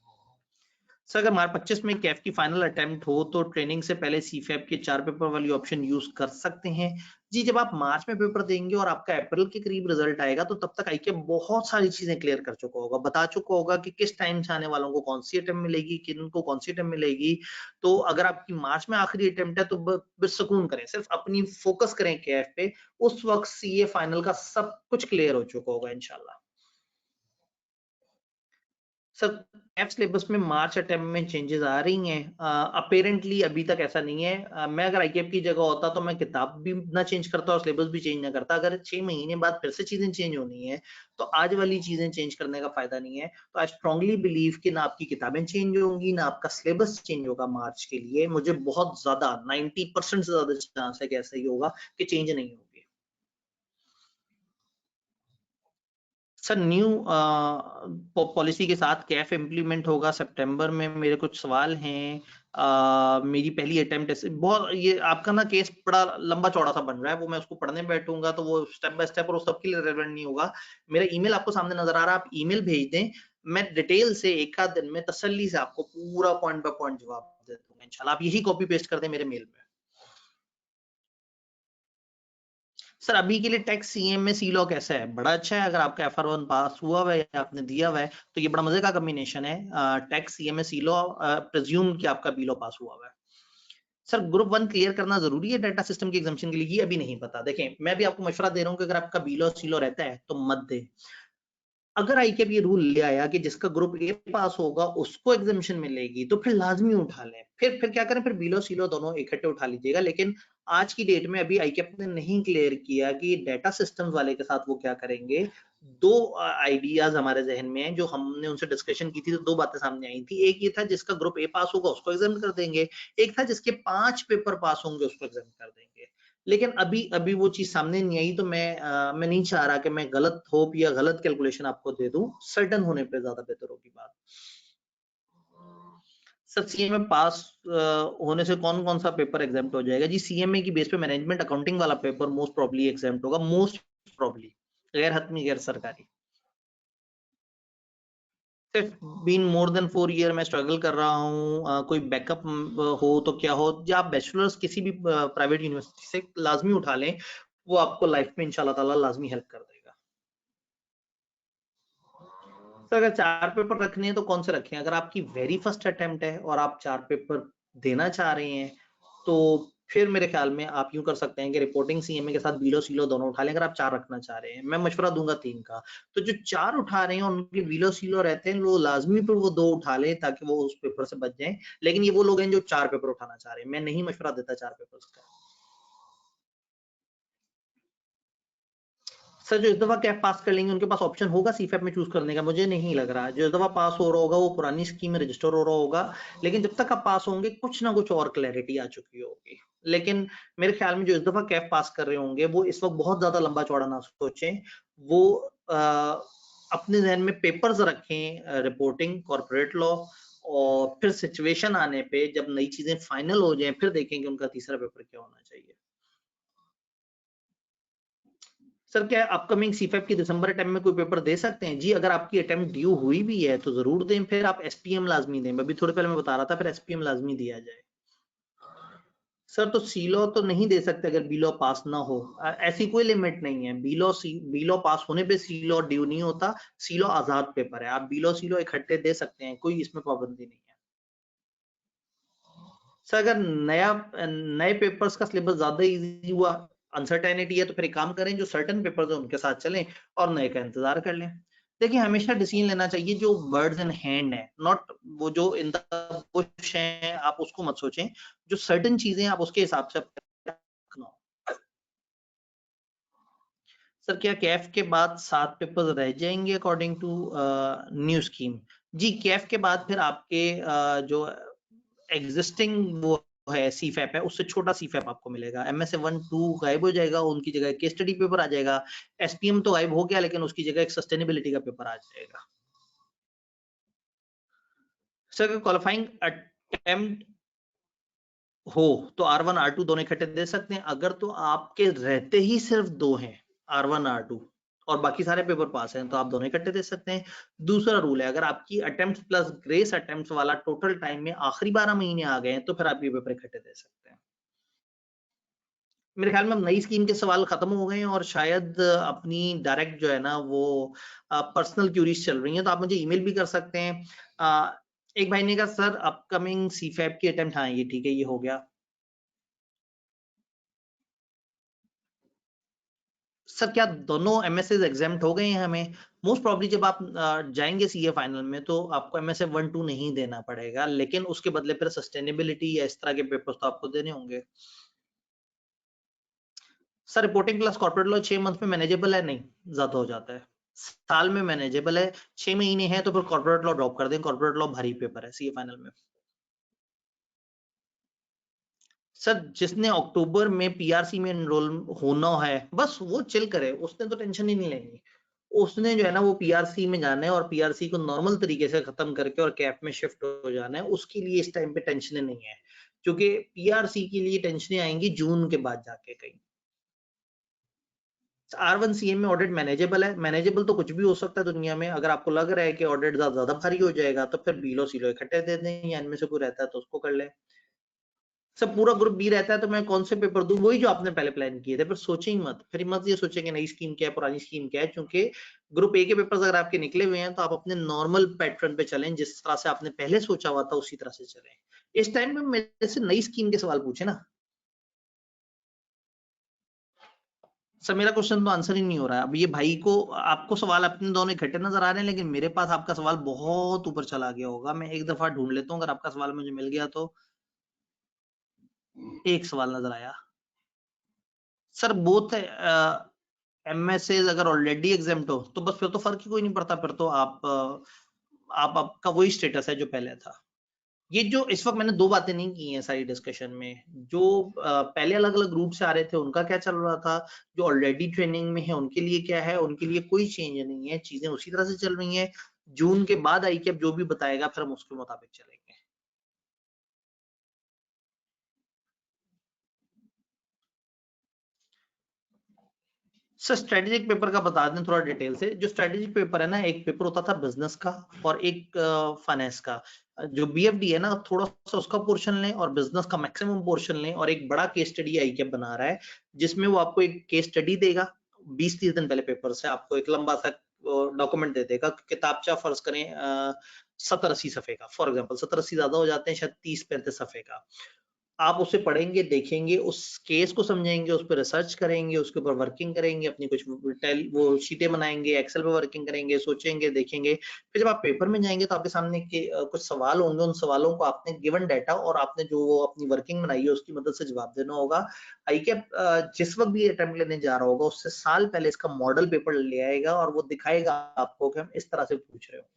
सर अगर हमारे 25 में कैफ की फाइनल अटेम्प्ट हो तो ट्रेनिंग से पहले CFAP के 4 पेपर वाली ऑप्शन यूज कर सकते हैं। जी जब आप मार्च में पेपर देंगे और आपका अप्रैल के करीब रिजल्ट आएगा तो तब तक ICAP बहुत सारी चीजें क्लियर कर चुका होगा, बता चुका होगा कि किस टाइम से आने वालों को कौन सी अटेम्प्ट मिलेगी, किन को कौन सी अटेम्प्ट मिलेगी। तो अगर आपकी मार्च में आखिरी अटेम्प्ट है तो बेसुकून करें, सिर्फ अपनी फोकस करें कैफ पे। उस वक्त CA फाइनल का सब कुछ क्लियर हो चुका होगा इंशाल्लाह। सर कैफ सिलेबस में मार्च अटेम्प्ट में चेंजेस आ रही हैं? अपेरेंटली अभी तक ऐसा नहीं है। मैं अगर ICAP की जगह होता तो मैं किताब भी ना चेंज करता और सिलेबस भी चेंज ना करता। अगर 6 महीने बाद फिर से चीजें चेंज होनी है तो आज वाली चीजें चेंज करने का फायदा नहीं है। तो आई स्ट्रांगली बिलीव कि ना आपकी किताबें चेंज होंगी ना आपका सिलेबस चेंज होगा मार्च के लिए। मुझे बहुत ज्यादा 90% से ज्यादा चांस है कि ऐसा ही होगा कि चेंज नहीं होगी। सर न्यू पॉलिसी के साथ कैफ इम्प्लीमेंट होगा सितंबर में। मेरे कुछ सवाल हैं। मेरी पहली अटेम्प्ट ऐसे बहुत, ये आपका ना केस बड़ा लंबा चौड़ा सा बन रहा है, वो मैं उसको पढ़ने बैठूंगा तो वो स्टेप बाय स्टेप और सबके लिए रेलेवेंट नहीं होगा। मेरा ईमेल आपको सामने नजर आ रहा है, आप ईमेल भेज दें, मैं डिटेल से एक आध दिन में तसल्ली से आपको पूरा पॉइंट बाय पॉइंट जवाब दे दूंगा इंशाल्लाह। आप यही कॉपी पेस्ट कर दें मेरे मेल में। सर अभी के लिए टैक्स CM में सी लॉ कैसा है? बड़ा अच्छा है। अगर आपका FR1 पास हुआ हुआ है या आपने दिया हुआ है तो ये बड़ा मजे का कॉम्बिनेशन है। टैक्स CM में सी लॉ, प्रेज्यूम कि आपका बी लॉ पास हुआ हुआ है। सर ग्रुप 1 क्लियर करना जरूरी है डाटा सिस्टम के एग्जामिनेशन के लिए? ये अभी नहीं पता। देखें मैं भी आपको मशवरा दे रहा हूँ कि अगर आपका बी लॉ सी लॉ रहता है तो मत दे। अगर ICAP ये रूल ले आया कि जिसका ग्रुप ए पास होगा उसको एग्जामिनेशन मिलेगी तो फिर लाजमी उठा लें। फिर क्या करें, फिर बीलो सीलो दोनों इकट्ठे उठा लीजिएगा। लेकिन आज की डेट में अभी ICAP ने नहीं क्लियर किया कि डाटा सिस्टम्स वाले के साथ वो क्या करेंगे। 2 आइडियाज हमारे जहन में हैं, जो हमने उनसे डिस्कशन की थी तो 2 बातें सामने आई थी। एक ये था जिसका ग्रुप ए पास होगा उसको एग्जाम कर देंगे, एक था जिसके 5 पेपर पास होंगे उसको एग्जाम कर देंगे। लेकिन अभी अभी वो चीज सामने नहीं आई, तो मैं नहीं चाह रहा कि मैं गलत होप या गलत कैलकुलेशन आपको दे दूं। सर्टन होने पे ज्यादा बेहतर होगी बात। सर CMA पास होने से कौन कौन सा पेपर एग्जाम्प्ट हो जाएगा? जी CMA की बेस पे मैनेजमेंट अकाउंटिंग वाला पेपर मोस्ट प्रोबब्ली एग्जाम्प्ट होगा, मोस्ट प्रोबब्ली, गैर हतमी गैर सरकारी। बीन मोर देन 4 ईयर मैं स्ट्रगल कर रहा हूँ, कोई बैकअप हो तो क्या हो? या आप बैचलर्स किसी भी प्राइवेट यूनिवर्सिटी से लाजमी उठा लें, वो आपको लाइफ में इंशाल्लाह ताला लाजमी हेल्प कर देगा। सर अगर 4 पेपर रखने हैं तो कौन से रखें? अगर आपकी वेरी फर्स्ट अटेम्प्ट है और आप 4 पेपर देना चाह रहे हैं तो फिर मेरे ख्याल में आप यूं कर सकते हैं कि रिपोर्टिंग CMA के साथ बीलो सीलो दोनों उठा लें। अगर आप 4 रखना चाह रहे हैं, मैं मशवरा दूंगा 3 का। तो जो 4 उठा रहे हैं उनके बीलो सीलो रहते हैं, वो लाजमी पर वो 2 उठा लें ताकि वो उस पेपर से बच जाएं। लेकिन ये वो लोग हैं जो 4 पेपर उठाना चाह रहे हैं, मैं नहीं मशवरा देता 4 पेपर का। सर जो इस दफा कैफ पास कर लेंगे उनके पास ऑप्शन होगा CFAP में चूज करने का? मुझे नहीं लग रहा। जो इस दफा पास हो रहा होगा वो पुरानी स्कीम में रजिस्टर हो रहा होगा। लेकिन जब तक आप पास होंगे कुछ ना कुछ और क्लैरिटी आ चुकी होगी। लेकिन मेरे ख्याल में जो इस दफा कैफ पास कर रहे होंगे वो इस वक्त बहुत ज्यादा लंबा चौड़ा ना सोचें। वो अपने जहन में पेपर्स रखें, रिपोर्टिंग, कॉर्पोरेट लॉ, और फिर सिचुएशन आने पे जब नई चीजें फाइनल हो जाएं फिर देखेंगे उनका तीसरा पेपर क्या होना चाहिए। सर क्या अपकमिंग सीफेप की दिसंबर अटेम्प्ट में कोई पेपर दे सकते हैं? जी अगर आपकी अटेम्प्ट ड्यू हुई भी है तो जरूर दें, फिर आप एसपीएम लाजमी दें। अभी थोड़े पहले मैं बता रहा था, फिर एसपीएम लाजमी दिया जाए। सर तो सीलो तो नहीं दे सकते अगर बीलो पास ना हो, ऐसी कोई लिमिट नहीं है। बीलो पास होने पे सीलो ड्यू नहीं होता, सीलो आजाद पेपर है, आप बीलो सीलो इकट्ठे दे सकते हैं, कोई इसमें पाबंदी नहीं है। सर अगर नए पेपर्स का सिलेबस ज्यादा इजी हुआ, अनसर्टेनिटी है, तो फिर एक काम करें जो सर्टन पेपर्स हैं उनके साथ चलें और नए का इंतजार कर लें। देखिए हमेशा डिसीजन लेना चाहिए जो वर्ड्स इन हैंड है, नॉट वो जो इन द बुश है आप उसको मत सोचें, जो सर्टन चीजें आप उसके हिसाब से रखना। सर क्या कैफ के बाद 7 पेपर्स रह जाएंगे अकॉर्डिंग टू न्यू स्कीम? जी कैफ के बाद फिर आपके जो एग्जिस्टिंग वो है सीफैप है उससे छोटा सीफैप आपको मिलेगा। एमएसए 1-2 गायब हो जाएगा, उनकी जगह केस स्टडी पेपर आ जाएगा। एसपीएम तो गायब हो गया लेकिन उसकी जगह एक सस्टेनेबिलिटी का पेपर आ जाएगा। सर क्वालिफाइंग अटेम्प्ट हो तो R1 R2 दोनों इकट्ठे दे सकते हैं। अगर तो आपके रहते ही सिर्फ 2 हैं R1 R2 और बाकी सारे पेपर पास हैं तो आप दोनों इकट्ठे दे सकते हैं। दूसरा रूल है अगर आपकी अटेम्प्ट प्लस ग्रेस अटेम्प्ट वाला टोटल टाइम में आखिरी 12 महीने आ गए हैं तो फिर आप ये पेपर इकट्ठे दे सकते हैं। मेरे ख्याल में नई स्कीम के सवाल खत्म हो गए हैं और शायद अपनी डायरेक्ट जो है ना वो पर्सनल क्यूरीज चल रही हैं, तो आप मुझे ईमेल भी कर सकते हैं। एक भाई ने कहा सर अपकमिंग सीफैप की अटेम्प्ट, हाँ ये ठीक है, ये हो गया। सर क्या दोनों एमएसए एग्जाम्प्ट हो गए हैं? हमें मोस्ट प्रॉब्ली जब आप जाएंगे सीए फाइनल में तो आपको एमएसए 1-2 नहीं देना पड़ेगा, लेकिन उसके बदले फिर सस्टेनेबिलिटी या इस तरह के पेपर्स तो आपको देने होंगे। Sir reporting plus corporate law 6 month में मैनेजेबल है? नहीं, ज्यादा हो जाता है। साल में मैनेजेबल है, 6 महीने है तो फिर कॉर्पोरेट लॉ ड्रॉप कर दें। कॉर्पोरेट लॉ भारी पेपर है सीए फाइनल में। सर जिसने अक्टूबर में पीआरसी में एनरोल होना है बस वो चिल करे, उसने तो टेंशन ही नहीं लेनी। उसने जो है ना वो पीआरसी में जाना है और पीआरसी को नॉर्मल तरीके से खत्म करके और कैप में शिफ्ट हो जाना है। उसके लिए इस टाइम पे टेंशन नहीं है, क्योंकि पीआरसी के लिए टेंशन आएंगी जून के बाद जाके कहीं। R1 सीएम में ऑडिट मैनेजेबल है। मैनेजेबल तो कुछ भी हो सकता है दुनिया में। अगर आपको लग रहा है कि ऑडिट ज्यादा भारी हो जाएगा तो फिर बीलो सीलो इकट्ठे दे दें, या इनमें से कोई रहता है तो उसको कर लें। सब पूरा ग्रुप बी रहता है तो मैं कौन से पेपर दूं? वही जो आपने पहले प्लान किए थे। फिर सोचे ही मत, फिर मत ये सोचे कि नई स्कीम क्या है पुरानी स्कीम क्या है, क्योंकि ग्रुप ए के पेपर्स अगर आपके निकले हुए हैं तो आप अपने नॉर्मल पैटर्न पे चलें, जिस तरह से आपने पहले सोचा हुआ था उसी तरह से चलें। इस टाइम में मेरे से नई स्कीम के सवाल पूछे ना। सर मेरा क्वेश्चन तो आंसर ही नहीं हो रहा है। अब ये भाई को आपको सवाल अपने दोनों इकट्ठे नजर आ रहे हैं, लेकिन मेरे पास आपका सवाल बहुत ऊपर चला गया होगा। मैं एक दफा ढूंढ लेता हूँ, अगर आपका सवाल मुझे मिल गया तो। एक सवाल नजर आया सर, बोथ एमएसए अगर ऑलरेडी एग्जाम्प्ट हो तो बस फिर तो फर्क ही कोई नहीं पड़ता। फिर तो आप आपका वही स्टेटस है जो पहले था। ये जो इस वक्त मैंने दो बातें नहीं की हैं सारी डिस्कशन में, जो पहले अलग अलग ग्रुप से आ रहे थे उनका क्या चल रहा था, जो ऑलरेडी ट्रेनिंग में है उनके लिए क्या है, उनके लिए कोई चेंज नहीं है, चीजें उसी तरह से चल रही हैं। जून के बाद आई कैप जो भी बताएगा फिर हम उसके मुताबिक चलेंगे। सर स्ट्रेटेजिक पेपर का बता दें थोड़ा डिटेल से। जो स्ट्रेटेजिक पेपर है ना, एक पेपर होता था बिजनेस का और एक फाइनेंस का। जो बीएफडी है ना, थोड़ा सा उसका पोर्शन लें और बिजनेस का मैक्सिमम पोर्शन लें, और एक बड़ा केस स्टडी आई कैप बना रहा है जिसमें वो आपको एक केस स्टडी देगा। 20-30 दिन पहले पेपर से आपको एक लंबा सा डॉक्यूमेंट दे देगा। किताबचा फर्ज करें 70-80 सफे का, फॉर एग्जाम्पल 70-80 ज्यादा हो जाते हैं, शायद 30-35 सफे का। आप उसे पढ़ेंगे, देखेंगे, उस केस को समझेंगे, उस पर रिसर्च करेंगे, उसके ऊपर वर्किंग करेंगे, अपनी कुछ वो शीटें बनाएंगे, एक्सेल पे वर्किंग करेंगे, सोचेंगे, देखेंगे। फिर जब आप पेपर में जाएंगे तो आपके सामने कुछ सवाल होंगे। उन सवालों को आपने गिवन डाटा और आपने जो वो अपनी वर्किंग बनाई है उसकी मदद से जवाब देना होगा। आई कैप जिस वक्त भी अटेम्प्ट लेने जा रहा होगा उससे साल पहले इसका मॉडल पेपर ले आएगा और वो दिखाएगा आपको कि हम इस तरह से पूछ रहे होंगे।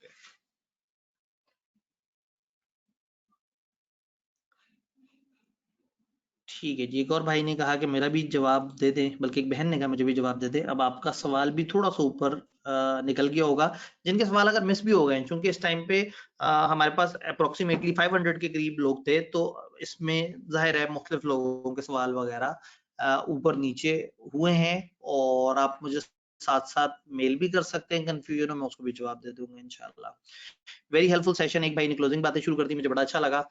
ठीक है जी। एक और भाई ने कहा कि मेरा भी जवाब दे दें, बल्कि एक बहन ने कहा मुझे भी जवाब दे दें। अब आपका सवाल भी थोड़ा सा ऊपर निकल गया होगा, जिनके सवाल अगर मिस भी हो गए, क्योंकि इस टाइम पे हमारे पास अप्रोक्सीमेटली 500 के करीब लोग थे, तो इसमें जाहिर है मुख्तलिफ लोगों के सवाल वगैरह ऊपर नीचे हुए हैं, और आप मुझे साथ साथ मेल भी कर सकते हैं कंफ्यूजन, मैं उसको भी जवाब दे दूंगा इंशाल्लाह। Very helpful session. एक भाई ने क्लोजिंग बातें शुरू कर दी, मुझे बड़ा अच्छा लगा।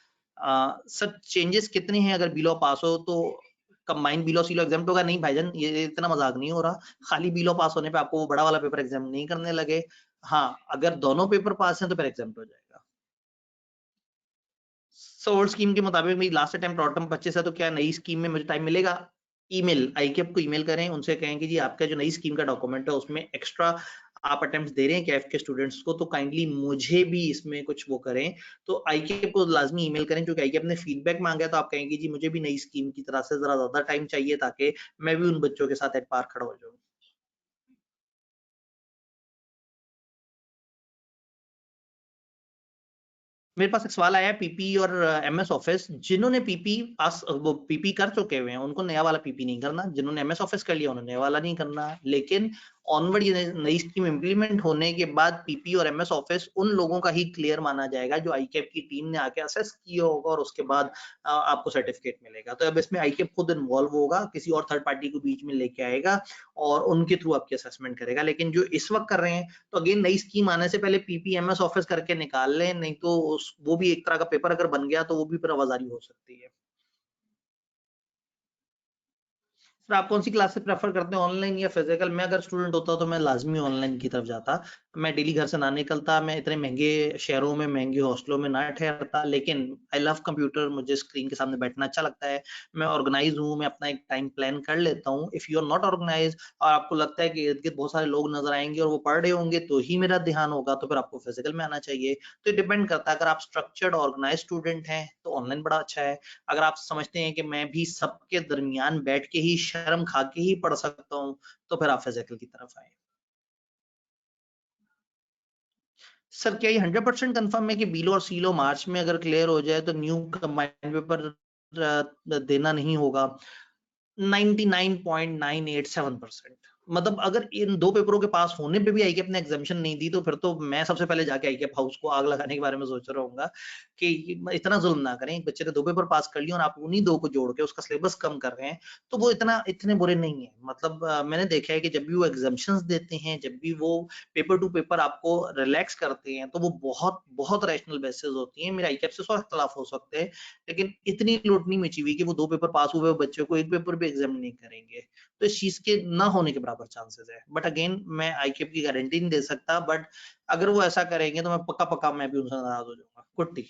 सर चेंजेस कितने हैं अगर बीलो पास हो तो? कंबाइन बीलो सीलो एग्जाम होगा? नहीं भाईजान, ये इतना मजाक नहीं हो रहा। खाली बीलो पास होने पे आपको वो बड़ा वाला पेपर एग्जाम नहीं करने लगे। हाँ, अगर दोनों पेपर पास हैं तो फिर एग्जाम हो जाएगा। सो ओल्ड स्कीम के मुताबिक मेरी लास्ट अटेम्प्ट ऑटम 25 है, तो क्या नई स्कीम में मुझे टाइम मिलेगा? ईमेल आईकेएफ को ईमेल करें, उनसे कहें कि जी आपका जो नई स्कीम का डॉक्यूमेंट है उसमें एक्स्ट्रा आप अटेम्प्ट दे रहे हैं कैफ के स्टूडेंट्स को, तो काइंडली मुझे भी इसमें कुछ वो करें। तो आईकेएफ को लाजमी ईमेल करें, क्योंकि आईकेएफ ने फीडबैक मांगा है, तो आप कहेंगे जी मुझे भी नई स्कीम की तरह से जरा ज्यादा टाइम चाहिए, ताकि मैं भी उन बच्चों के साथ एक पार खड़ा हो जाऊं। मेरे पास एक सवाल आया है पीपी और एमएस ऑफिस। जिन्होंने पीपी पास वो पीपी कर चुके हुए हैं उनको नया वाला पीपी नहीं करना, जिन्होंने एमएस ऑफिस कर लिया उन्होंने नया वाला नहीं करना। लेकिन ऑनवर्ड ये नई स्कीम इंप्लीमेंट होने के बाद पीपी और एमएस ऑफिस उन लोगों का ही क्लियर माना जाएगा जो आईकेएफ की टीम ने आके असेस किया होगा, और उसके बाद आपको सर्टिफिकेट मिलेगा। तो अब इसमें आईकेएफ खुद इन्वॉल्व होगा, किसी और थर्ड पार्टी को बीच में लेके आएगा और उनके थ्रू आपकी असेसमेंट करेगा। लेकिन जो इस वक्त कर रहे हैं, तो अगेन नई स्कीम आने से पहले पीपीएमएस ऑफिस करके निकाल लें, नहीं तो वो भी एक तरह का पेपर अगर बन गया तो वो भी फिर आवाजारी हो सकती है। सर आप कौन सी क्लासेस प्रेफर करते हैं, ऑनलाइन या फिजिकल? मैं अगर स्टूडेंट होता तो मैं लाजमी ऑनलाइन की तरफ जाता। मैं डेली घर से ना निकलता, मैं इतने महंगे शहरों में महंगे हॉस्टलों में ना ठहरता। लेकिन आई लव कंप्यूटर, मुझे स्क्रीन के सामने बैठना अच्छा लगता है। मैं ऑर्गेनाइज हूँ, मैं अपना एक टाइम प्लान कर लेता हूँ। If you are not organize और आपको लगता है कि इर्द गिर्द बहुत सारे लोग नजर आएंगे और वो पढ़ रहे होंगे तो ही मेरा ध्यान होगा, तो फिर आपको फिजिकल में आना चाहिए। तो डिपेंड करता है, अगर आप स्ट्रक्चर्ड ऑर्गेनाइज स्टूडेंट हैं तो ऑनलाइन बड़ा अच्छा है। अगर आप समझते हैं कि मैं भी सबके दरमियान बैठ के ही शर्म खा के ही पढ़ सकता हूँ, तो फिर आप फिजिकल की तरफ आए। सर क्या ये 100% कंफर्म है कि बीलो और सीलो मार्च में अगर क्लियर हो जाए तो न्यू कंबाइंड पेपर देना नहीं होगा? 99.987%। मतलब अगर इन दो पेपरों के पास होने पे भी आईकेएफ ने एग्जामिशन नहीं दी, तो फिर तो मैं सबसे पहले जाके आईकेएफ हाउस को आग लगाने के बारे में सोच रहा हूँ कि इतना जुल्म ना करें। एक बच्चे ने दो पेपर पास कर लिए और आप उन्हीं दो को जोड़ के उसका सिलेबस कम कर रहे हैं, तो वो इतने बुरे नहीं है। मतलब मैंने देखा है कि जब भी वो एग्जामिशंस देते हैं, जब भी वो पेपर टू पेपर आपको रिलैक्स करते हैं, तो वो बहुत बहुत रैशनल बेसिस होती है। मेरे आईकेएफ से 100 इख्तलाफ हो सकते हैं, लेकिन इतनी लूट नहीं मची हुई कि वो दो पेपर पास हुए बच्चे को एक पेपर भी एग्जाम नहीं करेंगे। तो इस चीज के ना होने के बराबर चांसेस है। बट अगेन मैं आईकेएफ की गारंटी नहीं दे सकता, बट अगर वो ऐसा करेंगे तो मैं पक्का पक्का मैं भी उनसे नाराज हो जाऊंगा। कुट्टी।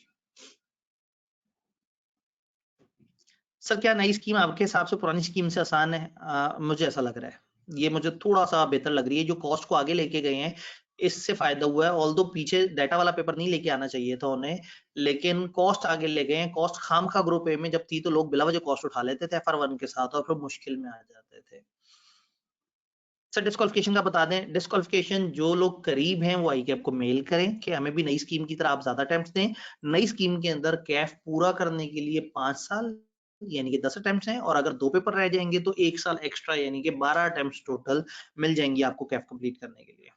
सर क्या नई स्कीम आपके हिसाब से पुरानी स्कीम से आसान है? मुझे ऐसा लग रहा है, ये मुझे थोड़ा सा बेहतर लग रही है। जो कॉस्ट को आगे लेके गए हैं इससे फायदा हुआ है। ऑल्दो पीछे डाटा वाला पेपर नहीं लेके आना चाहिए था उन्हें, लेकिन कॉस्ट आगे ले गए हैं। कॉस्ट खाम खा ग्रुप ए में जब थी तो लोग बिला वजह कॉस्ट उठा लेते थे FR1 के साथ और फिर मुश्किल में आ जाते थे। सर डिस्क्वालिफिकेशन का बता दें। डिस्क्वालिफिकेशन जो लोग करीब हैं वो आईकेएफ को मेल करें कि हमें भी नई स्कीम की तरह आप ज्यादा अटेम्प्ट्स दें। नई स्कीम के अंदर कैफ पूरा करने के लिए 5 साल यानी कि 10 अटेम्प्ट्स हैं, और अगर दो पेपर रह जाएंगे तो 1 साल एक्स्ट्रा यानी कि 12 अटेम्प्ट्स टोटल मिल जाएंगी आपको कैफ कंप्लीट करने के लिए।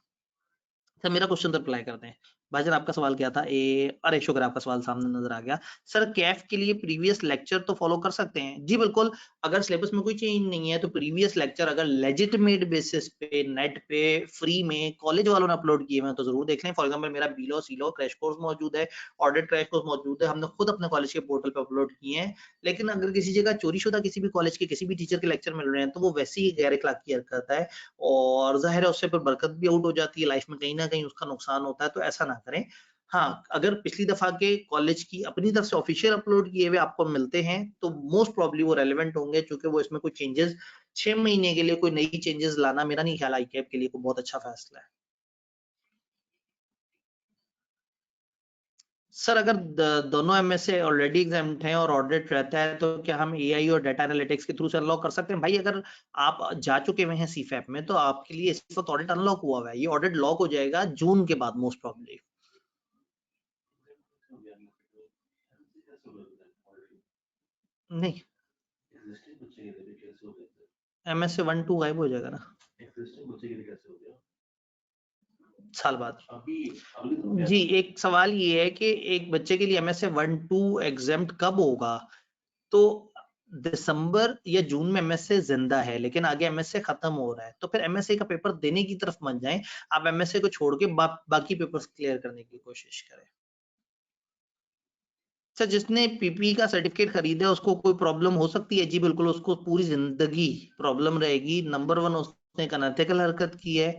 सर मेरा क्वेश्चन रिप्लाई करते हैं। भाईजान आपका सवाल क्या था? अरे शुक्र, आपका सवाल सामने नजर आ गया। सर कैफ के लिए प्रीवियस लेक्चर तो फॉलो कर सकते हैं? जी बिल्कुल। अगर सिलेबस में कोई चेंज नहीं है तो प्रीवियस लेक्चर अगर लेजिटिमेट बेसिस पे नेट पे फ्री में कॉलेज वालों ने अपलोड किए हैं तो जरूर देख लें। फॉर एग्जाम्पल मेरा बीलो सीलो क्रैश कोर्स मौजूद है, ऑडिट क्रैश कोर्स मौजूद है, हमने खुद अपने कॉलेज के पोर्टल पे अपलोड किए हैं। लेकिन अगर किसी जगह चोरी शुदा किसी भी कॉलेज के किसी भी टीचर के लेक्चर मिल रहे हैं तो वो वैसे ही गैर अखलाकी हरकत है, और जाहिर है उससे फिर बरकत भी आउट हो जाती है लाइफ में, कहीं ना कहीं उसका नुकसान होता है। तो ऐसा ना करें। हाँ, अगर पिछली दफा के कॉलेज की अपनी तरफ से ऑफिशियल अपलोड किए हुए आपको मिलते हैं तो मोस्ट प्रॉब्ली वो रेलेवेंट होंगे, क्योंकि वो इसमें कोई चेंजेस 6 महीने के लिए कोई नई चेंजेस लाना मेरा नहीं ख्याल आईकेएफ के लिए कोई बहुत अच्छा फैसला है। सर अगर दोनों एमएसए ऑलरेडी एग्जाम्ड हैं और ऑडिट रहता है तो क्या हम एआई और डाटा एनालिटिक्स के थ्रू से अनलॉक कर सकते हैं? भाई अगर आप जा चुके हुए हैं सीफैप में तो आपके लिए इस वक्त ऑडिट अनलॉक हुआ हुआ है। ये ऑडिट लॉक हो जाएगा जून के बाद मोस्ट प्रॉब्ली। नहीं MSc 1-2 गायब हो जाएगा ना साल बाद। जी, एक सवाल ये है कि एक बच्चे के लिए MSc 1-2 एग्जाम्प्ट कब होगा? तो दिसंबर या जून में MSc जिंदा है, लेकिन आगे MSc खत्म हो रहा है, तो फिर MSc का पेपर देने की तरफ मत जाएं। आप MSc को छोड़ के बाकी पेपर्स क्लियर करने की कोशिश करें। सर, जिसने PPE का सर्टिफिकेट खरीदा है उसको कोई प्रॉब्लम हो सकती है? जी बिल्कुल, उसको पूरी जिंदगी प्रॉब्लम रहेगी। नंबर 1, उसने एक अनएथिकल हरकत की है।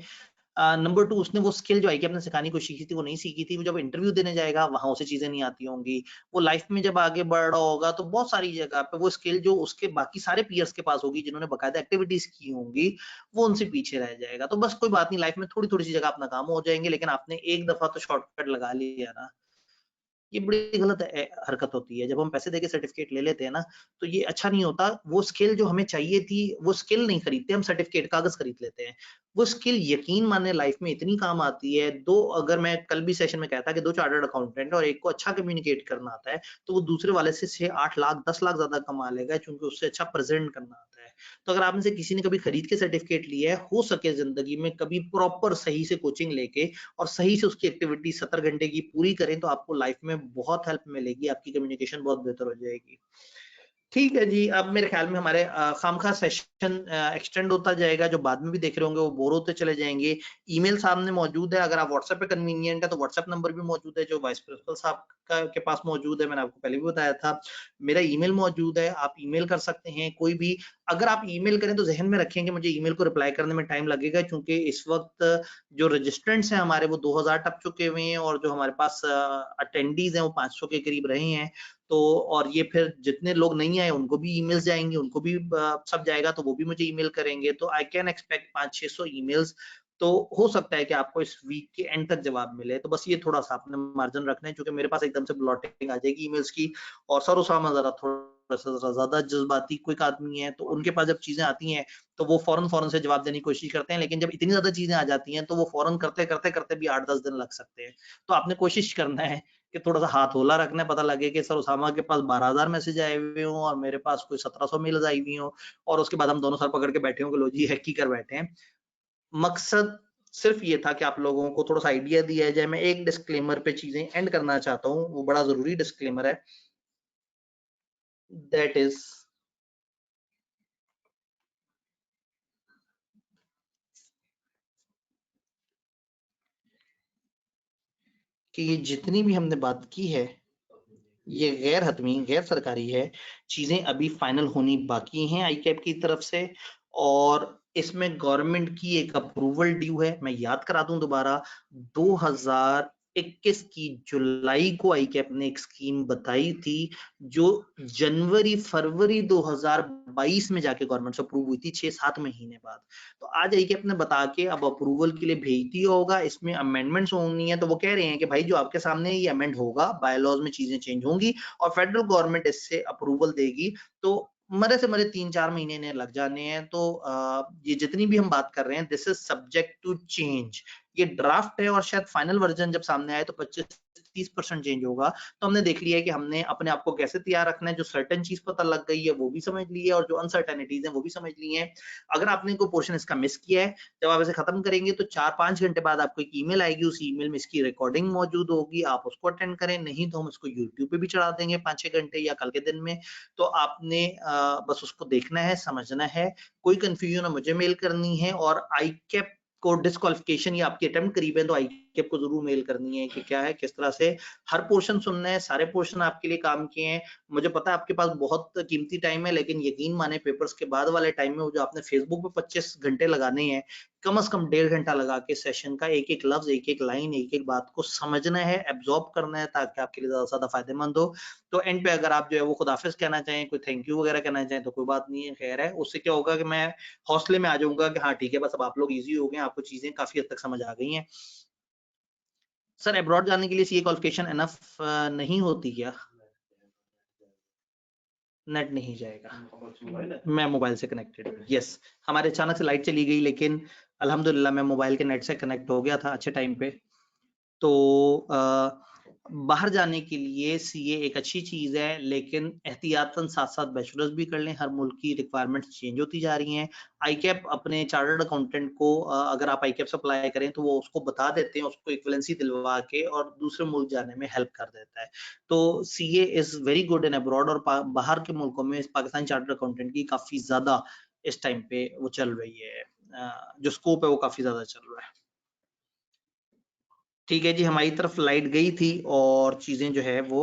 नंबर 2, उसने वो स्किल जो ICAP ने सिखानी को सीखी थी वो नहीं सीखी थी। वो जब इंटरव्यू देने जाएगा वहां उसे चीजें नहीं आती होंगी। वो लाइफ में जब आगे बढ़ रहा होगा तो बहुत सारी जगह पे वो स्किल जो उसके बाकी सारे पीयर्स के पास होगी, जिन्होंने बकायदा एक्टिविटीज की होंगी, वो उनसे पीछे रह जाएगा। तो बस कोई बात नहीं, लाइफ में थोड़ी थोड़ी सी जगह आप नाकाम हो जाएंगे, लेकिन आपने एक दफा तो शॉर्टकट लगा लिया ना। ये बड़ी गलत हरकत होती है। जब हम पैसे देके सर्टिफिकेट ले लेते हैं ना, तो ये अच्छा नहीं होता। वो स्किल जो हमें चाहिए थी, वो स्किल नहीं खरीदते हम, सर्टिफिकेट कागज खरीद लेते हैं। वो स्किल यकीन माने लाइफ में इतनी काम आती है। अगर मैं कल भी सेशन में कहता कि 2 चार्टर्ड अकाउंटेंट और एक को अच्छा कम्युनिकेट करना आता है, तो वो दूसरे वाले से 6-8 लाख 10 लाख ज्यादा कमा लेगा, क्योंकि उससे अच्छा प्रेजेंट करना आता है। तो अगर आप में से किसी ने कभी खरीद के सर्टिफिकेट लिया है, हो सके जिंदगी में कभी प्रॉपर सही से कोचिंग लेके और सही से उसकी एक्टिविटी 70 घंटे की पूरी करें, तो आपको लाइफ में बहुत हेल्प मिलेगी, आपकी कम्युनिकेशन बहुत बेहतर हो जाएगी। ठीक है जी, अब मेरे ख्याल में हमारे खामखा सेशन एक्सटेंड होता जाएगा। जो बाद में भी देख रहे होंगे वो बोर होते चले जाएंगे। ईमेल सामने मौजूद है, अगर आप व्हाट्सएप पे कन्वीनियंट है तो व्हाट्सएप नंबर भी मौजूद है जो वाइस प्रिंसिपल साहब के पास मौजूद है। मैंने आपको पहले भी बताया था। मेरा ईमेल मौजूद है, आप ईमेल कर सकते हैं कोई भी। अगर आप ईमेल करें तो जहन में रखें कि मुझे ईमेल को रिप्लाई करने में टाइम लगेगा, क्योंकि इस वक्त जो रजिस्ट्रेंट्स हैं हमारे वो 2000 टप चुके हुए हैं, और जो हमारे पास अटेंडीज हैं वो 500 के करीब रहे हैं। तो और ये फिर जितने लोग नहीं आए उनको भी ईमेल्स जाएंगे, उनको भी सब जाएगा, तो वो भी मुझे ईमेल करेंगे। तो आई कैन एक्सपेक्ट 500-600 ईमेल्स। तो हो सकता है कि आपको इस वीक के एंड तक जवाब मिले। तो बस ये थोड़ा सा आपने मार्जिन रखना है, क्योंकि मेरे पास एकदम से ब्लॉटिंग आ जाएगी ईमेल्स की। और सर उसामा जरा थोड़ा सा ज्यादा जज्बाती क्विक आदमी है, तो उनके पास जब चीजें आती हैं तो वो फौरन से जवाब देने की कोशिश करते हैं, लेकिन जब इतनी ज्यादा चीजें आ जाती हैं तो वो फौरन करते भी 8-10 दिन लग सकते हैं। तो आपने कोशिश करना है कि थोड़ा सा हाथ होला रखना है, पता लगे कि सर उसामा के पास 12,000 मैसेज आए हुए हों और मेरे पास कोई 1700 मेल्स आई हुई हों, और उसके बाद हम दोनों सर पकड़ के बैठे हों कि लो जी हैक ही कर बैठे हैं। मकसद सिर्फ ये था कि आप लोगों को थोड़ा सा आइडिया दिया जाए। मैं एक डिस्क्लेमर पे चीजें एंड करना चाहता हूँ, वो बड़ा जरूरी डिस्क्लेमर है। दैट इज कि ये जितनी भी हमने बात की है ये गैर हतमी, गैर सरकारी है। चीजें अभी फाइनल होनी बाकी हैं आईकैप की तरफ से, और इसमें गवर्नमेंट की एक अप्रूवल ड्यू है। मैं याद करा दूं दोबारा, 2021 की जुलाई को आईकैप ने एक स्कीम बताई थी, जो जनवरी-फरवरी 2022 में जाके गवर्नमेंट से अप्रूव हुई थी, 6-7 महीने बाद। तो आज आईकैप ने बता के अब अप्रूवल के लिए भेज दिया होगा। इसमें अमेंडमेंट्स होनी है, तो वो कह रहे हैं कि भाई जो आपके सामने ये अमेंड होगा, बायलॉज में चीजें चेंज होंगी और फेडरल गवर्नमेंट इससे अप्रूवल देगी। तो मरे से मरे 3-4 महीने ने लग जाने हैं। तो ये जितनी भी हम बात कर रहे हैं, this is subject to change. ये ड्राफ्ट है और शायद फाइनल वर्जन जब सामने आए तो 25-30% चेंज होगा। तो हमने देख लिया है कि हमने अपने आप को कैसे तैयार रखना है। जो सर्टेन चीज पता लग गई है वो भी समझ ली है, और जो अनसर्टेनिटीज है वो भी समझ ली है। अगर आपने कोई पोर्शन इसका मिस किया है, जब आप इसे खत्म करेंगे तो 4-5 घंटे बाद आपको एक ईमेल आएगी। उस ईमेल में इसकी रिकॉर्डिंग मौजूद होगी, आप उसको अटेंड करें, नहीं तो हम इसको यूट्यूब पे भी चढ़ा देंगे 5-6 घंटे या कल के दिन में। तो आपने बस उसको देखना है, समझना है। कोई कंफ्यूजन है मुझे मेल करनी है, और आईकैप को डिस्क्वालिफिकेशन या आपके अटेम्प्ट करीब है तो आईकैप को जरूर मेल करनी है कि क्या है, किस तरह से। हर पोर्शन सुनना है, सारे पोर्शन आपके लिए काम किए हैं। मुझे पता है आपके पास बहुत कीमती टाइम है, लेकिन यकीन माने पेपर्स के बाद वाले टाइम में वो जो आपने फेसबुक पे 25 घंटे लगाने हैं, कम से कम 1.5 घंटा लगा के सेशन का एक एक लफ्ज, एक एक लाइन, एक एक बात को समझना है, एब्जॉर्ब करना है, ताकि आपके लिए ज्यादा से ज्यादा फायदेमंद हो। तो एंड पे अगर आप जो है वो खुदाफिज कहना चाहें, कोई थैंक यू वगैरह कहना चाहें तो कोई बात नहीं है, खैर है। उससे क्या होगा कि मैं हौसले में आ जाऊंगा कि हाँ ठीक है, बस अब आप लोग इजी हो गए, आपको चीजें काफी हद तक समझ आ गई हैं। सर अब्रॉड जाने के लिए सीए क्वालिफिकेशन एनफ नहीं होती क्या? नेट नहीं जाएगा। मैं मोबाइल से कनेक्टेड हूँ। यस, हमारे अचानक से लाइट चली गई, लेकिन अल्हम्दुलिल्लाह मैं मोबाइल के नेट से कनेक्ट हो गया था अच्छे टाइम पे। तो बाहर जाने के लिए सीए एक अच्छी चीज है, लेकिन एहतियातन साथ-साथ बैचलर्स भी कर लें। हर मुल्क की रिक्वायरमेंट्स चेंज होती जा रही हैं। आईकैप अपने चार्टर्ड अकाउंटेंट को अगर आप आईकैप से अप्लाई करें तो वो उसको बता देते हैं, उसको इक्विवेलेंसी दिलवा के और दूसरे मुल्क जाने में हेल्प कर देता है। तो CA is very good in abroad और बाहर के मुल्कों में पाकिस्तानी चार्टर्ड अकाउंटेंट की काफ़ी ज़्यादा इस टाइम पे वो चल रही है। जो स्कोप है वो काफ़ी ज़्यादा चल रहा है। ठीक है जी, हमारी तरफ लाइट गई थी और चीज़ें जो है वो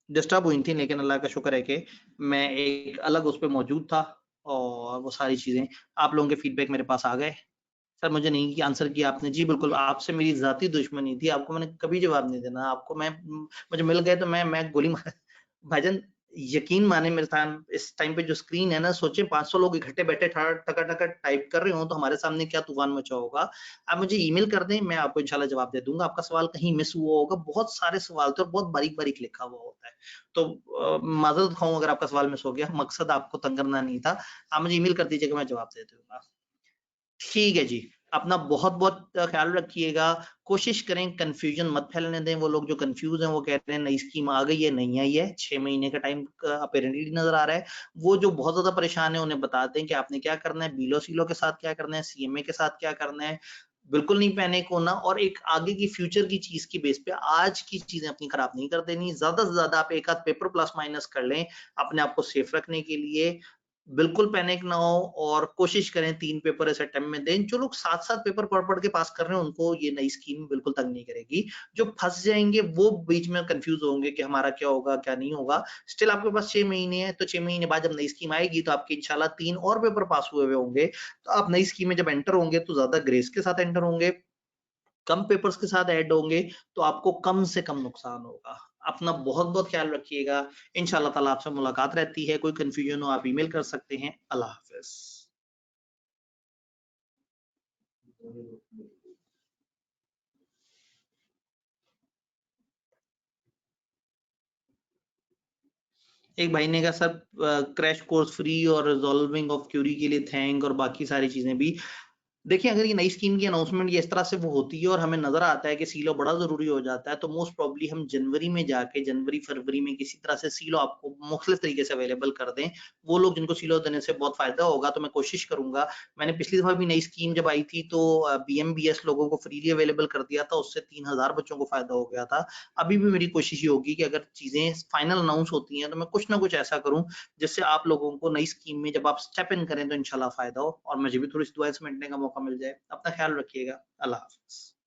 डिस्टर्ब हुई थी, लेकिन अल्लाह का शुक्र है कि मैं एक अलग उस पे मौजूद था और वो सारी चीज़ें आप लोगों के फीडबैक मेरे पास आ गए। सर मुझे नहीं कि आंसर किया आपने। जी बिल्कुल, आपसे मेरी ज़ाती दुश्मनी थी, आपको मैंने कभी जवाब नहीं देना। आपको मुझे मिल गए तो मैं गोली मार भाईजान यकीन माने मेरे साथ इस टाइम पे जो स्क्रीन है ना, सोचिए 500 लोग इकट्ठे बैठे टका-टका टाइप कर रहे हों, तो हमारे सामने क्या तूफ़ान मचा होगा। आप मुझे ईमेल कर दें, मैं आपको इंशाल्लाह जवाब दे दूँगा। आपका सवाल कहीं मिस हुआ होगा, बहुत सारे सवाल थे और बहुत बारीक-बारीक लिखा हुआ होता है। तो माज़रत ख़ाह अगर आपका सवाल मिस हो गया, मकसद आपको तंग करना नहीं था। आप मुझे ईमेल कर दीजिएगा, मैं जवाब दे दूँगा। ठीक है जी। अपना बहुत-बहुत ख़्याल रखिएगा। कोशिश करें कन्फ्यूज़न मत फैलने दें। वो लोग जो कन्फ्यूज़ हैं वो कह रहे हैं नई स्कीम आ गई है, नहीं आई है। 6 महीने का टाइम अपेरेंटली नज़र आ रहा है। वो जो बहुत ज़्यादा परेशान हैं उन्हें बता दें कि आपने क्या करना है, बीएलओ-सीएलओ के साथ क्या करना है, सीएमए के साथ क्या करना है। बिल्कुल नहीं पैनिक होना और एक आगे की फ्यूचर की चीज़ की बेस पे आज की चीज़ें अपनी ख़राब नहीं कर देनी। ज़्यादा से ज़्यादा आप एक आध पेपर प्लस माइनस कर लें, अपने आप को सेफ रखने के लिए। बिल्कुल पैनिक ना हो और कोशिश करें 3 पेपर ऐसे अटेम्प्ट में दें। जो लोग 7-7 पेपर पढ़-पढ़ के पास कर रहे हैं, उनको ये नई स्कीम बिल्कुल तंग नहीं करेगी। जो फँस जाएँगे, वो बीच में कन्फ्यूज़ होंगे कि हमारा क्या होगा, क्या नहीं होगा। स्टिल आपके पास 6 महीने हैं, तो 6 महीने बाद जब नई स्कीम आएगी, तो आपके इंशाल्लाह 3 और पेपर पास हुए हुए होंगे। तो आप नई स्कीम में जब एंटर होंगे, तो ज़्यादा ग्रेस के साथ एंटर होंगे। कम पेपर्स के साथ ऐड होंगे, तो आपको कम से कम नुकसान होगा। अपना बहुत-बहुत ख्याल रखिएगा। इंशाअल्लाह ताला आपसे मुलाकात रहती है। कोई कन्फ्यूजन हो आप ईमेल कर सकते हैं। अल्लाह हाफ़िज़। एक भाई ने कहा सर क्रैश कोर्स फ्री और रिज़ॉल्विंग ऑफ क्यूरी के लिए थैंक और बाकी सारी चीज़ें भी। देखिए, अगर ये नई स्कीम की अनाउंसमेंट ये इस तरह से वो होती है और हमें नज़र आता है कि सीलो बड़ा ज़रूरी हो जाता है, तो मोस्ट प्रोबब्ली हम जनवरी में जाके जनवरी-फरवरी में किसी तरह से सीलो आपको मुख़्तलिफ़ तरीके से अवेलेबल कर दें। वो लोग जिनको सीलो देने से बहुत फ़ायदा होगा, तो मैं कोशिश करूँगा। मैंने पिछली दफ़ा भी नई स्कीम जब आई थी, तो बीएमबीएस लोगों को फ्रीली अवेलेबल कर दिया था, उससे 3000 बच्चों को फ़ायदा हो गया था। अभी भी मेरी कोशिश ये होगी कि अगर चीज़ें फाइनल अनाउंस होती हैं, तो मैं कुछ ना कुछ ऐसा करूँ जिससे आप लोगों को नई स्कीम में जब आप स्टेप इन करें तो इंशाल्लाह फ़ायदा हो और मुझे भी थोड़ी-सी दुआएँ समेटने का मौका मिल जाए। अपना ख़्याल रखिएगा। अल्लाह हाफ़िज़।